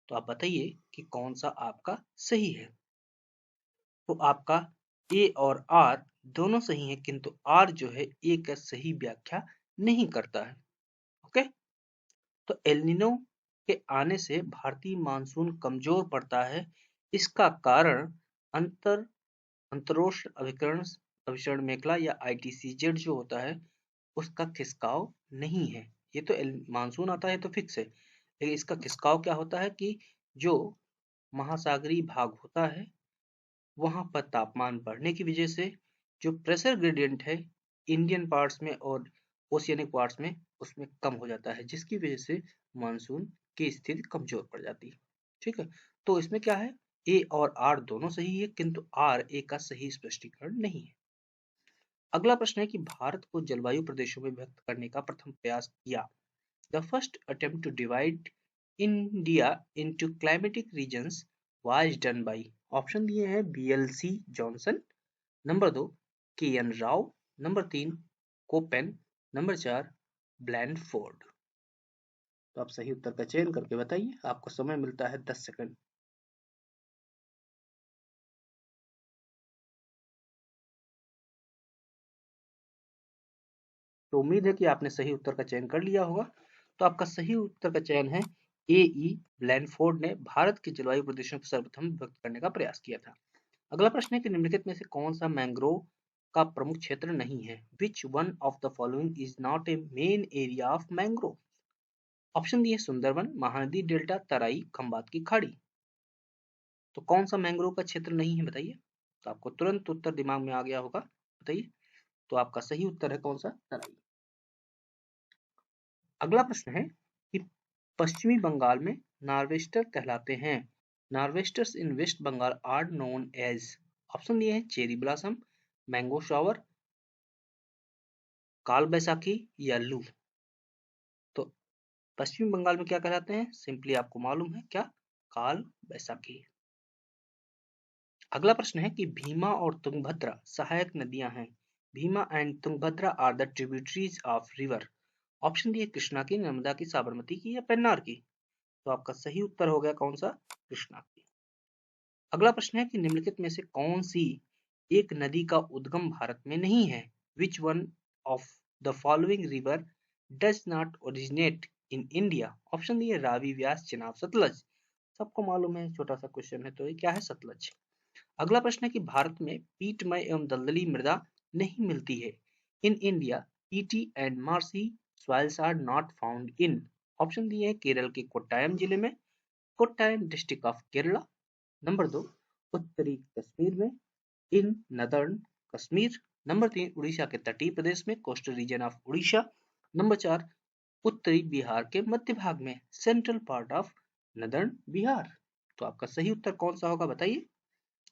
तो आप बताइए कि कौन सा आपका सही है। तो आपका ए और आर दोनों सही है, किंतु आर जो है ए का सही व्याख्या नहीं करता है। ओके, तो एल्निनो के आने से भारतीय मानसून कमजोर पड़ता है। इसका कारण अंतरोष्ण अभिसरण मेखला या ITCZ जो होता है उसका खिसकाव नहीं है। ये तो मानसून आता है तो फिक्स है, लेकिन इसका खिसकाव क्या होता है कि जो महासागरीय भाग होता है वहां पर तापमान बढ़ने की वजह से जो प्रेशर ग्रेडियंट है इंडियन पार्ट्स में और ओशियनिक पार्ट्स में उसमें कम हो जाता है, जिसकी वजह से मानसून की स्थिति कमजोर पड़ जाती है। ठीक है, तो इसमें क्या है, ए और आर दोनों सही है, किंतु आर ए का सही स्पष्टीकरण नहीं है। अगला प्रश्न है कि भारत को जलवायु प्रदेशों में विभक्त करने का प्रथम प्रयास किया। The first attempt to divide India into climatic regions was done by. Option दिए हैं BLC Johnson, number 2 KN Rao, number 3 Koppen, number 4 Blandford. तो आप सही उत्तर का चयन करके बताइए, आपको समय मिलता है 10 सेकंड। तो उम्मीद है कि आपने सही उत्तर का चयन कर लिया होगा। तो आपका सही उत्तर का चयन है AE ब्लैंडफोर्ड ने भारत के जलवायु प्रदेशों को सर्वप्रथम विभक्त करने का प्रयास किया था। अगला प्रश्न है कि निम्नलिखित में से कौन सा मैंग्रोव का प्रमुख क्षेत्र नहीं है। Which one of the following is not A main area of mangrove. Option दिए सुंदरवन, महानदी डेल्टा, तराई, खंबात की खाड़ी। तो कौन सा मैंग्रोव का क्षेत्र नहीं है बताइए। तो आपको तुरंत उत्तर दिमाग में आ गया होगा, बताइए। तो आपका सही उत्तर है कौन सा, तराई। अगला प्रश्न है कि पश्चिमी बंगाल में नार्वेस्टर कहलाते हैं। Nor'westers in West Bengal are known as. Option दिए हैं चेरी ब्लॉसम, मैंगो शावर, काल बैसाखी या लू। तो पश्चिमी बंगाल में क्या कहलाते हैं, सिंपली आपको मालूम है क्या, काल बैसाखी। अगला प्रश्न है कि भीमा और तुंगभद्रा सहायक नदियां हैं। Bhima and Tungabhadra are the tributaries of river. Option दिए कृष्णा की, नर्मदा की, साबरमती की या पेन्नार की। तो आपका सही उत्तर हो गया कौन सा, कृष्णा की। अगला प्रश्न है कि निम्नलिखित में से कौन सी एक नदी का उद्गम भारत में नहीं है। Which one of the following river does not originate in India. Option दिए रावी, व्यास, चिनाब, सतलज। सबको मालूम है, छोटा सा क्वेश्चन है, तो ये क्या है, सतलज। अगला प्रश्न है कि भारत में पीटमय एवं दलदली मृदा नहीं मिलती है। In India peaty and marshy soils are not found in. Option दिए हैं केरल के कोट्टायम जिले में, Kottayam district of Kerala, number 2 उत्तरी कश्मीर में, in northern Kashmir, number 3 Orissa के तटीय प्रदेश में, coastal region of Orissa, number 4 उत्तरी बिहार के मध्य भाग में, central part of northern Bihar. तो आपका सही उत्तर कौन सा होगा बताइए।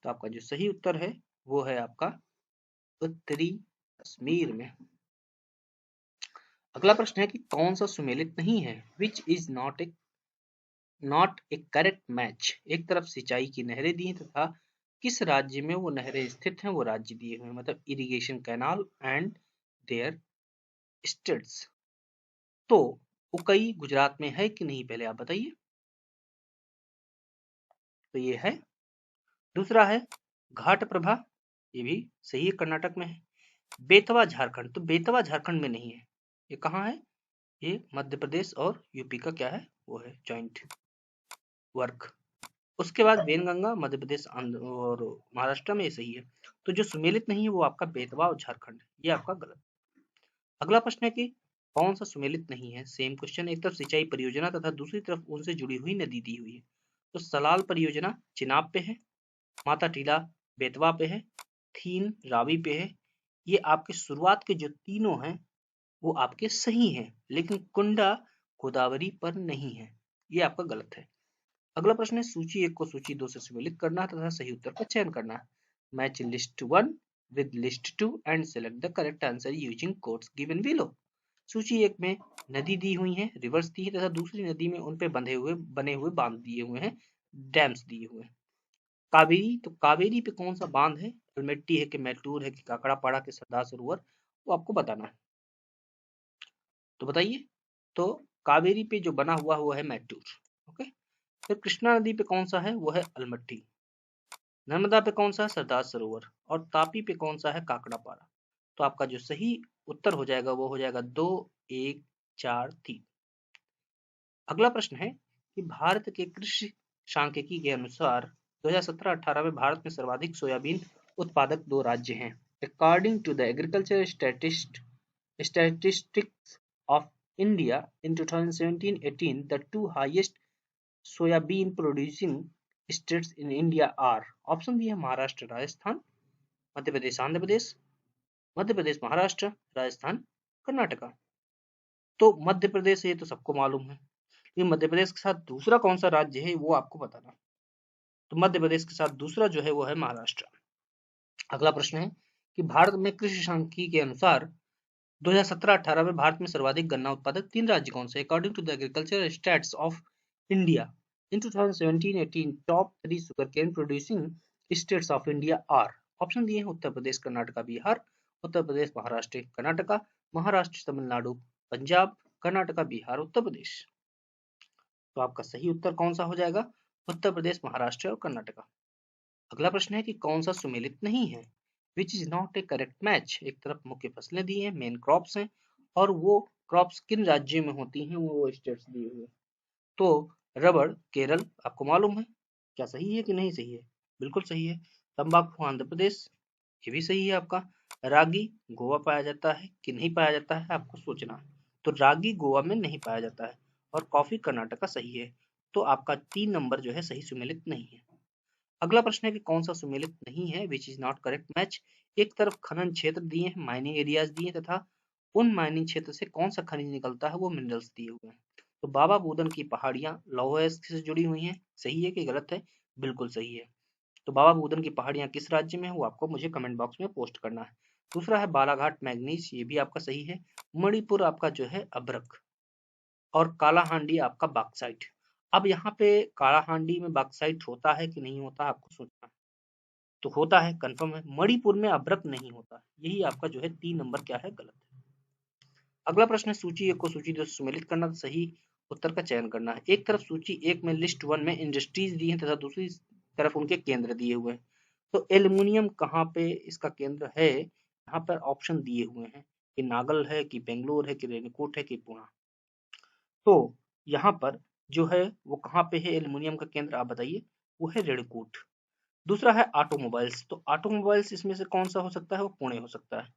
तो आपका जो सही उत्तर है वो है आपका उत्तरी कश्मीर में। अगला प्रश्न है कि कौन सा सुमेलित नहीं है। Which is not A correct match. एक तरफ सिंचाई की नहरें दी हैं तथा किस राज्य में वो नहरें स्थित हैं वो राज्य दिए हुए हैं, मतलब irrigation canal and their states. तो उकई गुजरात में है कि नहीं, पहले आप बताइए। तो ये है। दूसरा है घाट प्रभा, ये भी सही है, कर्नाटक में है। बेतवा झारखंड, तो बेतवा झारखंड में नहीं है, ये कहाँ है, ये मध्य प्रदेश और यूपी का क्या है, वो है जॉइंट वर्क। उसके बाद वेनगंगा मध्य प्रदेश और महाराष्ट्र में, ये सही है। तो जो सुमेलित नहीं है वो आपका बेतवा और झारखंड, ये आपका गलत। अगला प्रश्न है कि कौन सा सुमेलित नहीं है। सेम क्वेश्चन, एक तरफ सिंचाई परियोजना तथा दूसरी तरफ उनसे जुड़ी हुई नदी दी हुई है। तो सलाल परियोजना चिनाब पे है, माता टीला बेतवा पे है, थीन रावी पे है। ये आपके शुरुआत के जो तीनों हैं वो आपके सही हैं, लेकिन कुंडा गोदावरी पर नहीं है, ये आपका गलत है। अगला प्रश्न है सूची 1 को सूची 2 से सम्मिलित करना तथा सही उत्तर का चयन करना है। Match list 1 with list 2 and select the correct answer using codes given below। सूची 1 में नदी दी हुई है, रिवर्स दी है तथा दूसरी नदी में उन पे बने हुए बांध दिए हुए हैं, डैम्स दिए हुए हैं। कावेरी, तो कावेरी पे कौन सा बांध है, अल्मेट्टी है कि मैटूर है कि काकड़ापाड़ा के सरदार सरोवर, वो आपको बताना है। तो बताइए। तो कावेरी पे जो बना हुआ वो है मैटूर। ओके। फिर कृष्णा नदी पे कौन सा है, वो है अलमट्टी। नर्मदा पे कौन सा है, सरदार सरोवर। और तापी पे कौन सा है, काकड़ापाड़ा। तो आपका जो सही उत्तर हो जाएगा वो हो जाएगा 2, 1, 4, 3। अगला प्रश्न है कि भारत के कृषि सांख्यिकी के अनुसार 2017-18 में भारत में सर्वाधिक सोयाबीन उत्पादक 2 राज्य हैं। According to the agriculture statistics of India in 2017-18, the 2 highest soybean producing states in India are। Option दिए महाराष्ट्र राजस्थान, मध्य प्रदेश आंध्र प्रदेश, मध्य प्रदेश महाराष्ट्र, राजस्थान कर्नाटका। तो मध्य प्रदेश ये तो सबको मालूम है, ये मध्य प्रदेश के साथ दूसरा कौन सा राज्य है वो आपको बताना। तो मध्य प्रदेश के साथ दूसरा जो है वो है महाराष्ट्र। अगला प्रश्न है कि भारत में कृषि सांख्यिकी के अनुसार 2017-18 में भारत में सर्वाधिक गन्ना उत्पादक 3 राज्य कौन से। According to the agriculture stats of India in 2017-18, top 3 sugar cane producing states of India are. Option दिए हैं उत्तर प्रदेश कर्नाटका बिहार, उत्तर प्रदेश महाराष्ट्र कर्नाटका, महाराष्ट्र तमिलनाडु पंजाब, कर्नाटका बिहार उत्तर प्रदेश। तो आपका सही उत्तर कौन सा हो जाएगा, उत्तर प्रदेश महाराष्ट्र और कर्नाटका। अगला प्रश्न है कि कौन सा सुमेलित नहीं है, which is not A correct match. एक तरफ मुख्य फसलें दी हैं, मेन क्रॉप्स हैं, और वो क्रॉप्स किन राज्यों में होती हैं वो स्टेट्स दिए हुए। तो रबड़ केरल आपको मालूम है, क्या सही है कि नहीं सही है, बिल्कुल सही है। तंबाकू आंध्र प्रदेश, ये भी सही है आपका। रागी गोवा पाया जाता है कि नहीं पाया जाता है, आपको सोचना है। तो रागी गोवा में नहीं पाया जाता है, और कॉफी कर्नाटक का सही है। तो आपका 3 नंबर जो है सही सुमेलित नहीं है। अगला प्रश्न है कि कौन सा सुमेलित नहीं है, which is not correct match. एक तरफ खनन क्षेत्र दिए हैं, माइनिंग एरियाज दिए तथा उन माइनिंग क्षेत्र से कौन सा खनिज निकलता है वो मिनरल्स दिए हुए हैं। तो बाबा बुदन की पहाड़ियां लौह से जुड़ी हुई हैं, सही है कि गलत है, बिल्कुल सही है। तो बाबा बुदन की पहाड़ियां किस राज्य में है वो आपको मुझे कमेंट बॉक्स में पोस्ट करना है। दूसरा है बालाघाट मैग्नीज, ये भी आपका सही है। मणिपुर आपका जो है अभ्रक, और कालाहांडी आपका बॉक्साइट। अब यहाँ पे कालाहांडी में बॉक्साइट होता है कि नहीं होता आपको सोचना है। तो होता है, कंफर्म है। मणिपुर में अभ्रक नहीं होता, यही आपका जो है 3 नंबर क्या है, गलत है। अगला प्रश्न है सूची 1 को सूची 2 से सम्मिलित करना, सही उत्तर का चयन करना है। एक तरफ सूची 1 में लिस्ट 1 में इंडस्ट्रीज दी हैं तथा दूसरी तरफ उनके केंद्र दिए हुए हैं। तो एल्युमिनियम कहाँ पे इसका केंद्र है, यहाँ पर ऑप्शन दिए हुए हैं कि नागल है कि बेंगलोर है कि रेणुकूट है कि पुणे। तो यहाँ पर जो है वो कहाँ पे है एल्युमिनियम का केंद्र, आप बताइए। वो है रेणुकूट। दूसरा है ऑटोमोबाइल्स, तो ऑटोमोबाइल्स इसमें से कौन सा हो सकता है, वो पुणे हो सकता है।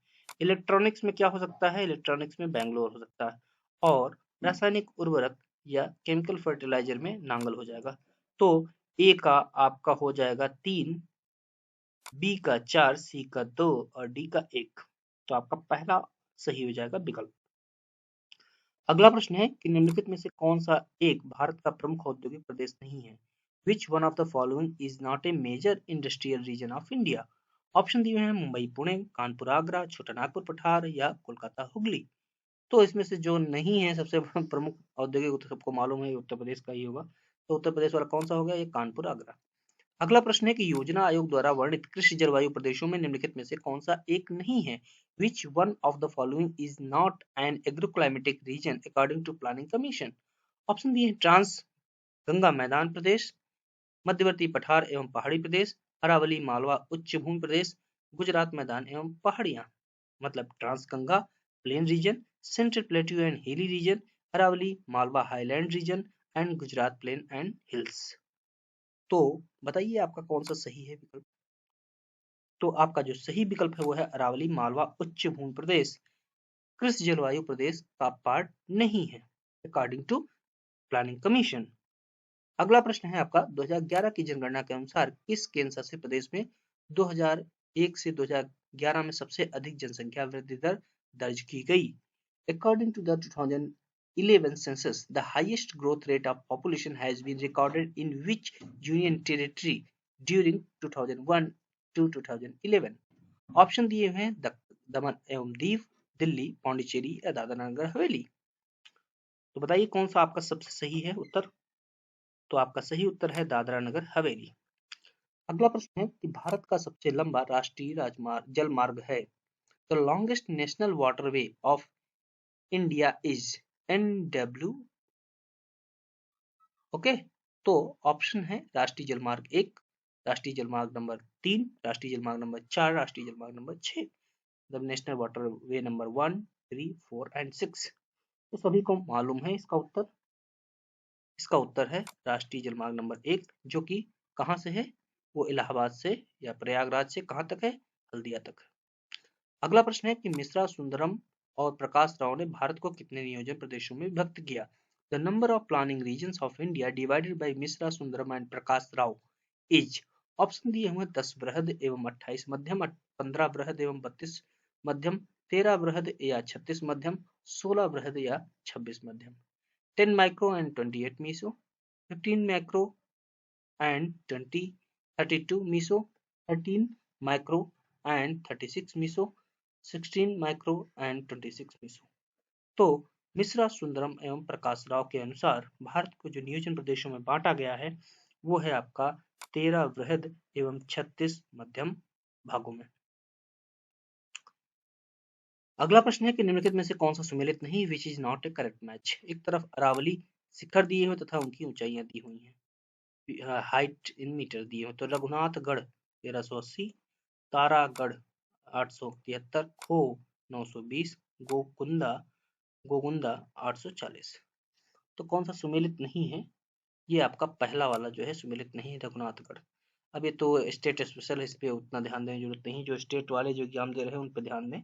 इलेक्ट्रॉनिक्स में क्या हो सकता है, इलेक्ट्रॉनिक्स में बैंगलोर हो सकता है। और रासायनिक उर्वरक या केमिकल फर्टिलाइजर में नांगल हो जाएगा। तो ए का आपका हो जाएगा 3, बी का 4, सी का 2 और डी का 1। तो आपका पहला सही हो जाएगा विकल्प। अगला प्रश्न है कि निम्नलिखित में से कौन सा एक भारत का प्रमुख औद्योगिक प्रदेश नहीं है। Which one of the following is not a major industrial region of India. Option दिए हैं मुंबई पुणे, कानपुर आगरा, छोटा नागपुर पठार या कोलकाता हुगली। तो इसमें से जो नहीं है सबसे प्रमुख औद्योगिक, तो सबको मालूम है उत्तर प्रदेश का ही होगा। तो उत्तर प्रदेश वाला कौन सा हो गया, ये कानपुर आगरा। अगला प्रश्न है कि योजना आयोग द्वारा वर्णित कृषि जलवायु प्रदेशों में निम्नलिखित में से कौन सा एक नहीं है? Which one of the following is not an agroclimatic region according to planning commission? Option दिए हैं ट्रांस गंगा मैदान प्रदेश, मध्यवर्ती पठार एवं पहाड़ी प्रदेश, अरावली मालवा उच्च भूमि प्रदेश, गुजरात मैदान एवं पहाड़ियां। मतलब trans Ganga plain region, central plateau and hilly region, Aravalli Malwa highland region and Gujarat plain and hills. तो बताइए आपका कौन सा सही है विकल्प? तो आपका जो सही विकल्प है वो है अरावली मालवा उच्च भूमि प्रदेश कृषि जलवायु प्रदेश का पार्ट नहीं है अकॉर्डिंग टू प्लानिंग कमीशन। अगला प्रश्न है आपका 2011 की जनगणना के अनुसार किस केंद्र शासित प्रदेश में 2001 से 2011 में सबसे अधिक जनसंख्या वृद्धि दर दर्ज की गई? According to the 2011 census, the highest growth rate of population has been recorded in which union territory during 2001 to 2011? Option दिए हुए हैं दमन एवं दीव, दिल्ली, पांडिचेरी या दादरा नगर हवेली। तो बताइए कौन सा आपका सबसे सही है उत्तर? तो आपका सही उत्तर है दादरा नगर हवेली। अगला प्रश्न है कि भारत का सबसे लंबा राष्ट्रीय राजमार्ग जल मार्ग है। The longest national waterway of India is NW। Okay, तो ऑप्शन है राष्ट्रीय जलमार्ग 1, राष्ट्रीय जलमार्ग नंबर 3, राष्ट्रीय जलमार्ग नंबर 4, राष्ट्रीय जलमार्ग नंबर 6। मतलब नेशनल वाटरवे नंबर 1, 3, 4 एंड 6। तो सभी को मालूम है इसका उत्तर। इसका उत्तर है राष्ट्रीय जलमार्ग नंबर 1, जो कि कहां से है? वो इलाहाबाद से या प्रयागराज से कहां तक है? हल्दिया तक। अगला प्रश्न है कि मिश्रा सुंदरम और प्रकाश राव ने भारत को कितने नियोजन प्रदेशों में विभक्त किया? The number of planning regions of India divided by Mishra Sundaram and Prakash Rao is. Option दिए हुए 10 बृहद एवं 28 मध्यम, 15 बृहद एवं 32 मध्यम, 13 बृहद या 36 मध्यम, 16 बृहद या 26 मध्यम। 10 micro and 28 meso, 15 macro and 32 meso, 13 micro and 36 meso, 16 micro and 26 meso। तो मिश्रा सुंदरम एवं प्रकाश राव के अनुसार भारत को जो नियोजन प्रदेशों में बांटा गया है वो है आपका 13 बृहद एवं 36 मध्यम भागों में। अगला प्रश्न है कि निम्नलिखित में से कौन सा सुमेलित नहीं, विच is not A correct match? एक तरफ अरावली शिखर दिए हुए तथा उनकी ऊंचाइयां दी हुई हैं, हाइट इन मीटर दिए हुए। तो रघुनाथगढ़ 1380, तारागढ़ 873, खो 920, गोगुंदा 840। तो कौन सा सुमेलित नहीं है? ये आपका पहला वाला जो है सुमेलित नहीं है, रघुनाथगढ़। अब ये तो स्टेट स्पेशल है, इस पे उतना ध्यान देने की जरूरत नहीं, जो स्टेट वाले जो एग्जाम दे रहे हैं उन पे ध्यान दें।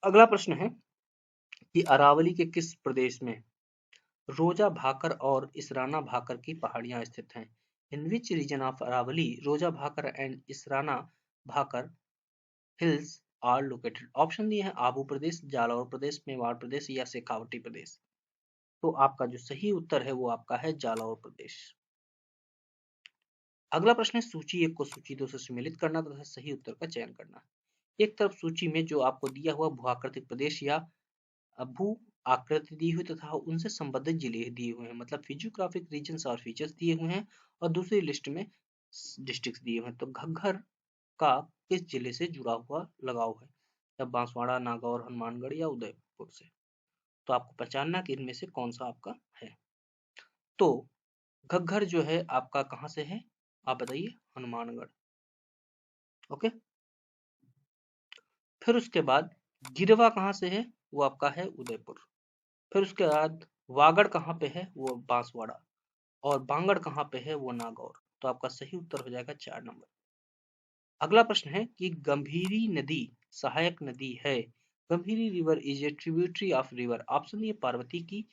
अगला प्रश्न है कि अरावली के किस प्रदेश में रोजा भाकर और इसराना भाकर की पहाड़ियां स्थित हैं? In which region of Aravalli Roja Bhakar and Isarana Bhakar hills are located? Option दिए हैं आबू प्रदेश, जालौर प्रदेश, मेवाड़ प्रदेश या शेखावटी प्रदेश। तो आपका जो सही उत्तर है वो आपका है जालौर प्रदेश। अगला प्रश्न है सूची 1 को सूची 2 से सम्मिलित करना तथा सही उत्तर का चयन करना। एक तरफ सूची में जो आपको दिया हुआ भूआकृतिक प्रदेश या भू आकृति दी हुई तथा उनसे संबंधित जिले दिए हुए हैं, मतलब फिजियोग्राफिक रीजन्स और फीचर्स दिए हुए हैं, और दूसरी लिस्ट में डिस्ट्रिक्ट्स दिए हुए हैं। तो घग्गर का किस जिले से जुड़ा हुआ लगाव है? या बांसवाड़ा, नागौर, हनुमानगढ़ या उदयपुर से? तो आपको पहचानना कि इनमें से कौन सा आपका है। तो घग्गर जो है आपका कहाँ से है? आप बताइए। हनुमानगढ़। ओके, फिर उसके बाद गिरवा कहाँ से है? वो आपका है उदयपुर। फिर उसके बाद वागड़ कहाँ पे है? वो बांसवाड़ा। और बांगड़ कहाँ पे है? वो नागौर। तो आपका सही उत्तर हो जाएगा 4 नंबर। अगला प्रश्न है कि गंभीरी नदी सहायक नदी है। Gambhiri river is a tributary of river. Option ये पार्वती की,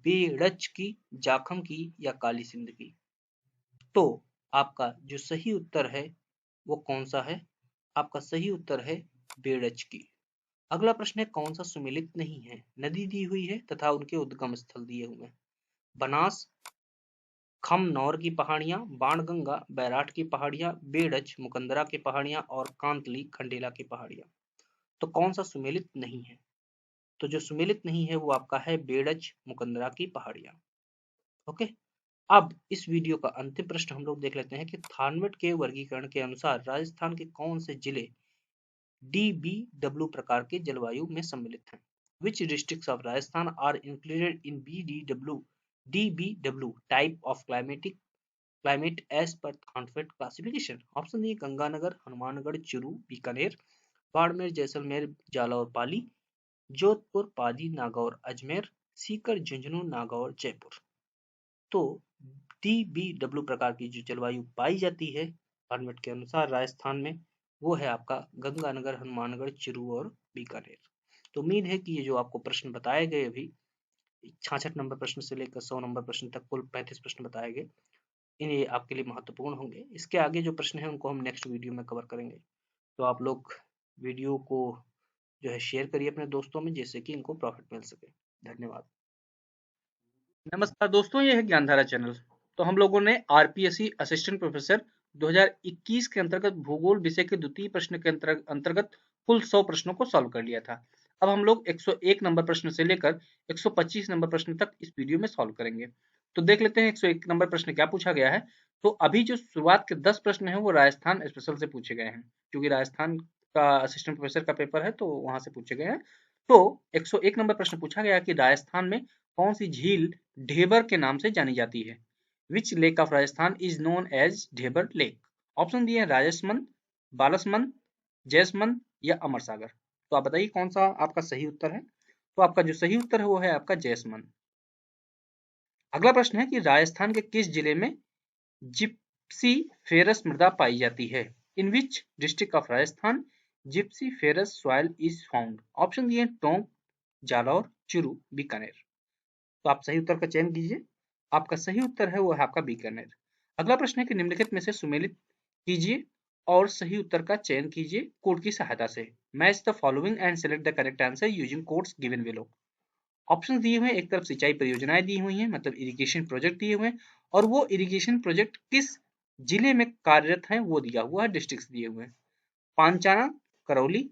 बेड़च की, जाखम की या काली सिंध की। तो आपका जो सही उत्तर है वो कौन सा है? आपका सही उत्तर है बेड़च की। अगला प्रश्न है कौन सा सुमेलित नहीं है? नदी दी हुई है तथा उनके उद्गम स्थल दिए हुए हैं। बनास खमनौर की पहाड़ियां, बाणगंगा बैराट की पहाड़ियां, बेड़च मुकंदरा की पहाड़ियां और कांतली खंडेला की पहाड़ियां। तो कौन सा सुमेलित नहीं है? तो जो सुमेलित नहीं है वो आपका है बेड़च मुकंदरा की पहाड़ियां। ओके, अब इस वीडियो का अंतिम प्रश्न हम लोग देख लेते हैं कि थार्नमेट के वर्गीकरण के अनुसार राजस्थान के कौन से जिले DBW प्रकार के जलवायु में सम्मिलित हैं? Which districts of Rajasthan are included in DBW type of climate as per Thornfed classification? Option D Ganganagar, Hanumangarh, Churu, Bikaner, Barmer, Jaisalmer, Jalore, Pali, Jodhpur, Pali, Nagaur, Ajmer, Sikar, Jhunjhunu, Nagaur, Jaipur. तो DBW प्रकार की जो जलवायु पाई जाती है थॉर्नवेट के अनुसार राजस्थान में, वो है आपका गंगानगर, हनुमानगढ़, चूरू और बीकानेर। तो उम्मीद है कि ये जो आपको प्रश्न बताए गए अभी 66 नंबर प्रश्न से लेकर 100 नंबर प्रश्न तक कुल 35 प्रश्न बताए गए, ये आपके लिए महत्वपूर्ण होंगे। इसके आगे जो प्रश्न है उनको हम नेक्स्ट वीडियो में कवर करेंगे। तो आप लोग वीडियो को जो है शेयर करिए अपने दोस्तों में, जिससे कि इनको प्रॉफिट मिल सके। धन्यवाद। नमस्कार दोस्तों, ये है ज्ञानधारा चैनल। तो हम लोगों ने आरपीएससी असिस्टेंट प्रोफेसर 2021 के अंतर्गत भूगोल विषय के द्वितीय प्रश्न के अंतर्गत कुल 100 प्रश्नों को सॉल्व कर लिया था। अब हम लोग 101 नंबर प्रश्न से लेकर 125 नंबर प्रश्न तक इस वीडियो में सॉल्व करेंगे। तो देख लेते हैं 101 नंबर प्रश्न क्या पूछा गया है। तो अभी जो शुरुआत के 10 प्रश्न है वो राजस्थान स्पेशल से पूछे गए हैं, क्योंकि राजस्थान का असिस्टेंट प्रोफेसर का पेपर है तो वहां से पूछे गए हैं। तो 101 नंबर प्रश्न पूछा गया कि राजस्थान में कौन सी झील ढेबर के नाम से जानी जाती है? Which lake of Rajasthan is known as Dhebar lake? Option दिए हैं राजसमंद, बालसमंद, जैसमंद या अमरसागर। तो आप बताइए कौन सा आपका सही उत्तर है। तो आपका जो सही उत्तर है वो है आपका जैसमंद। अगला प्रश्न है कि राजस्थान के किस जिले में जिप्सी फेरस मृदा पाई जाती है? In which district of Rajasthan gypsiferous soil is found? Option दिए टोंक, जालौर, चूरू, बीकानेर। तो आप सही उत्तर का चयन कीजिए। आपका सही उत्तर है वो है आपका बीकानेर। अगला प्रश्न है कि निम्नलिखित में से सुमेलित कीजिए और सही उत्तर का चयन कीजिए कोड की सहायता से। Match the following and select the correct answer using codes given below. Option दिए हुए हैं, एक तरफ सिंचाई परियोजनाएं दी हुई हैं, मतलब इरिगेशन प्रोजेक्ट दिए हुए हैं, और वो इरिगेशन प्रोजेक्ट किस जिले में कार्यरत हैं वो दिया हुआ है, डिस्ट्रिक्ट दिए हुए हैं। पांचाना, करौली,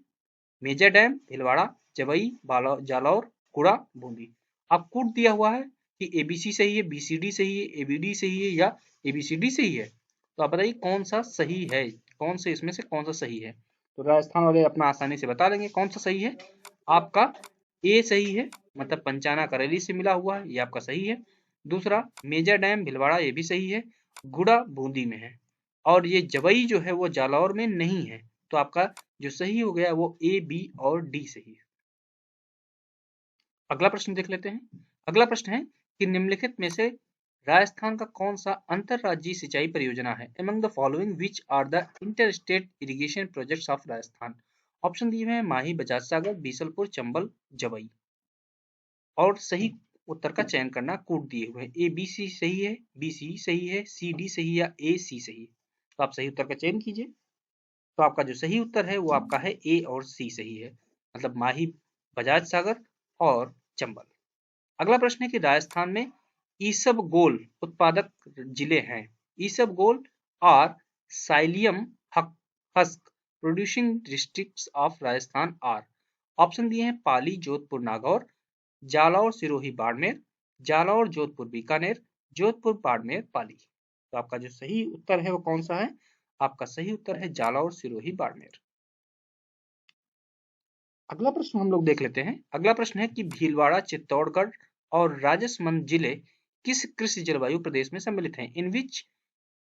मेजर डैम, भीलवाड़ा, जबई, जालौर, कुड़ा, बूंदी। अब कोड दिया हुआ है कि एबीसी सही है, बीसीडी सही है, एबीडी सही है या एबीसीडी सही है। तो आप बताइए कौन सा सही है, कौन से इसमें से कौन सा सही है। तो राजस्थान वाले अपना आसानी से बता देंगे कौन सा सही है। आपका ए सही है, मतलब पंचाना करेली से मिला हुआ है, ये आपका सही है। दूसरा मेजर डैम भिलवाड़ा, ये भी सही है। गुड़ा बूंदी में है, और ये जबई जो है वो जालौर में नहीं है। तो आपका जो सही हो गया वो ए, बी और डी सही है। अगला प्रश्न देख लेते हैं। अगला प्रश्न है कि निम्नलिखित में से राजस्थान का कौन सा अंतरराज्यीय सिंचाई परियोजना है? Among the following which are the inter state irrigation projects of Rajasthan? Option दिए हुए हैं माही, बजाज सागर, बीसलपुर, चंबल, जबई। और सही उत्तर का चयन करना कोड दिए हुए हैं। ए बी सी सही है, बी सी सही है, सी डी सही या ए सी सही है। तो आप सही उत्तर का चयन कीजिए। तो आपका जो सही उत्तर है वो आपका है ए और सी सही है, मतलब माही, बजाज सागर और चंबल। अगला प्रश्न है कि राजस्थान में ईसबगोल उत्पादक जिले हैं। ईसबगोल और psyllium husk producing districts of Rajasthan are. Option दिए हैं पाली, जोधपुर, नागौर, जालौर, सिरोही, बाड़मेर, जालौर, जोधपुर, बीकानेर, जोधपुर, बाड़मेर, पाली। तो आपका जो सही उत्तर है वो कौन सा है? आपका सही उत्तर है जालौर, सिरोही, बाड़मेर। अगला प्रश्न हम लोग देख लेते हैं। अगला प्रश्न है कि भीलवाड़ा, चित्तौड़गढ़ और राजसमंद जिले किस कृषि जलवायु प्रदेश में सम्मिलित हैं? In which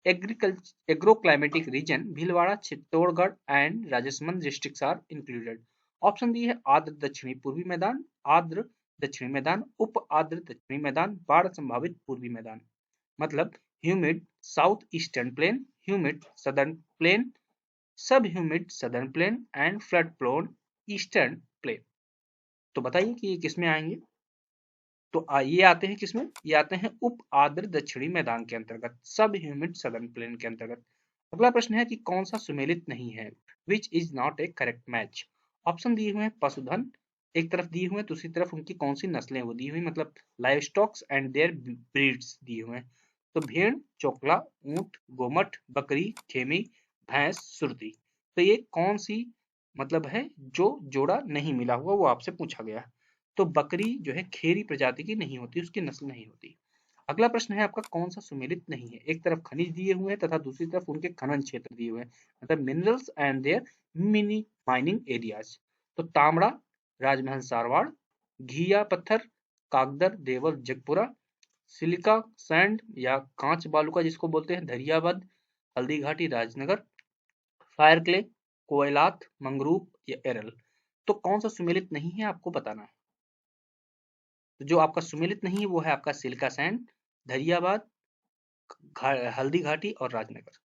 agro climatic region Bhilwara, Chittorgarh and Rajsamand districts are included? Option दिए है आर्द्र दक्षिणी पूर्वी मैदान, आर्द्र दक्षिणी मैदान, उप आर्द्र दक्षिणी मैदान, बाढ़ संभावित पूर्वी मैदान। मतलब humid south eastern plain, humid southern plain, sub humid southern plain and flood prone eastern plain. तो बताइए कि ये किसमें आएंगे। तो ये आते हैं किसमें? ये आते हैं उप आर्द्र दक्षिणी मैदान के अंतर्गत, सब ह्यूमिड सदर्न प्लेन के अंतर्गत। अगला प्रश्न है कि कौन सा सुमेलित नहीं है? Which is not A correct match? Option दिए हुए हैं पशुधन एक तरफ दिए हुए हैं, दूसरी तरफ उनकी कौन सी नस्लें वो दी हुई, मतलब live stocks and their breeds दिए हुए हैं। तो भेड़, चोकला, ऊंट, गोमट, बकरी, खेमी, भैंस, सुरती। तो ये कौन सी मतलब है जो जोड़ा नहीं मिला हुआ, वो आपसे पूछा गया। तो बकरी जो है खेरी प्रजाति की नहीं होती, उसकी नस्ल नहीं होती। अगला प्रश्न है आपका, कौन सा सुमेलित नहीं है? एक तरफ खनिज दिए हुए हैं तथा दूसरी तरफ उनके खनन क्षेत्र दिए हुए हैं, मतलब minerals and their mini mining areas. तो तांबड़ा, राजमहल सारवाड़, घिया पत्थर, कागदर देवल जगपुरा, सिलिका सैंड या कांच बालुका जिसको बोलते हैं धरियाबद, हल्दी घाटी राजनगर, फायर क्ले, कोयलात, मंगरूप या एरल। तो कौन सा सुमेलित नहीं है आपको बताना है। तो जो आपका सुमेलित नहीं है वो है आपका सिलिका सैंड, धरियाबाद, हल्दी घाटी और राजनगर।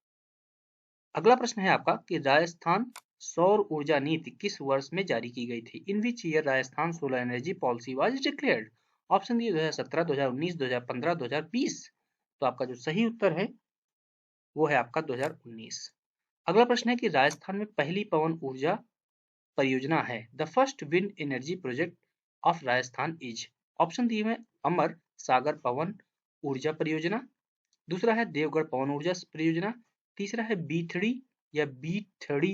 अगला प्रश्न है आपका कि राजस्थान सौर ऊर्जा नीति किस वर्ष में जारी की गई थी? In which year Rajasthan solar energy policy was declared? Option दिए 2017, 2019, 2015, 2020। तो आपका जो सही उत्तर है वो है आपका 2019। अगला प्रश्न है कि राजस्थान में पहली पवन ऊर्जा परियोजना है। The first wind energy project of Rajasthan is. Option दिए हुए अमर सागर पवन ऊर्जा परियोजना, दूसरा है देवगढ़ पवन ऊर्जा परियोजना, तीसरा है बीथड़ी या बीथड़ी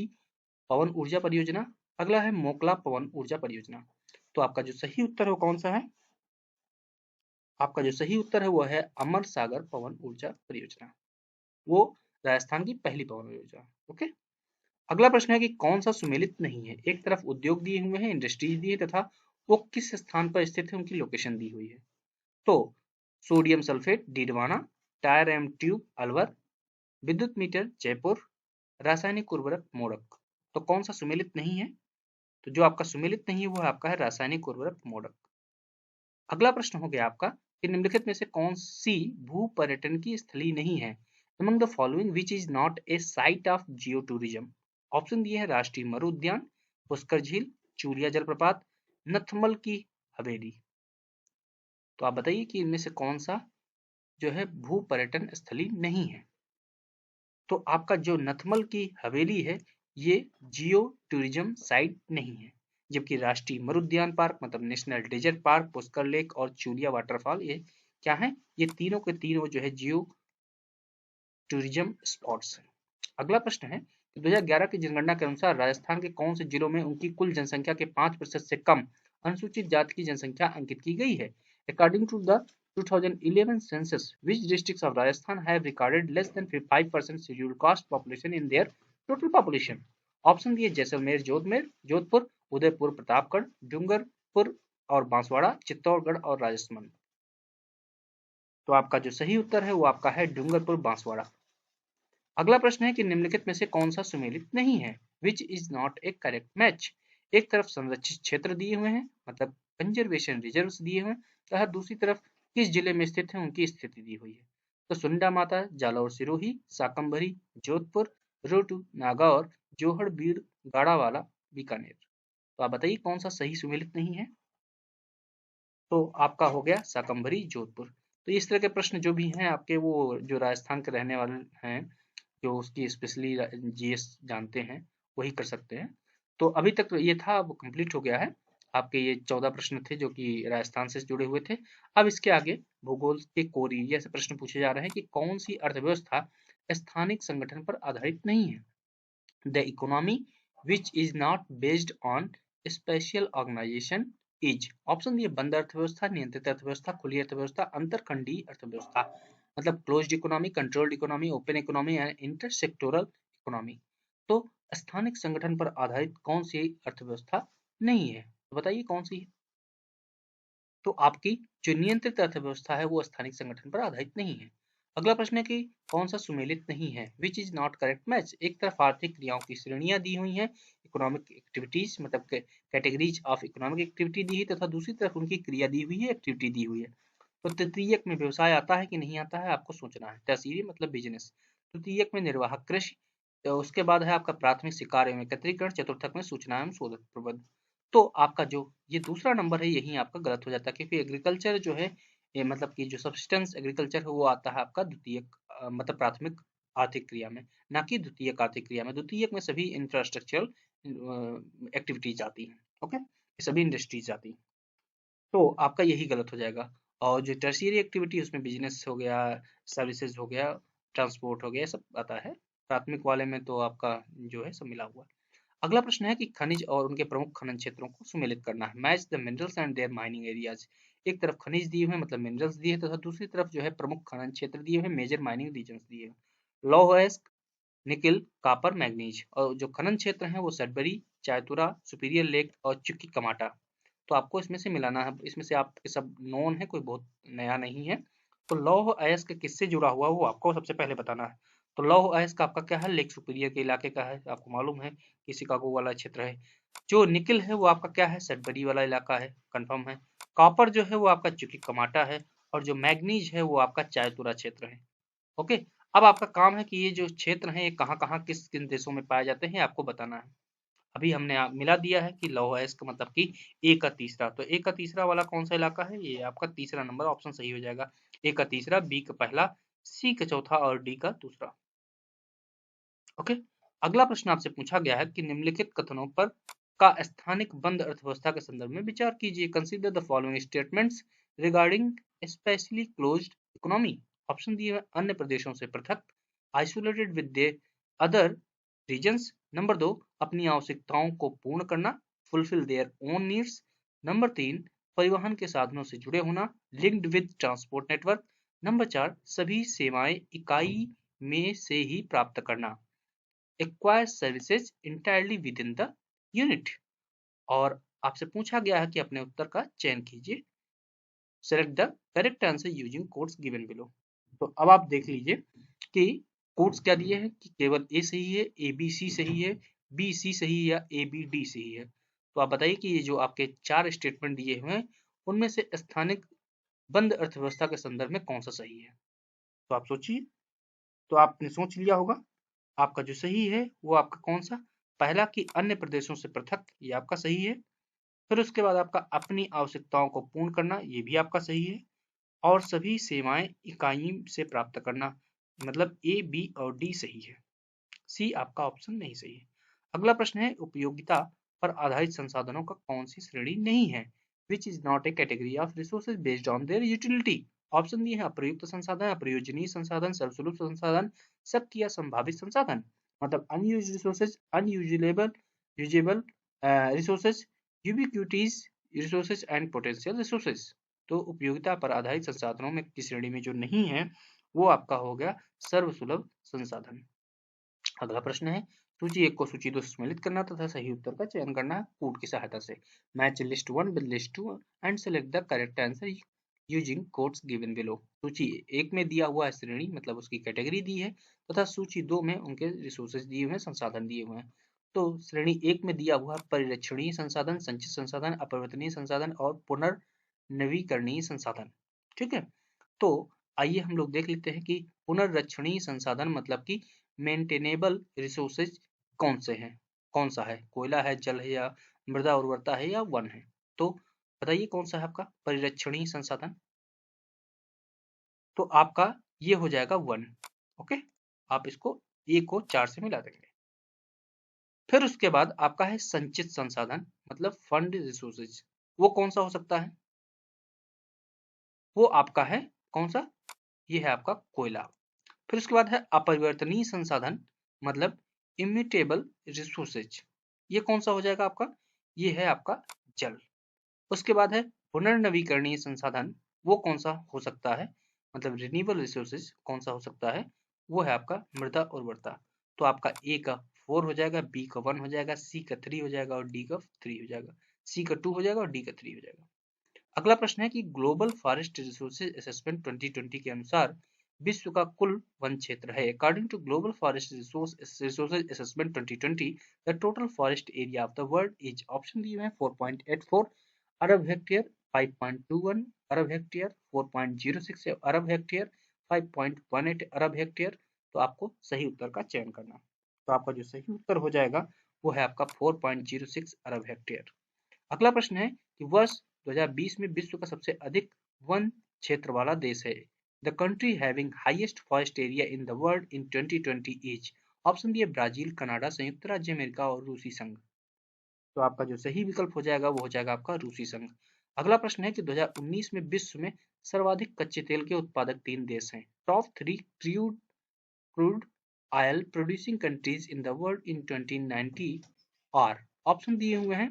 पवन ऊर्जा परियोजना, अगला है मोकला पवन ऊर्जा परियोजना। तो आपका जो सही उत्तर है वो कौन सा है? आपका जो सही उत्तर है वो है अमर सागर पवन ऊर्जा परियोजना। वो राजस्थान की पहली पवन ऊर्जा। ओके। अगला प्रश्न है कि कौन सा सुमेलित नहीं है? एक तरफ उद्योग दिए हुए हैं, इंडस्ट्रीज दी है तथा वो किस स्थान पर स्थित है उनकी लोकेशन दी हुई है। तो sodium sulphate Didwana, tyre and tube Alwar, विद्युत मीटर जयपुर, रासायनिक उर्वरक मोड़क। तो कौन सा सुमेलित नहीं है? तो जो आपका सुमेलित नहीं है वो आपका है रासायनिक उर्वरक मोड़क। अगला प्रश्न हो गया आपका कि निम्नलिखित में से कौन सी भू पर्यटन की स्थली नहीं है? Among the following which is not a site of geotourism? Option दिए हैं राष्ट्रीय मरु उद्यान, पुष्कर झील, चूलिया जलप्रपात, नथमल की हवेली। तो आप बताइए कि इनमें से कौन सा जो है भू पर्यटन स्थली नहीं है। तो आपका जो नथमल की हवेली है ये जियो टूरिज्म साइट नहीं है, जबकि राष्ट्रीय मरुद्यान पार्क मतलब national desert park, Pushkar lake और चूलिया वाटरफॉल ये क्या है? ये तीनों के तीनों जो है जियो टूरिज्म स्पॉट्स है। अगला प्रश्न है 2011 की जनगणना के अनुसार राजस्थान के कौन से जिलों में उनकी कुल जनसंख्या के 5% से कम अनुसूचित जाति की जनसंख्या अंकित की गई है? According to the 2011 census, which districts of Rajasthan have recorded less than 5% scheduled caste population in their total population? Option दिए जैसलमेर, जोधपुर, उदयपुर, प्रतापगढ़, डूंगरपुर और बांसवाड़ा, चित्तौड़गढ़ और राजसमंद। तो आपका जो सही उत्तर है वो आपका है डूंगरपुर बांसवाड़ा। अगला प्रश्न है कि निम्नलिखित में से कौन सा सुमेलित नहीं है? Which is not A correct match. एक तरफ संरक्षित क्षेत्र दिए हुए हैं मतलब कंजर्वेशन रिजर्व्स दिए हुए हैं तथा दूसरी तरफ किस जिले में स्थित है उनकी स्थिति दी हुई है। तो सुंडा माता, जालौर सिरोही, साकम्भरी, जोधपुर, रोटू, नागौर, जोहड़ बीड़, गाड़ावाला, बीकानेर। तो आप बताइए कौन सा सही सुमेलित नहीं है? तो आपका हो गया साकम्भरी जोधपुर। तो इस तरह के प्रश्न जो भी हैं आपके वो जो राजस्थान के रहने वाले हैं जो उसकी स्पेशली जीएस जानते हैं वही कर सकते हैं। तो अभी तक ये था, वो कंप्लीट हो गया है। आपके ये 14 प्रश्न थे जो कि राजस्थान से जुड़े हुए थे। अब इसके आगे भूगोल के कोर एरिया से प्रश्न पूछे जा रहे हैं कि कौन सी अर्थव्यवस्था स्थानिक संगठन पर आधारित नहीं है। The economy which is not based on spatial organization is. Option दिए बंद अर्थव्यवस्था, नियंत्रित अर्थव्यवस्था, खुली अर्थव्यवस्था, अंतरखंडीय अर्थव्यवस्था मतलब closed economy, controlled economy, open economy and intersectoral economy. तो स्थानिक संगठन पर आधारित कौन सी अर्थव्यवस्था नहीं है? तो बताइए कौन सी है? तो आपकी जो नियंत्रित अर्थव्यवस्था है वो स्थानिक संगठन पर आधारित नहीं है। अगला प्रश्न है कि कौन सा सुमेलित नहीं है? Which is not correct match. एक तरफ आर्थिक क्रियाओं की श्रेणियां दी हुई हैं, इकोनॉमिक एक्टिविटीज मतलब कैटेगरीज ऑफ इकोनॉमिक एक्टिविटी दी है तथा दूसरी तरफ उनकी क्रिया दी हुई है, एक्टिविटी दी हुई है। तो तृतीयक में व्यवसाय आता है कि नहीं आता है आपको सोचना है। तहसीली मतलब बिजनेस, तृतीयक में निर्वाहक कृषि, तो उसके बाद है आपका प्राथमिक शिकार एवं एकत्रीकरण, चतुर्थक में सूचना एवं शोध प्रबंध। तो आपका जो ये दूसरा नंबर है यही आपका गलत हो जाता है क्योंकि एग्रीकल्चर जो है ये मतलब कि जो सब्सिस्टेंस एग्रीकल्चर है वो आता है आपका द्वितीयक मतलब प्राथमिक आर्थिक क्रिया में, ना कि द्वितीयक आर्थिक क्रिया में। द्वितीयक में सभी इंफ्रास्ट्रक्चरल एक्टिविटीज आती हैं। ओके, सभी इंडस्ट्रीज आती हैं। तो आपका यही गलत हो जाएगा। और जो टर्शियरी एक्टिविटी उसमें बिजनेस हो गया, सर्विसेज हो गया, ट्रांसपोर्ट हो गया, सब आता है। प्राथमिक वाले में तो आपका जो है सब मिला हुआ है। अगला प्रश्न है कि खनिज और उनके प्रमुख खनन क्षेत्रों को सुमेलित करना है। Match the minerals and their mining areas एक तरफ खनिज दिए हुए मतलब मिनरल्स दिए तथा दूसरी तरफ जो है प्रमुख खनन क्षेत्र दिए हुए मेजर माइनिंग रीजन्स दिए हुए। लौह अयस्क, निकिल, कॉपर, मैग्नीज और जो खनन क्षेत्र है वो सडबरी, चायतुरा, सुपीरियर लेक और चुकी कमाटा। तो आपको इसमें से मिलाना है, इसमें से आपके सब नोन है, कोई बहुत नया नहीं है। तो लौह अयस्क किससे जुड़ा हुआ वो आपको सबसे पहले बताना है। तो लौह अयस्क आपका क्या है, लेक सुपीरियर के इलाके का है, आपको मालूम है कि शिकागो वाला क्षेत्र है। जो निकिल है वो आपका क्या है, सडबरी वाला इलाका है, कंफर्म है। कॉपर जो है वो आपका चुकी कमाटा है और जो मैग्नीज है वो आपका चायतुरा क्षेत्र है। ओके, अब आपका काम है कि ये जो क्षेत्र है ये कहाँ कहाँ किस किन देशों में पाए जाते हैं आपको बताना है। अभी हमने मिला दिया है कि लौह अयस्क मतलब कि ए का तीसरा, तो ए का तीसरा वाला कौन सा इलाका है, ये आपका तीसरा नंबर ऑप्शन सही हो जाएगा। ए का तीसरा, बी का पहला, सी का चौथा और डी का दूसरा। ओके, अगला प्रश्न आपसे पूछा गया है कि निम्नलिखित कथनों पर का स्थानिक बंद अर्थव्यवस्था के संदर्भ में विचार कीजिए। Consider the following statements regarding specially closed economy. Option दिए हुए अन्य प्रदेशों से पृथक, isolated with the other regions. Number 2, अपनी आवश्यकताओं को पूर्ण करना, fulfil their own needs. Number 3, परिवहन के साधनों से जुड़े होना, linked with transport network. Number 4, सभी सेवाएं इकाई में से ही प्राप्त करना, acquire services entirely with in the unit. और आपसे पूछा गया है कि अपने उत्तर का चयन कीजिए, select the correct answer using codes given below. तो अब आप देख लीजिए कि कोड्स क्या दिए हैं कि केवल ए सही है, ए बी सी सही है, बी सी सही है या ए बी डी सही है। तो आप बताइए कि ये जो आपके 4 स्टेटमेंट दिए हुए हैं उनमें से स्थानिक बंद अर्थव्यवस्था के संदर्भ में कौन सा सही है। तो आप सोचिए, तो आपने सोच लिया होगा आपका जो सही है वो आपका कौन सा, पहला कि अन्य प्रदेशों से पृथक, ये आपका सही है। फिर उसके बाद आपका अपनी आवश्यकताओं को पूर्ण करना, ये भी आपका सही है। और सभी सेवाएं इकाई से प्राप्त करना, मतलब ए बी और डी सही है, सी आपका ऑप्शन नहीं सही है। अगला प्रश्न है उपयोगिता पर आधारित संसाधनों का कौन सी श्रेणी नहीं है, which is not A category of resources based on their utility. Option दिए हैं अप्रयुक्त संसाधन, अप्रयोजनीय संसाधन, सर्वसुलभ संसाधन, शक्ति या संभावित संसाधन, मतलब unused resources, unusable usable resources, ubiquities resources and potential resources. तो उपयोगिता पर आधारित संसाधनों में की श्रेणी में जो नहीं है वो आपका हो गया सर्वसुलभ संसाधन। अगला प्रश्न है सूची 1 को सूची 2 से सम्मिलित करना तथा सही उत्तर का चयन करना कोड की सहायता से। Match list 1 with list 2 and select the correct answer using codes given below. सूची 1 में दिया हुआ है श्रेणी मतलब उसकी कैटेगरी दी है तथा सूची 2 में उनके रिसोर्सेज दिए हुए हैं, संसाधन दिए हुए हैं। तो श्रेणी 1 में दिया हुआ परिरक्षणीय संसाधन, संचित संसाधन, अपरिवर्तनीय संसाधन और पुनर्नवीकरणीय संसाधन। ठीक है, तो आइए हम लोग देख लेते हैं कि पुनर्रक्षणीय संसाधन मतलब कि मेंटेनेबल रिसोर्सेज कौन से हैं, कौन सा है, कोयला है, जल है या मृदा उर्वरता है या वन है। तो बताइए कौन सा है आपका परिरक्षणीय संसाधन, तो आपका ये हो जाएगा वन। ओके, आप इसको ए को 4 से मिला देंगे। फिर उसके बाद आपका है संचित संसाधन मतलब फंड रिसोर्सेज, वो कौन सा हो सकता है, वो आपका है कौन सा, ये है आपका कोयला। फिर उसके बाद है अपरिवर्तनीय संसाधन मतलब इम्यूटेबल रिसोर्सेज, ये कौन सा हो जाएगा आपका, ये है आपका जल। उसके बाद है पुनर्नवीकरणीय संसाधन, वो कौन सा हो सकता है, मतलब रिन्यूएबल रिसोर्सेज कौन सा हो सकता है, वो है आपका मृदा उर्वरता। तो आपका ए का 4 हो जाएगा, बी का 1 हो जाएगा, सी का 3 हो जाएगा और डी का 3 हो जाएगा, सी का 2 हो जाएगा और डी का 3 हो जाएगा। अगला प्रश्न है कि ग्लोबल फॉरेस्ट रिसोर्सेज असेसमेंट 2020 के अनुसार विश्व का कुल वन क्षेत्र है। According to global forest resources assessment 2020 the total forest area of the world is, option दिए हुए हैं 4.84 अरब हेक्टेयर, 5.21 अरब हेक्टेयर, 4.06 अरब हेक्टेयर, 5.18 अरब हेक्टेयर। तो आपको सही उत्तर का चयन करना, तो आपका जो सही उत्तर हो जाएगा वो है आपका 4.06 अरब हेक्टेयर। अगला प्रश्न है कि वर्ष 2020 में विश्व का सबसे अधिक वन क्षेत्र वाला देश है। The country having highest forest area in the world in 2020 is, option दिए ब्राजील, कनाडा, संयुक्त राज्य अमेरिका और रूसी संघ। तो आपका जो सही विकल्प हो जाएगा वो हो जाएगा आपका रूसी संघ। अगला प्रश्न है कि 2019 में विश्व में सर्वाधिक कच्चे तेल के उत्पादक 3 देश हैं। Top 3 crude oil producing countries in the world in 2090 are, option दिए हुए हैं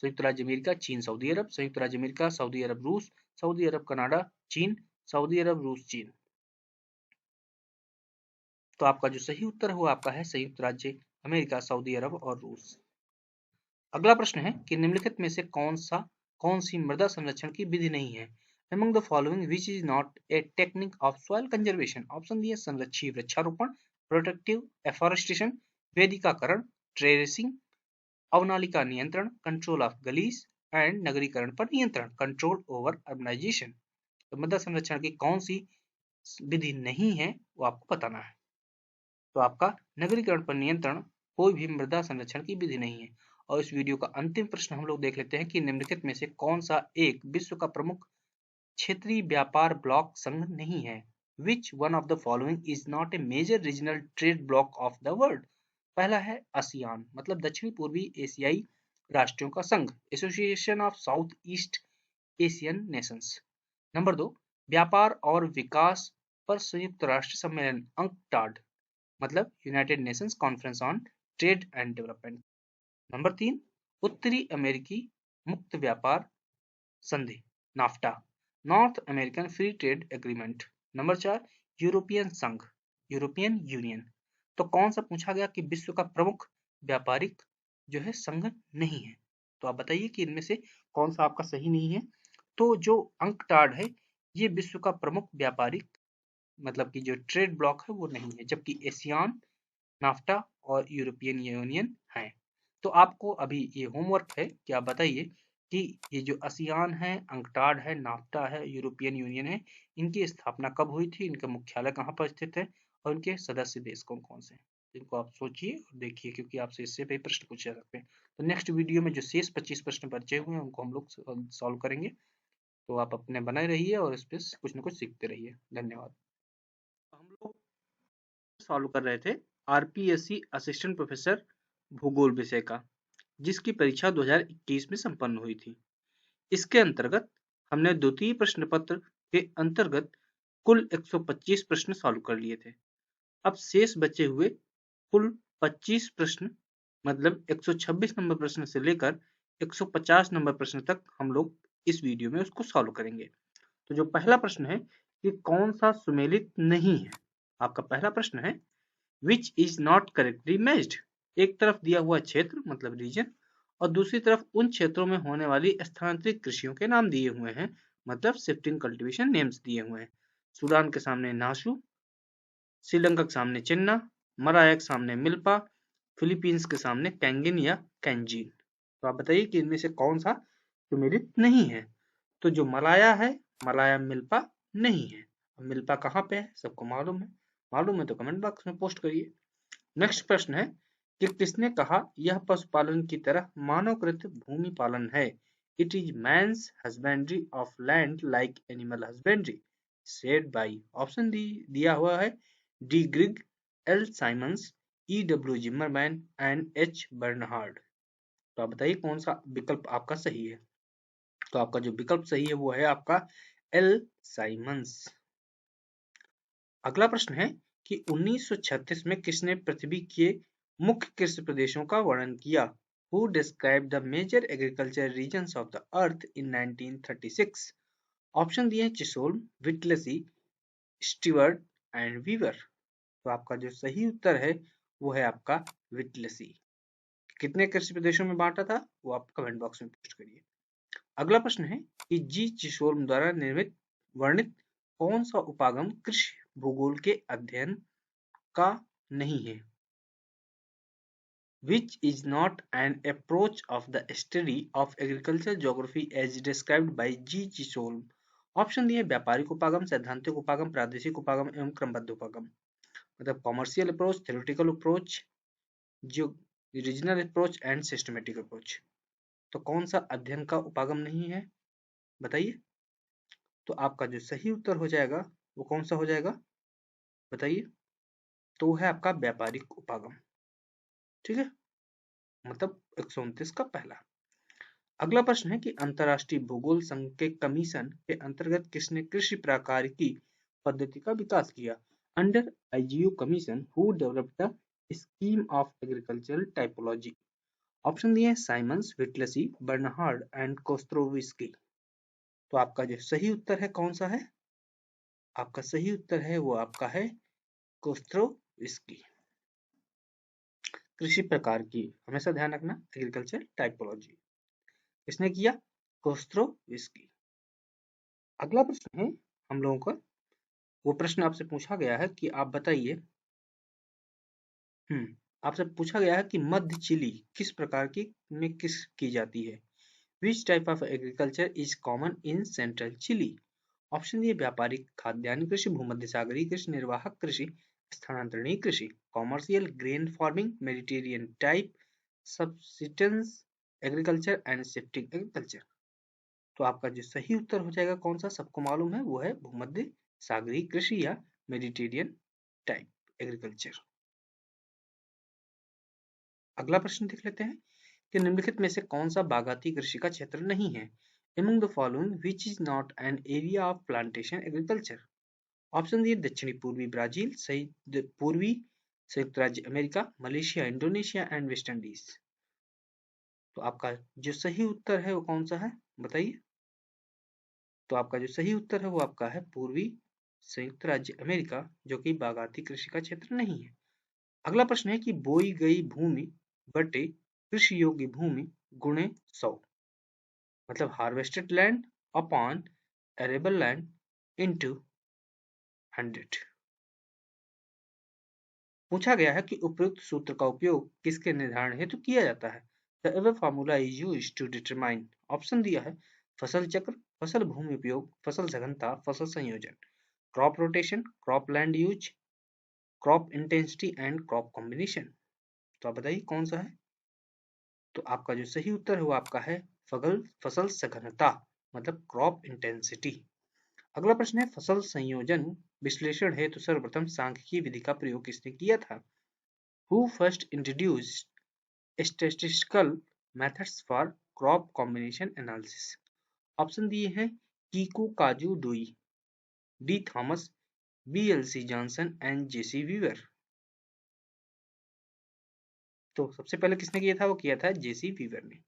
संयुक्त राज्य अमेरिका, चीन, सऊदी अरब, संयुक्त राज्य अमेरिका, सऊदी अरब, रूस, सऊदी अरब, कनाडा, चीन, सऊदी अरब, रूस, चीन। तो आपका जो सही उत्तर है वो आपका है संयुक्त राज्य अमेरिका, सऊदी अरब और रूस। अगला प्रश्न है कि निम्नलिखित में से कौन सी मृदा संरक्षण की विधि नहीं है? Among the following which is not a technique of soil conservation? Option दिए संरक्षी वृक्षारोपण, प्रोटेक्टिव एफॉरेस्टेशन, वेदिकाकरण, टेरेसिंग, अवनालिका नियंत्रण, कंट्रोल ऑफ गलीज एंड नगरीकरण पर नियंत्रण, कंट्रोल ओवर अर्बनाइजेशन। तो मृदा संरक्षण की कौन सी विधि नहीं है वो आपको बताना है। तो आपका नगरीकरण पर नियंत्रण कोई भी मृदा संरक्षण की विधि नहीं है। और इस वीडियो का अंतिम प्रश्न हम लोग देख लेते हैं कि निम्नलिखित में से कौन सा एक विश्व का प्रमुख क्षेत्रीय व्यापार ब्लॉक संघ नहीं है? Which one of the following is not a major regional trade bloc of the world? पहला है आसियान, मतलब दक्षिणी पूर्वी एशियाई राष्ट्रों का संघ, association of south east Asian Nations. Number 2, व्यापार और विकास पर संयुक्त राष्ट्र सम्मेलन अंकटाड, मतलब United Nations conference on trade and development. Number 3, उत्तरी अमेरिकी मुक्त व्यापार संधि NAFTA, north American free trade agreement. Number 4, European संघ, यूरोपियन यूनियन। तो कौन सा पूछा गया कि विश्व का प्रमुख व्यापारिक जो है संघ नहीं है? तो आप बताइए कि इनमें से कौन सा आपका सही नहीं है। तो जो अंकटाड है ये विश्व का प्रमुख व्यापारिक मतलब कि जो ट्रेड ब्लॉक है वो नहीं है, जबकि एशियान, नाफ्टा और यूरोपियन यूनियन है। तो आपको अभी ये होमवर्क है कि आप बताइए कि ये जो आसियान है, अंकटाड है, नाफ्टा है, यूरोपियन यूनियन है, इनकी स्थापना कब हुई थी, इनका मुख्यालय कहाँ पर स्थित है और इनके सदस्य देश कौन कौन से हैं? इनको आप सोचिए और देखिए, क्योंकि आपसे इससे भी प्रश्न पूछे जा सकते हैं। तो नेक्स्ट वीडियो में जो शेष 25 प्रश्न बचे हुए हैं उनको हम लोग सॉल्व करेंगे। तो आप अपने बनाए रहिए और इस पे कुछ न कुछ सीखते रहिए। धन्यवाद। हम लोग सॉल्व कर रहे थे आरपीएससी असिस्टेंट प्रोफेसर भूगोल विषय का, जिसकी परीक्षा 2021 में संपन्न हुई थी। इसके अंतर्गत हमने द्वितीय प्रश्न पत्र के अंतर्गत कुल 125 प्रश्न सॉल्व कर लिए थे। अब शेष बचे हुए कुल 25 प्रश्न मतलब 126 नंबर प्रश्न से लेकर 150 नंबर प्रश्न तक हम लोग इस वीडियो में उसको सॉल्व करेंगे। तो जो पहला प्रश्न है कि कौन सा सुमेलित नहीं है? आपका पहला प्रश्न है which is not correctly matched. एक तरफ दिया हुआ क्षेत्र मतलब रीजन और दूसरी तरफ उन क्षेत्रों में होने वाली स्थानांतरित कृषियों के नाम दिए हुए हैं, मतलब शिफ्टिंग कल्टीवेशन नेम्स दिए हुए हैं। सूडान के सामने नासू, श्रीलंका के सामने चिन्ना, मलाया के सामने मिल्पा, फिलीपींस के सामने कैंगिन या कैंजीन। तो आप बताइए कि इनमें से कौन सा सुमेलित नहीं है? तो जो मलाया है, मलाया मिल्पा नहीं है। मिल्पा कहाँ पे है सबको मालूम है? मालूम है तो कमेंट बॉक्स में पोस्ट करिए। नेक्स्ट प्रश्न है कि किसने कहा यह पशुपालन की तरह मानवकृत भूमि पालन है? It is man's husbandry of land like animal husbandry, said by. Option दिया हुआ है D Grigg, L Symons, E W Zimmermann and H Bernhard. तो आप बताइए कौन सा विकल्प आपका सही है? तो आपका जो विकल्प सही है वो है आपका एल साइमंस। अगला प्रश्न है कि 1936 में किसने पृथ्वी के मुख्य कृषि प्रदेशों का वर्णन किया? Who described the major agricultural regions of the earth in 1936? Option दिए हैं चिसोल्म, विटलेसी, स्टीवर्ट एंड वीवर। तो आपका जो सही उत्तर है वो है आपका विटलेसी। कितने कृषि प्रदेशों में बांटा था वो आप कमेंट बॉक्स में पोस्ट करिए। अगला प्रश्न है कि जी चिसोल्म द्वारा निर्मित वर्णित कौन सा उपागम कृषि भूगोल के अध्ययन का नहीं है? Which is not an approach of the study of agricultural geography as described by G. Chisholm? Option दिए व्यापारिक उपागम, सैद्धांतिक उपागम, प्रादेशिक उपागम एवं क्रमबद्ध उपागम। मतलब कॉमर्शियल अप्रोच, थ्योरेटिकल अप्रोच, जो regional approach and systematic approach. तो कौन सा अध्ययन का उपागम नहीं है बताइए? तो आपका जो सही उत्तर हो जाएगा वो कौन सा हो जाएगा बताइए? तो वो है आपका व्यापारिक उपागम। ठीक है, मतलब 129 का पहला। अगला प्रश्न है कि अंतरराष्ट्रीय भूगोल संघ के कमीशन के अंतर्गत किसने कृषि प्रकारिकी पद्धति का विकास किया? Under IGU commission who developed the scheme of agricultural typology. Option दिए Symons, Whittlesey, Bernhard and Kostrowicki. तो आपका जो सही उत्तर है कौन सा है? आपका सही उत्तर है वो आपका है कोस्त्रोविस्की। कृषि प्रकार की हमेशा ध्यान रखना, एग्रीकल्चर टाइपोलॉजी किसने किया? कोस्त्रोविस्की। अगला प्रश्न है हम लोगों का, वो प्रश्न आपसे पूछा गया है कि आप बताइए, आपसे पूछा गया है कि मध्य चिली किस प्रकार की में किस की जाती है? Which type of agriculture is common in central Chile? Option A व्यापारिक खाद्यान्न कृषि, भूमध्य सागरीय कृषि, निर्वाहक कृषि, स्थानांतरणीय कृषि, commercial grain farming, Mediterranean type, subsistence agriculture and shifting agriculture. तो आपका जो सही उत्तर हो जाएगा कौन सा, सबको मालूम है, वो है भूमध्य सागरीय कृषि या मेडिटेरियन टाइप एग्रीकल्चर। अगला प्रश्न देख लेते हैं कि निम्नलिखित में से कौन सा बागाती कृषि का क्षेत्र नहीं है? Among the following which is not an area of plantation agriculture? Option दिए दक्षिणी पूर्वी ब्राजील, सही पूर्वी संयुक्त राज्य America, Malaysia, Indonesia and West Indies. तो आपका जो सही उत्तर है वो कौन सा है बताइए? तो आपका जो सही उत्तर है वो आपका है पूर्वी संयुक्त राज्य अमेरिका, जो कि बागाती कृषि का क्षेत्र नहीं है। अगला प्रश्न है कि बोई गई भूमि बटे कृषि योग्य भूमि गुणे 100, मतलब harvested land upon arable land into 100। पूछा गया है कि उपयुक्त सूत्र का उपयोग किसके निर्धारण हेतु किया जाता है? The above formula is used to determine, option दिया है फसल चक्र, फसल भूमि उपयोग, फसल सघनता, फसल संयोजन, crop rotation, crop land use, crop intensity and crop combination. तो आप बताइए कौन सा है? तो आपका जो सही उत्तर है वो आपका है फसल सघनता, मतलब क्रॉप इंटेंसिटी। अगला प्रश्न है फसल संयोजन विश्लेषण हेतु सर्वप्रथम सांख्यिकीय विधि का प्रयोग किसने किया था? Who first introduced statistical methods for crop combination analysis? Option दिए हैं Kikukazu Doi, D Thomas, B L C Johnson and J C Weaver. तो सबसे पहले किसने किया था? वो किया था जेसी वीवर ने।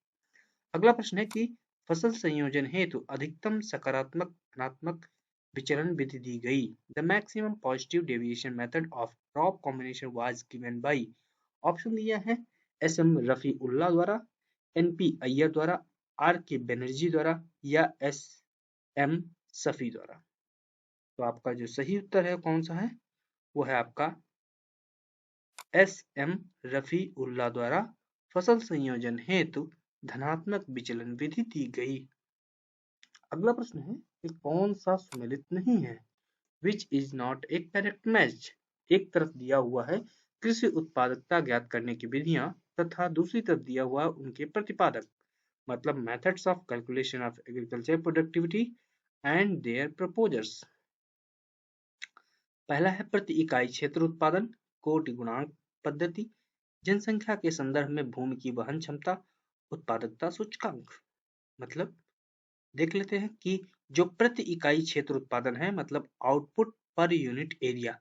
अगला प्रश्न है कि फसल संयोजन हेतु अधिकतम सकारात्मक धनात्मक विचलन विधि दी गई। The maximum positive deviation method of crop combination was given by. Option दिया है एस एम रफी उल्ला द्वारा, एन पी अय्यर द्वारा, आर के बनर्जी द्वारा या एस एम सफी द्वारा। तो आपका जो सही उत्तर है कौन सा है? वो है आपका एस एम रफी उल्ला द्वारा फसल संयोजन हेतु धनात्मक विचलन विधि दी गई। अगला प्रश्न है कि कौन सा सुमेलित नहीं है? Which is not A correct match. एक तरफ दिया हुआ है कृषि उत्पादकता ज्ञात करने की विधियां तथा दूसरी तरफ दिया हुआ उनके प्रतिपादक, मतलब methods of calculation of agriculture productivity and their proposers. पहला है प्रति इकाई क्षेत्र उत्पादन, कोटि गुणांक पद्धति, जनसंख्या के संदर्भ में भूमि की वहन क्षमता, उत्पादकता सूचकांक। मतलब देख लेते हैं कि जो प्रति इकाई क्षेत्र उत्पादन है, मतलब आउटपुट पर यूनिट एरिया,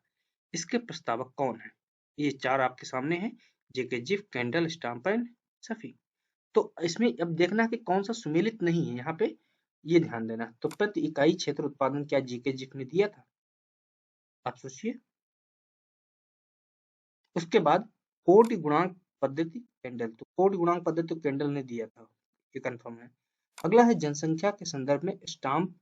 इसके प्रस्तावक कौन है? ये चार आपके सामने हैं, J K Zipf, Kendall, Stamp and Shafi. तो इसमें अब देखना कि कौन सा सुमेलित नहीं है, यहाँ पे ये ध्यान देना। तो प्रति इकाई क्षेत्र उत्पादन क्या जेके जिफ ने दिया था? आप सोचिए। उसके बाद कोटि गुणांक पद्धति कैंडल, तो कोटि गुणांक पद्धति तो कैंडल ने दिया था, ये कंफर्म है। अगला है जनसंख्या के संदर्भ में स्टाम्प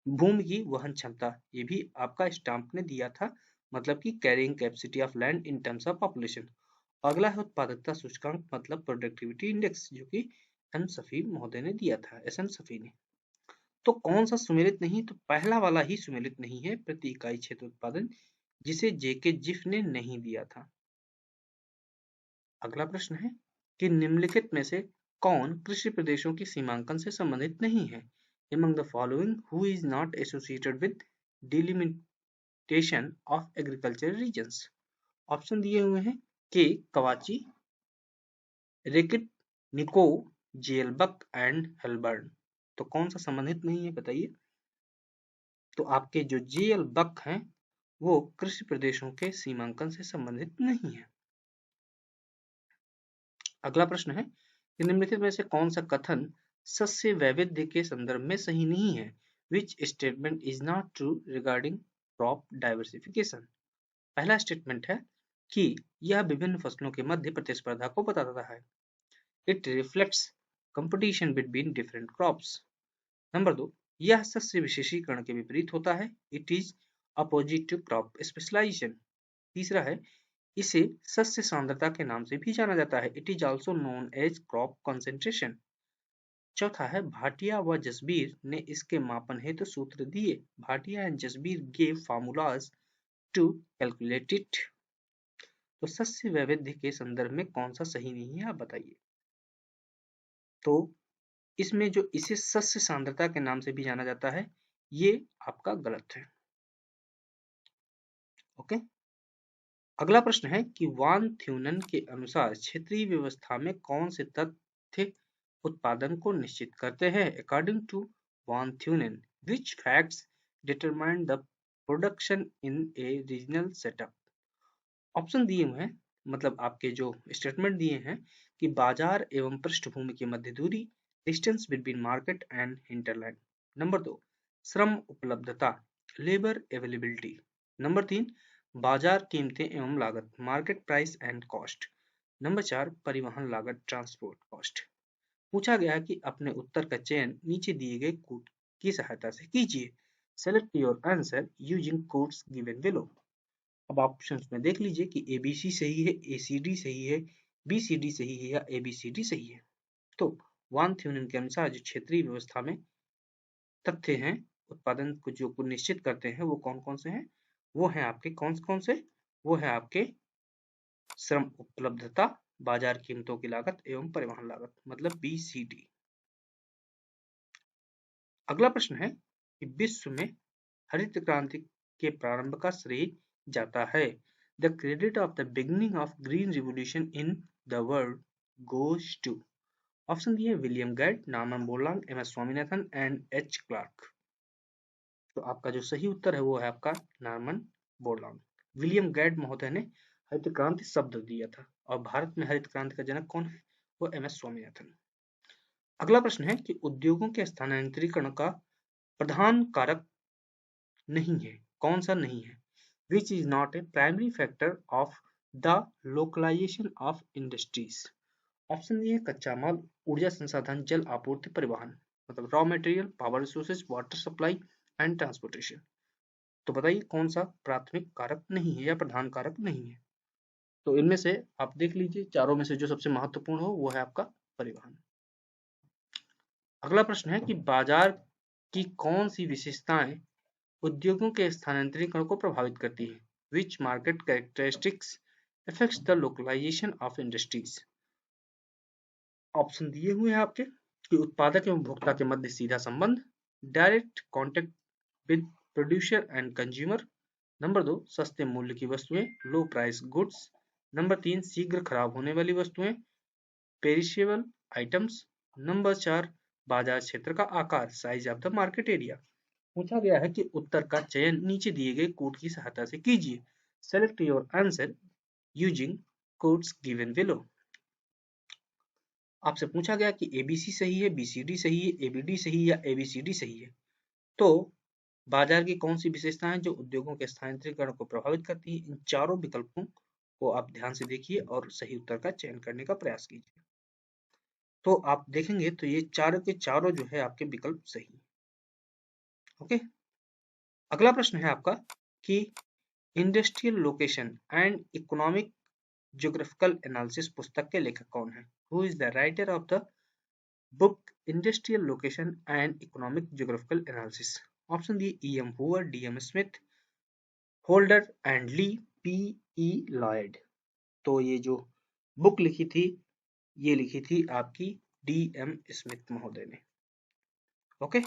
भूमि की वहन क्षमता, ये भी आपका स्टाम्प ने दिया था, मतलब कि carrying capacity of land in terms of population. अगला है उत्पादकता सूचकांक, मतलब प्रोडक्टिविटी इंडेक्स, जो कि एम सफी महोदय ने दिया था, एस एम सफी ने। तो कौन सा सुमेलित नहीं? तो पहला वाला ही सुमेलित नहीं है, प्रति इकाई क्षेत्र उत्पादन, जिसे जेके जिफ ने नहीं दिया था। अगला प्रश्न है कि निम्नलिखित में से कौन कृषि प्रदेशों की सीमांकन से संबंधित नहीं है? Among the following who is not associated with delimitation of agricultural regions? Option दिए हुए हैं के कवाची, रेकिट, निको, जेलबक एंड हेलबर्न। तो कौन सा संबंधित नहीं है बताइए? तो आपके जो जेल बक हैं वो कृषि प्रदेशों के सीमांकन से संबंधित नहीं है। अगला प्रश्न है कि निम्नलिखित में से कौन सा कथन सस्य वैविध्य के संदर्भ में सही नहीं है? Which statement is not true regarding crop diversification. पहला स्टेटमेंट है कि यह विभिन्न फसलों के मध्य प्रतिस्पर्धा को बताता है। It reflects competition between different crops. Number 2, यह शस्य विशेषीकरण के विपरीत होता है। It is opposite to crop specialisation. तीसरा है, इसे शस्य सांद्रता के नाम से भी जाना जाता है। It is also known as crop concentration. चौथा है, भाटिया व जसबीर ने इसके मापन हेतु सूत्र दिए। Bhatia and Jasbir gave formulas to calculate it. तो शस्य वैविध्य के संदर्भ में कौन सा सही नहीं है, आप बताइए। तो इसमें जो इसे शस्य सांद्रता के नाम से भी जाना जाता है, ये आपका गलत है। ओके। अगला प्रश्न है कि वान थ्यूनन के अनुसार क्षेत्रीय व्यवस्था में कौन से तथ्य उत्पादन को निश्चित करते हैं। According to von Thunen, which facts determine the production in a regional setup. Option दिए हुए हैं, मतलब आपके जो स्टेटमेंट दिए हैं कि बाजार एवं पृष्ठभूमि के मध्य दूरी, distance between market and hinterland. Number 2, श्रम उपलब्धता, लेबर अवेलेबिलिटी। नंबर 3, बाजार कीमतें एवं लागत, market price and cost. Number 4, परिवहन लागत, ट्रांसपोर्ट कॉस्ट। पूछा गया है कि अपने उत्तर का चयन नीचे दिए गए कोड की सहायता से कीजिए। Select your answer using codes given below. अब ऑप्शंस में देख लीजिए कि ABC सही है, ACD सही है, BCD सही है या ABCD सही है। तो वान थ्यूनन के अनुसार जो क्षेत्रीय व्यवस्था में तथ्य हैं उत्पादन को जो निश्चित करते हैं वो कौन कौन से हैं, वो है आपके कौन से, वो है आपके श्रम उपलब्धता, बाजार कीमतों की लागत एवं परिवहन लागत, मतलब BCD। अगला प्रश्न है कि विश्व में हरित क्रांति के प्रारंभ का श्रेय जाता है। The credit of the beginning of green revolution in the world goes to। Option दिए William Gaud, Norman Borlaug, MS Swaminathan and H Clark. तो आपका जो सही उत्तर है वो है आपका नॉर्मन बोरलॉग। विलियम गेट महोदय ने हरित क्रांति शब्द दिया था और भारत में हरित क्रांति का जनक कौन है, वो MS स्वामीनाथन। अगला प्रश्न है कि उद्योगों के स्थानांतरीकरण का प्रधान कारक नहीं है, कौन सा नहीं है। Which is not a primary factor of the localization of industries। Option दिए कच्चा माल, ऊर्जा संसाधन, जल आपूर्ति, परिवहन, मतलब raw material, power resources, water supply and transportation. तो बताइए कौन सा प्राथमिक कारक नहीं है या प्रधान कारक नहीं है। तो इनमें से आप देख लीजिए, चारों में से जो सबसे महत्वपूर्ण हो वो है आपका परिवहन। अगला प्रश्न है कि बाजार की कौन सी विशेषताएं उद्योगों के स्थानांतरीकरण को प्रभावित करती है। Which market characteristics affects the localization of industries। Option दिए हुए हैं आपके कि उत्पादक एवं उपभोक्ता के मध्य सीधा संबंध, direct contact with producer and consumer. Number 2, सस्ते मूल्य की वस्तुएं, लो प्राइस गुड्स। नंबर 3, शीघ्र खराब होने वाली वस्तुएं, पेरिशेबल आइटम्स। नंबर 4, बाजार क्षेत्र का आकार, size of the market area. पूछा गया है कि उत्तर का चयन नीचे दिए गए कोड की सहायता से कीजिए। Select your answer using codes given below. आपसे पूछा गया कि ABC सही है, BCD सही है, ABD सही या ABCD सही है। तो बाजार की कौन सी विशेषताएं जो उद्योगों के स्थानांतरीकरण को प्रभावित करती है, इन चारों विकल्पों को आप ध्यान से देखिए और सही उत्तर का चयन करने का प्रयास कीजिए। तो आप देखेंगे तो ये चारों के चारों जो है आपके विकल्प सही है। ओके। अगला प्रश्न है आपका कि industrial location and economic geographical analysis पुस्तक के लेखक कौन है। Who is the writer of the book industrial location and economic geographical analysis. Option दिए EM Hoover, DM Smith, Holder and Lee, PE Lloyd. तो ये जो बुक लिखी थी ये लिखी थी आपकी DM स्मिथ महोदय ने। ओके।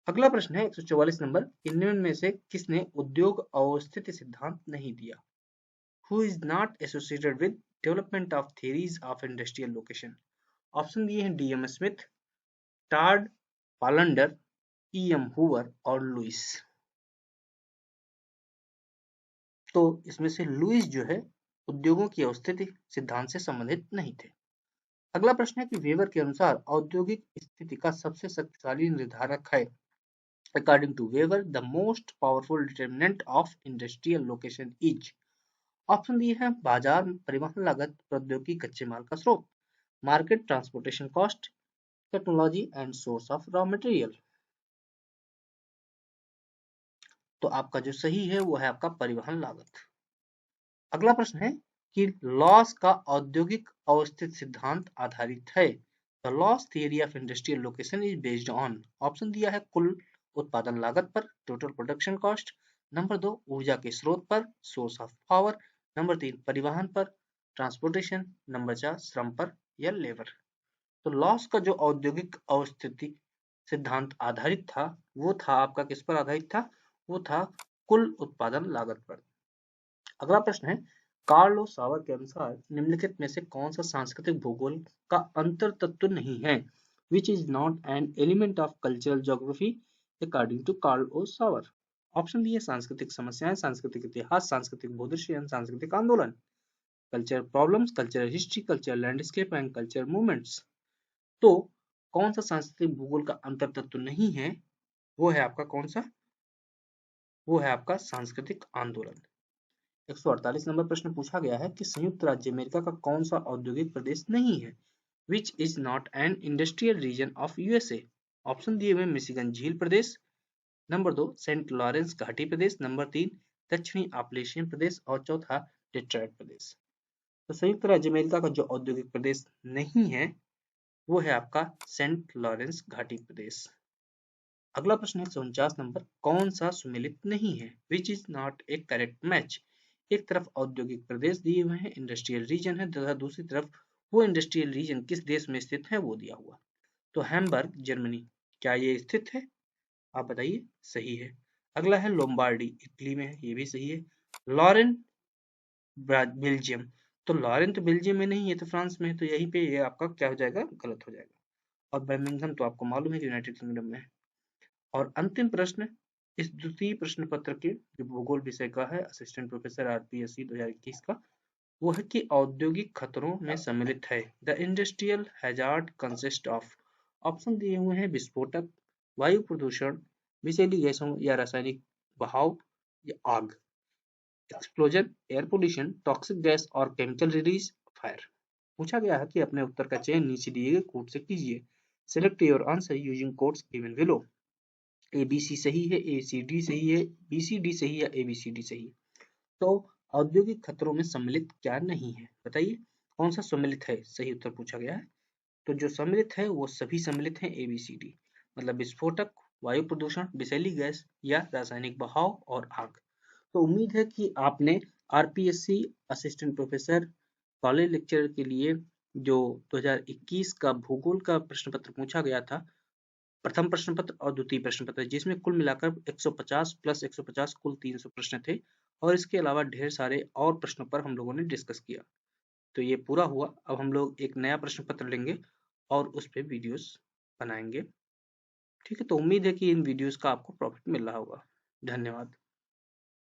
अगला प्रश्न है 144 नंबर, इनमें में से किसने उद्योग अवस्थिति सिद्धांत नहीं दिया। Who is not associated with development of theories of industrial location। Option दिए हैं DM Smith, Tord Palander, EM Hoover और लुइस। तो इसमें से लुइस जो है उद्योगों की अवस्थिति सिद्धांत से संबंधित नहीं थे। अगला प्रश्न है कि वेबर के अनुसार औद्योगिक स्थिति का सबसे शक्तिशाली निर्धारक है। According to Weber, the most powerful determinant of industrial location is। Option दिए हैं बाजार, परिवहन लागत, प्रौद्योगिकी, कच्चे माल का स्रोत, market, transportation cost, technology and source of raw material. तो आपका जो सही है वो है आपका परिवहन लागत। अगला प्रश्न है कि लॉस का औद्योगिक अवस्थित सिद्धांत आधारित है। The loss theory of industrial location is based on. Option दिया है कुल उत्पादन लागत पर, टोटल प्रोडक्शन कॉस्ट, नंबर 2 ऊर्जा के स्रोत पर, सोर्स ऑफ पावर, नंबर 3 परिवहन पर, ट्रांसपोर्टेशन, नंबर 4 श्रम पर या लेबर। तो लॉस का जो औद्योगिक अवस्थिति सिद्धांत आधारित था वो था आपका किस पर आधारित था, वो था कुल उत्पादन लागत पर। अगला प्रश्न है कार्लो सावर के अनुसार निम्नलिखित में से कौन सा सांस्कृतिक भूगोल का अंतर तत्व नहीं है, which is not an element of cultural geography according to Carlo Sauer. Option दिए सांस्कृतिक समस्याएं, सांस्कृतिक इतिहास, सांस्कृतिक भूदृश्य, सांस्कृतिक आंदोलन, cultural problems, cultural history, cultural landscape and cultural movements. तो कौन सा सांस्कृतिक भूगोल का अंतर तत्व नहीं है, वो है आपका कौन सा, वो है आपका सांस्कृतिक आंदोलन। 148 नंबर प्रश्न पूछा गया है कि संयुक्त राज्य अमेरिका का कौन सा औद्योगिक प्रदेश नहीं है, which is not an industrial region of USA. Option दिए हुए मिशिगन झील प्रदेश, नंबर 2 सेंट लॉरेंस घाटी प्रदेश, नंबर 3 दक्षिणी आपलेशियन प्रदेश और चौथा डेट्रॉइट प्रदेश। तो संयुक्त राज्य अमेरिका का जो औद्योगिक प्रदेश नहीं है वो है आपका सेंट लॉरेंस घाटी प्रदेश। अगला प्रश्न है 149 नंबर, कौन सा सुमेलित नहीं है, which is not A correct match. एक तरफ औद्योगिक प्रदेश दिए हुए हैं, इंडस्ट्रियल रीजन है, तथा दूसरी तरफ वो इंडस्ट्रियल रीजन किस देश में स्थित है वो दिया हुआ। तो हैम्बर्ग जर्मनी, क्या ये स्थित है, आप बताइए। सही है। अगला है लोम्बार्डी, इटली में है, ये भी सही है। लॉरेन बेल्जियम, तो लॉरेन तो बेल्जियम में नहीं है, तो फ्रांस में है, तो यहीं पे ये आपका क्या हो जाएगा, गलत हो जाएगा। और बर्मिंघम तो आपको मालूम है कि यूनाइटेड किंगडम में है। और अंतिम प्रश्न इस द्वितीय प्रश्न पत्र के जो भूगोल विषय का है, असिस्टेंट प्रोफेसर आरपीएससी 2021 का, वो है कि औद्योगिक खतरों में सम्मिलित है। The industrial hazard consist of. Option दिए हुए हैं विस्फोटक, वायु प्रदूषण, विषैली गैसों या रासायनिक बहाव या आग, explosion, air pollution, toxic gas और केमिकल रिलीज, फायर। पूछा गया है कि अपने उत्तर का चयन नीचे दिए गए कोड से कीजिए। Select your answer using codes given below. ABC सही है, ACD सही है, BCD सही है, ABCD सही है। तो औद्योगिक खतरों में सम्मिलित क्या नहीं है, बताइए कौन सा सम्मिलित है, सही उत्तर पूछा गया है। तो जो सम्मिलित है वो सभी सम्मिलित हैं ABCD, मतलब विस्फोटक, वायु प्रदूषण, विषैली गैस या रासायनिक बहाव और आग। तो उम्मीद है कि आपने RPSC assistant professor college lecturer के लिए जो 2021 का भूगोल का प्रश्न पत्र पूछा गया था, प्रथम प्रश्न पत्र और द्वितीय प्रश्न पत्र, जिसमें कुल मिलाकर 150 प्लस 150 कुल 300 प्रश्न थे, और इसके अलावा ढेर सारे और प्रश्नों पर हम लोगों ने डिस्कस किया। तो ये पूरा हुआ। अब हम लोग एक नया प्रश्न पत्र लेंगे और उस पर वीडियोस बनाएंगे। ठीक है, तो उम्मीद है कि इन वीडियोस का आपको प्रॉफिट मिल रहा होगा। धन्यवाद।